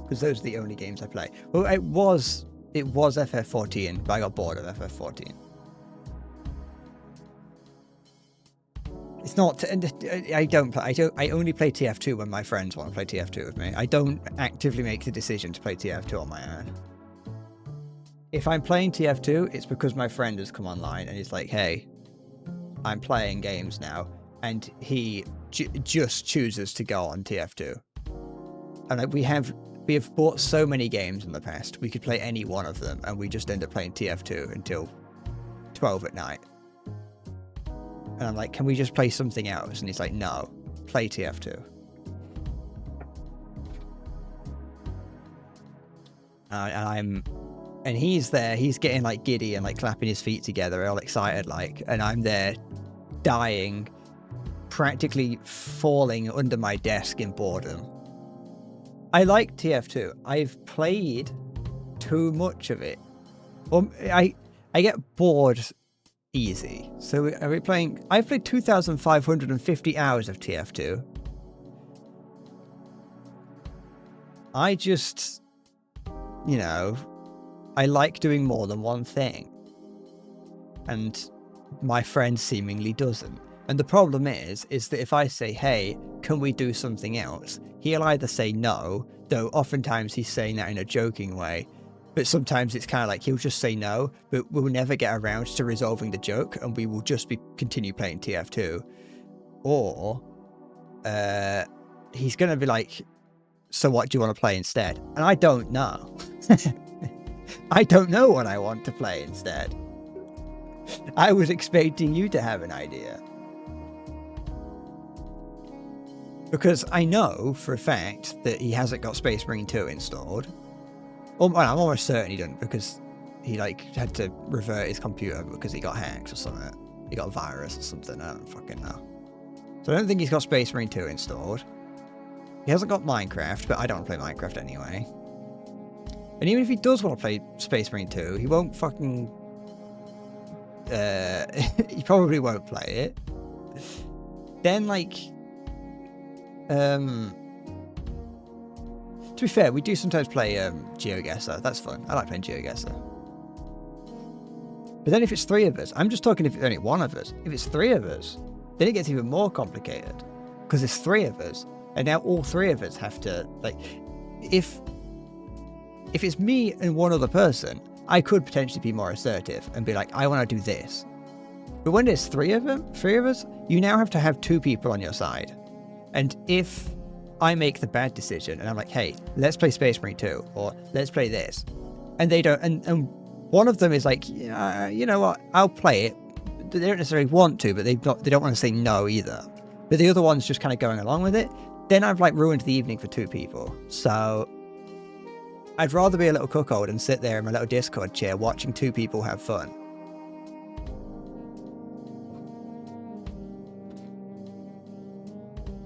because those are the only games I play. Well, it was FF14, but I got bored of FF14. It's not. I don't play. I only play TF2 when my friends want to play TF2 with me. I don't actively make the decision to play TF2 on my own. If I'm playing TF2, it's because my friend has come online and he's like, "Hey, I'm playing games now," and he just chooses to go on TF2. And like we have bought so many games in the past, we could play any one of them, and we just end up playing TF2 until 12 at night. And I'm like, can we just play something else? And he's like, no, play TF2. And he's there, he's getting like giddy and like clapping his feet together, all excited like, and I'm there dying, practically falling under my desk in boredom. I like TF2. I've played too much of it. I get bored easy. So are we playing? I've played 2,550 hours of TF2. I just, you know, I like doing more than one thing. And my friend seemingly doesn't. And the problem is that if I say, hey, can we do something else? He'll either say no, though oftentimes he's saying that in a joking way. But sometimes it's kind of like he'll just say no, but we'll never get around to resolving the joke, and we will just continue playing TF2. Or he's going to be like, so what do you want to play instead? And I don't know. I don't know what I want to play instead. I was expecting you to have an idea. Because I know for a fact that he hasn't got Space Marine 2 installed. I'm almost certain he didn't, because he like had to revert his computer because he got hacked or something. He got a virus or something. I don't fucking know. So I don't think he's got Space Marine 2 installed. He hasn't got Minecraft, but I don't play Minecraft anyway. And even if he does want to play Space Marine 2, he won't fucking... he probably won't play it. Then, like... To be fair, we do sometimes play GeoGuessr. That's fun. I like playing GeoGuessr. But then if it's three of us, I'm just talking if it's only one of us. If it's three of us, then it gets even more complicated. Because it's three of us. And now all three of us have to, like, if it's me and one other person, I could potentially be more assertive and be like, I want to do this. But when there's three of us, you now have to have two people on your side. And if I make the bad decision and I'm like, hey, let's play Space Marine 2, or let's play this, and they don't, and one of them is like, yeah, you know what, I'll play it. They don't necessarily want to, but they don't want to say no either. But the other one's just kind of going along with it. Then I've like ruined the evening for two people. So I'd rather be a little cuckold and sit there in my little Discord chair watching two people have fun.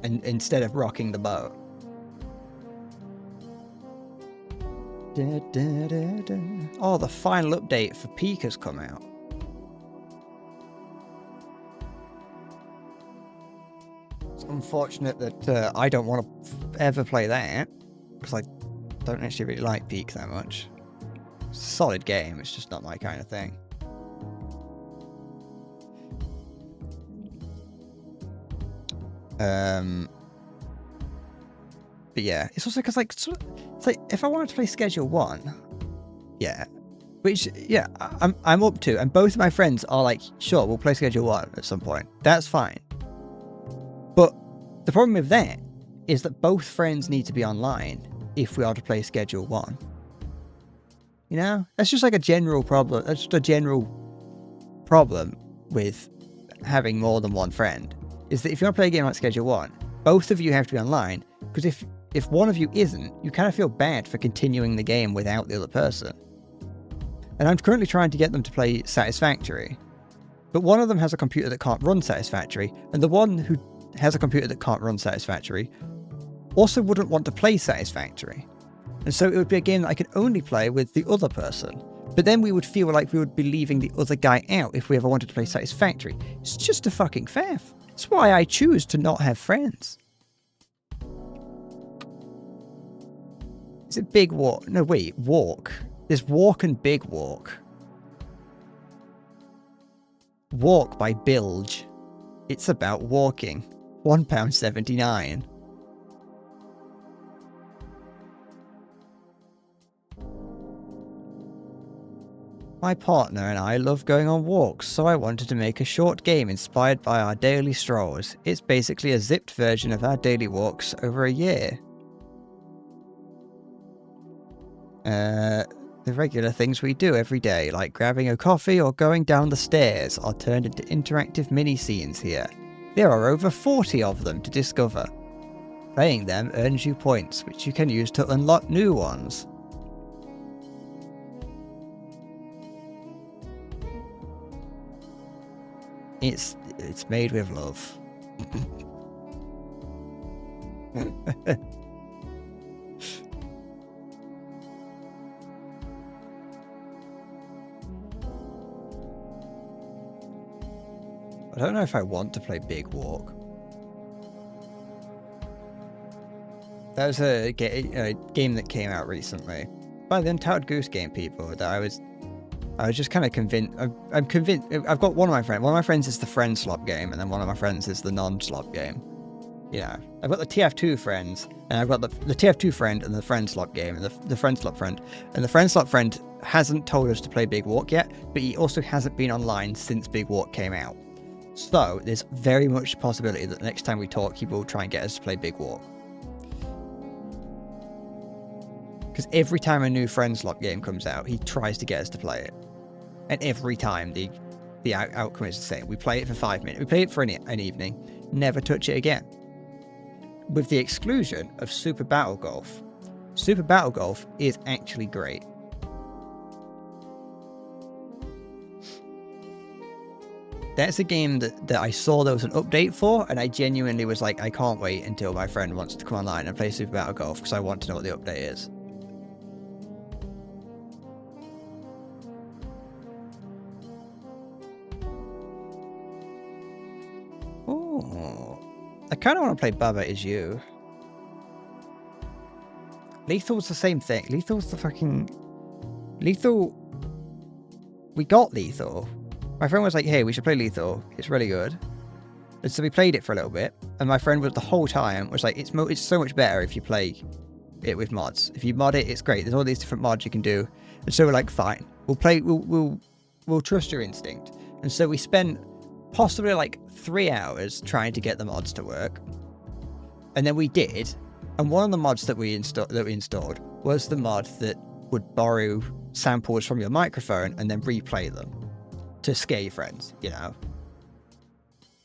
And instead of rocking the boat. Oh, the final update for Peak has come out. It's unfortunate that I don't want to ever play that, because I don't actually really like Peak that much. It's a solid game, it's just not my kind of thing. But yeah, it's also because like it's like if I wanted to play Schedule 1, yeah, which yeah, I'm up to, and both of my friends are like, sure, we'll play Schedule 1 at some point. That's fine. But the problem with that is that both friends need to be online if we are to play Schedule 1. You know, that's just like a general problem. That's just a general problem with having more than one friend. Is that if you want to play a game like Schedule 1, both of you have to be online, because if one of you isn't, you kind of feel bad for continuing the game without the other person. And I'm currently trying to get them to play Satisfactory. But one of them has a computer that can't run Satisfactory, and the one who has a computer that can't run Satisfactory also wouldn't want to play Satisfactory. And so it would be a game that I could only play with the other person. But then we would feel like we would be leaving the other guy out if we ever wanted to play Satisfactory. It's just a fucking faff. It's why I choose to not have friends. Is it Big Walk? No, wait, Walk. There's Walk and Big Walk. Walk by Bilge. It's about walking. £1.79. My partner and I love going on walks, so I wanted to make a short game inspired by our daily strolls. It's basically a zipped version of our daily walks over a year. The regular things we do every day, like grabbing a coffee or going down the stairs, are turned into interactive mini-scenes here. There are over 40 of them to discover. Playing them earns you points, which you can use to unlock new ones. It's made with love. I don't know if I want to play Big Walk. That was a game that came out recently by the Untitled Goose Game people that I was just kind of convinced. I'm convinced. I've got one of my friends. One of my friends is the friend slop game, and then one of my friends is the non-slop game. Yeah, I've got the TF2 friends, and I've got the TF2 friend and the friend slop game, and the friend slop friend. And the friend slop friend hasn't told us to play Big Walk yet, but he also hasn't been online since Big Walk came out. So there's very much a possibility that the next time we talk, he will try and get us to play Big Walk. Because every time a new friend slop game comes out, he tries to get us to play it. And every time the outcome is the same. We play it for 5 minutes. We play it for an evening. Never touch it again. With the exclusion of Super Battle Golf. Super Battle Golf is actually great. That's a game that I saw there was an update for, and I genuinely was like, I can't wait until my friend wants to come online and play Super Battle Golf, because I want to know what the update is. Oh, I kind of want to play Baba Is You. Lethal's the same thing. Lethal's the fucking... Lethal... We got Lethal. My friend was like, hey, we should play Lethal. It's really good. And so we played it for a little bit. And my friend was the whole time was like, it's so much better if you play it with mods. If you mod it, it's great. There's all these different mods you can do. And so we're like, fine. We'll trust your instinct. And so we spent possibly like 3 hours trying to get the mods to work. And then we did. And one of the mods that we installed was the mod that would borrow samples from your microphone and then replay them to scare your friends, you know.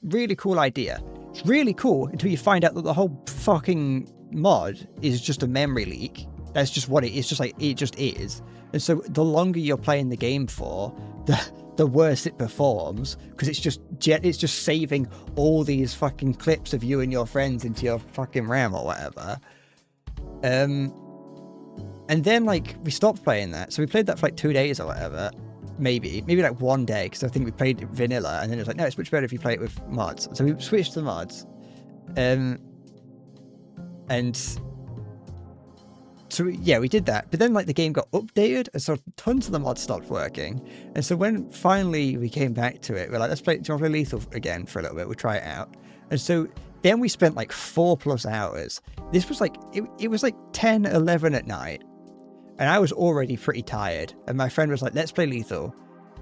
Really cool idea. It's really cool until you find out that the whole fucking mod is just a memory leak. That's just what it is. Just like it just is. And so the longer you're playing the game for, the worse it performs, because it's just saving all these fucking clips of you and your friends into your fucking RAM or whatever. And then like we stopped playing that, so we played that for like 2 days or whatever. Maybe like 1 day, because I think we played vanilla, and then it was like, no, it's much better if you play it with mods. So we switched to mods, and so yeah, we did that. But then like the game got updated, and so tons of the mods stopped working. And so when finally we came back to it, we're like, let's play. Do you want to play Lethal again for a little bit? We'll try it out. And so then we spent like 4+ hours. This was like it was like 10, 11 at night. And I was already pretty tired. And my friend was like, let's play Lethal.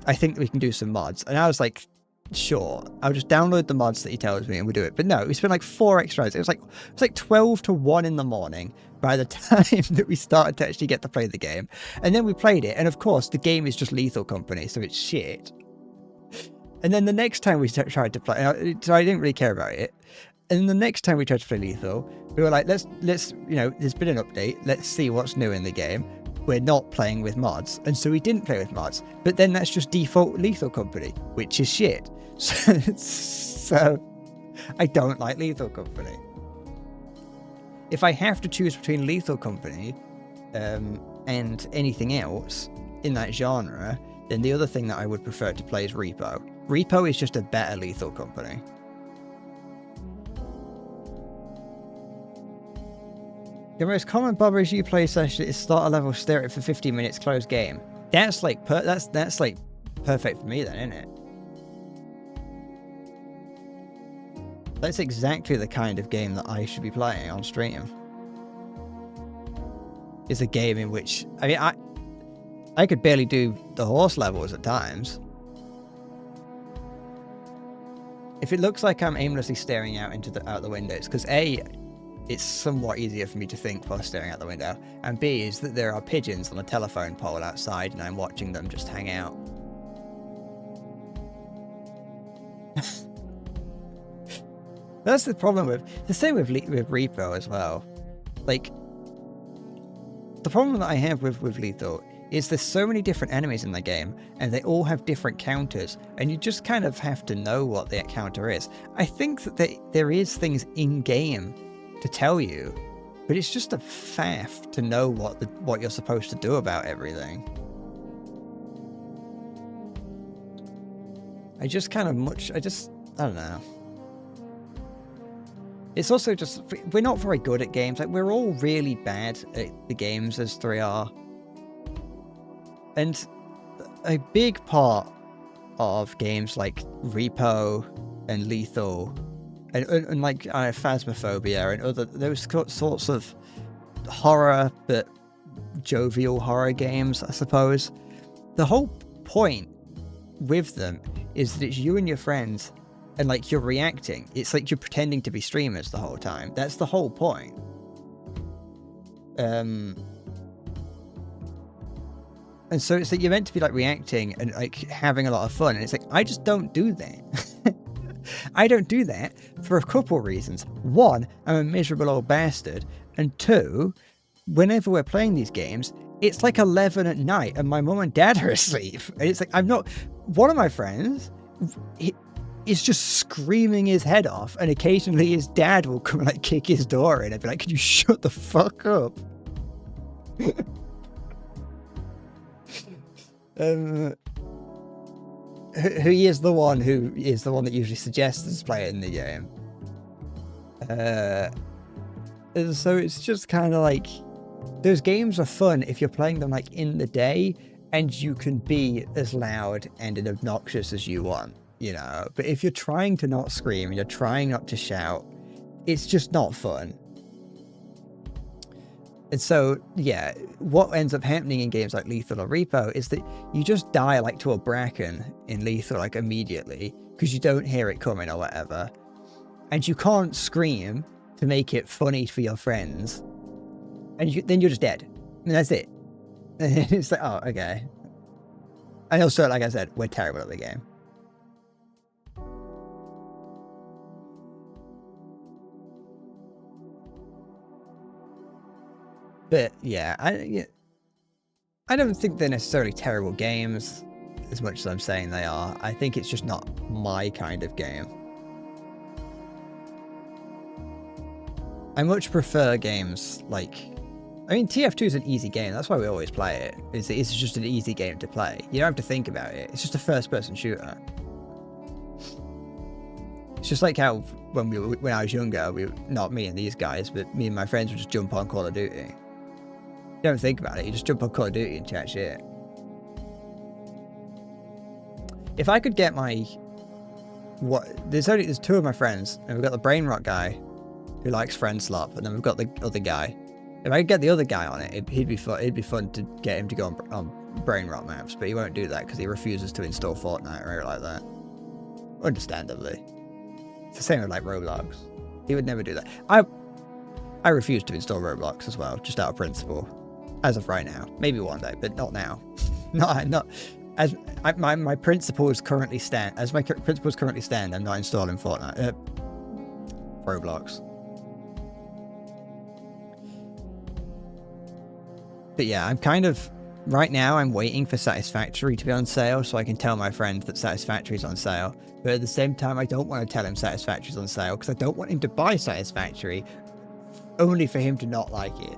I think we can do some mods. And I was like, sure. I'll just download the mods that he tells me and we'll do it. But no, we spent like 4 extra hours. It was like 12 to 1 in the morning by the time that we started to actually get to play the game. And then we played it. And of course, the game is just Lethal Company, so it's shit. And then the next time we tried to play, so I didn't really care about it. And the next time we tried to play Lethal, we were like, let's you know, there's been an update. Let's see what's new in the game. We're not playing with mods. And so we didn't play with mods. But then that's just default Lethal Company, which is shit. So I don't like Lethal Company. If I have to choose between Lethal Company and anything else in that genre, then the other thing that I would prefer to play is Repo. Repo is just a better Lethal Company. The most common Bobber you play session is start a level, stare at it for 15 minutes, close game. That's like that's like perfect for me then, isn't it? That's exactly the kind of game that I should be playing on stream. It's a game in which, I mean, I could barely do the horse levels at times. If it looks like I'm aimlessly staring out out the window, it's because A, it's somewhat easier for me to think while staring out the window, and B is that there are pigeons on a telephone pole outside and I'm watching them just hang out. That's the problem the same with Repo as well. Like, the problem that I have with Lethal is there's so many different enemies in the game, and they all have different counters, and you just kind of have to know what the counter is. I think that there is things in-game to tell you, but it's just a faff to know what you're supposed to do about everything. I don't know. It's also just, we're not very good at games. Like, we're all really bad at the games as 3R. And a big part of games like Repo and Lethal and like Phasmophobia and other those sorts of horror but jovial horror games, I suppose, the whole point with them is that it's you and your friends and like you're reacting. It's like you're pretending to be streamers the whole time. That's the whole point. And so it's like you're meant to be like reacting and like having a lot of fun, and it's like I just don't do that. I don't do that for a couple reasons. One, I'm a miserable old bastard, and two, whenever we're playing these games, it's like 11 at night and my mum and dad are asleep, and it's like I'm not. One of my friends is just screaming his head off, and occasionally his dad will come and like kick his door in and be like, "Can you shut the fuck up?" He is the one that usually suggests us play it in the game. And so it's just kind of like, those games are fun if you're playing them like in the day and you can be as loud and as obnoxious as you want, you know. But if you're trying to not scream and you're trying not to shout, it's just not fun. And so, yeah, what ends up happening in games like Lethal or Repo is that you just die like to a bracken in Lethal like immediately because you don't hear it coming or whatever. And you can't scream to make it funny for your friends. And then you're just dead. And that's it. And it's like, oh, okay. And also, like I said, we're terrible at the game. But yeah, I don't think they're necessarily terrible games as much as I'm saying they are. I think it's just not my kind of game. I much prefer games like, I mean, TF2 is an easy game. That's why we always play it. It's just an easy game to play. You don't have to think about it. It's just a first-person shooter. It's just like how when I was younger, not me and these guys, but me and my friends would just jump on Call of Duty. You don't think about it, you just jump on Call of Duty and chat shit. If I could get there's two of my friends, and we've got the brain rot guy who likes friend slop, and then we've got the other guy. If I could get the other guy on it, it'd be fun to get him to go on brain rot maps, but he won't do that because he refuses to install Fortnite or anything like that. Understandably. It's the same with like Roblox. He would never do that. I refuse to install Roblox as well, just out of principle. As of right now, maybe one day, but not now. not as my principles currently stand. As my principles currently stand, I'm not installing Fortnite. Roblox. But yeah, I'm kind of... Right now, I'm waiting for Satisfactory to be on sale so I can tell my friend that Satisfactory is on sale. But at the same time, I don't want to tell him Satisfactory is on sale because I don't want him to buy Satisfactory only for him to not like it.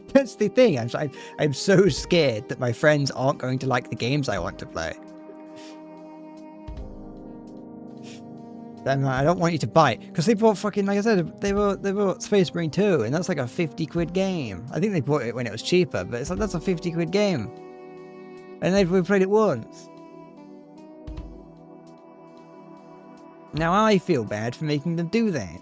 That's the thing. I'm so scared that my friends aren't going to like the games I want to play. And I don't want you to buy it because they bought fucking, like I said, they bought Space Marine 2, and that's like a 50 quid game. I think they bought it when it was cheaper, but it's like that's a 50 quid game, and we played it once. Now I feel bad for making them do that.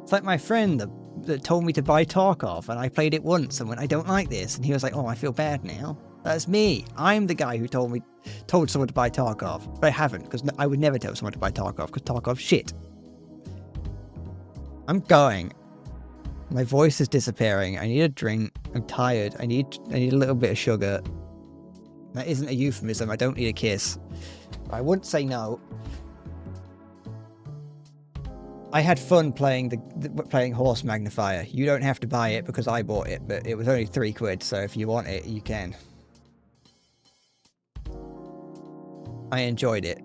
It's like my friend that told me to buy Tarkov, and I played it once and went, I don't like this, and he was like, oh, I feel bad now. That's me. I'm the guy who told someone to buy Tarkov, but I haven't, because I would never tell someone to buy Tarkov, because Tarkov's shit. I'm going. My voice is disappearing. I need a drink. I'm tired. I need a little bit of sugar. That isn't a euphemism. I don't need a kiss. I wouldn't say no. I had fun playing playing Horse Magnifier. You don't have to buy it because I bought it, but it was only 3 quid, so if you want it, you can. I enjoyed it.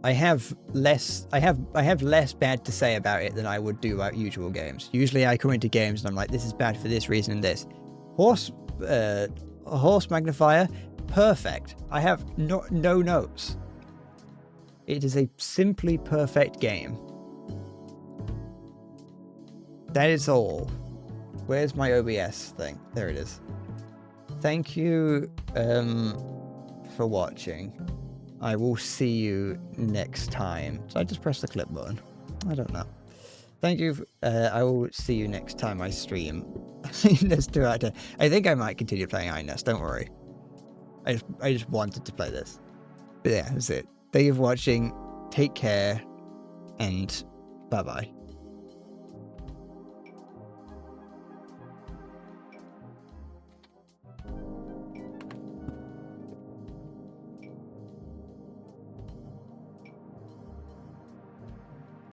I have less bad to say about it than I would do about usual games. Usually I come into games and I'm like, this is bad for this reason and this. Horse Magnifier, perfect. I have no notes. It is a simply perfect game. That is all. Where's my OBS thing? There it is. Thank you for watching. I will see you next time. So I just press the clip button. I don't know. Thank you. I will see you next time I stream. Let's do it. I think I might continue playing Ines. Don't worry. I just wanted to play this. But yeah, that's it. Thank you for watching. Take care. And bye-bye.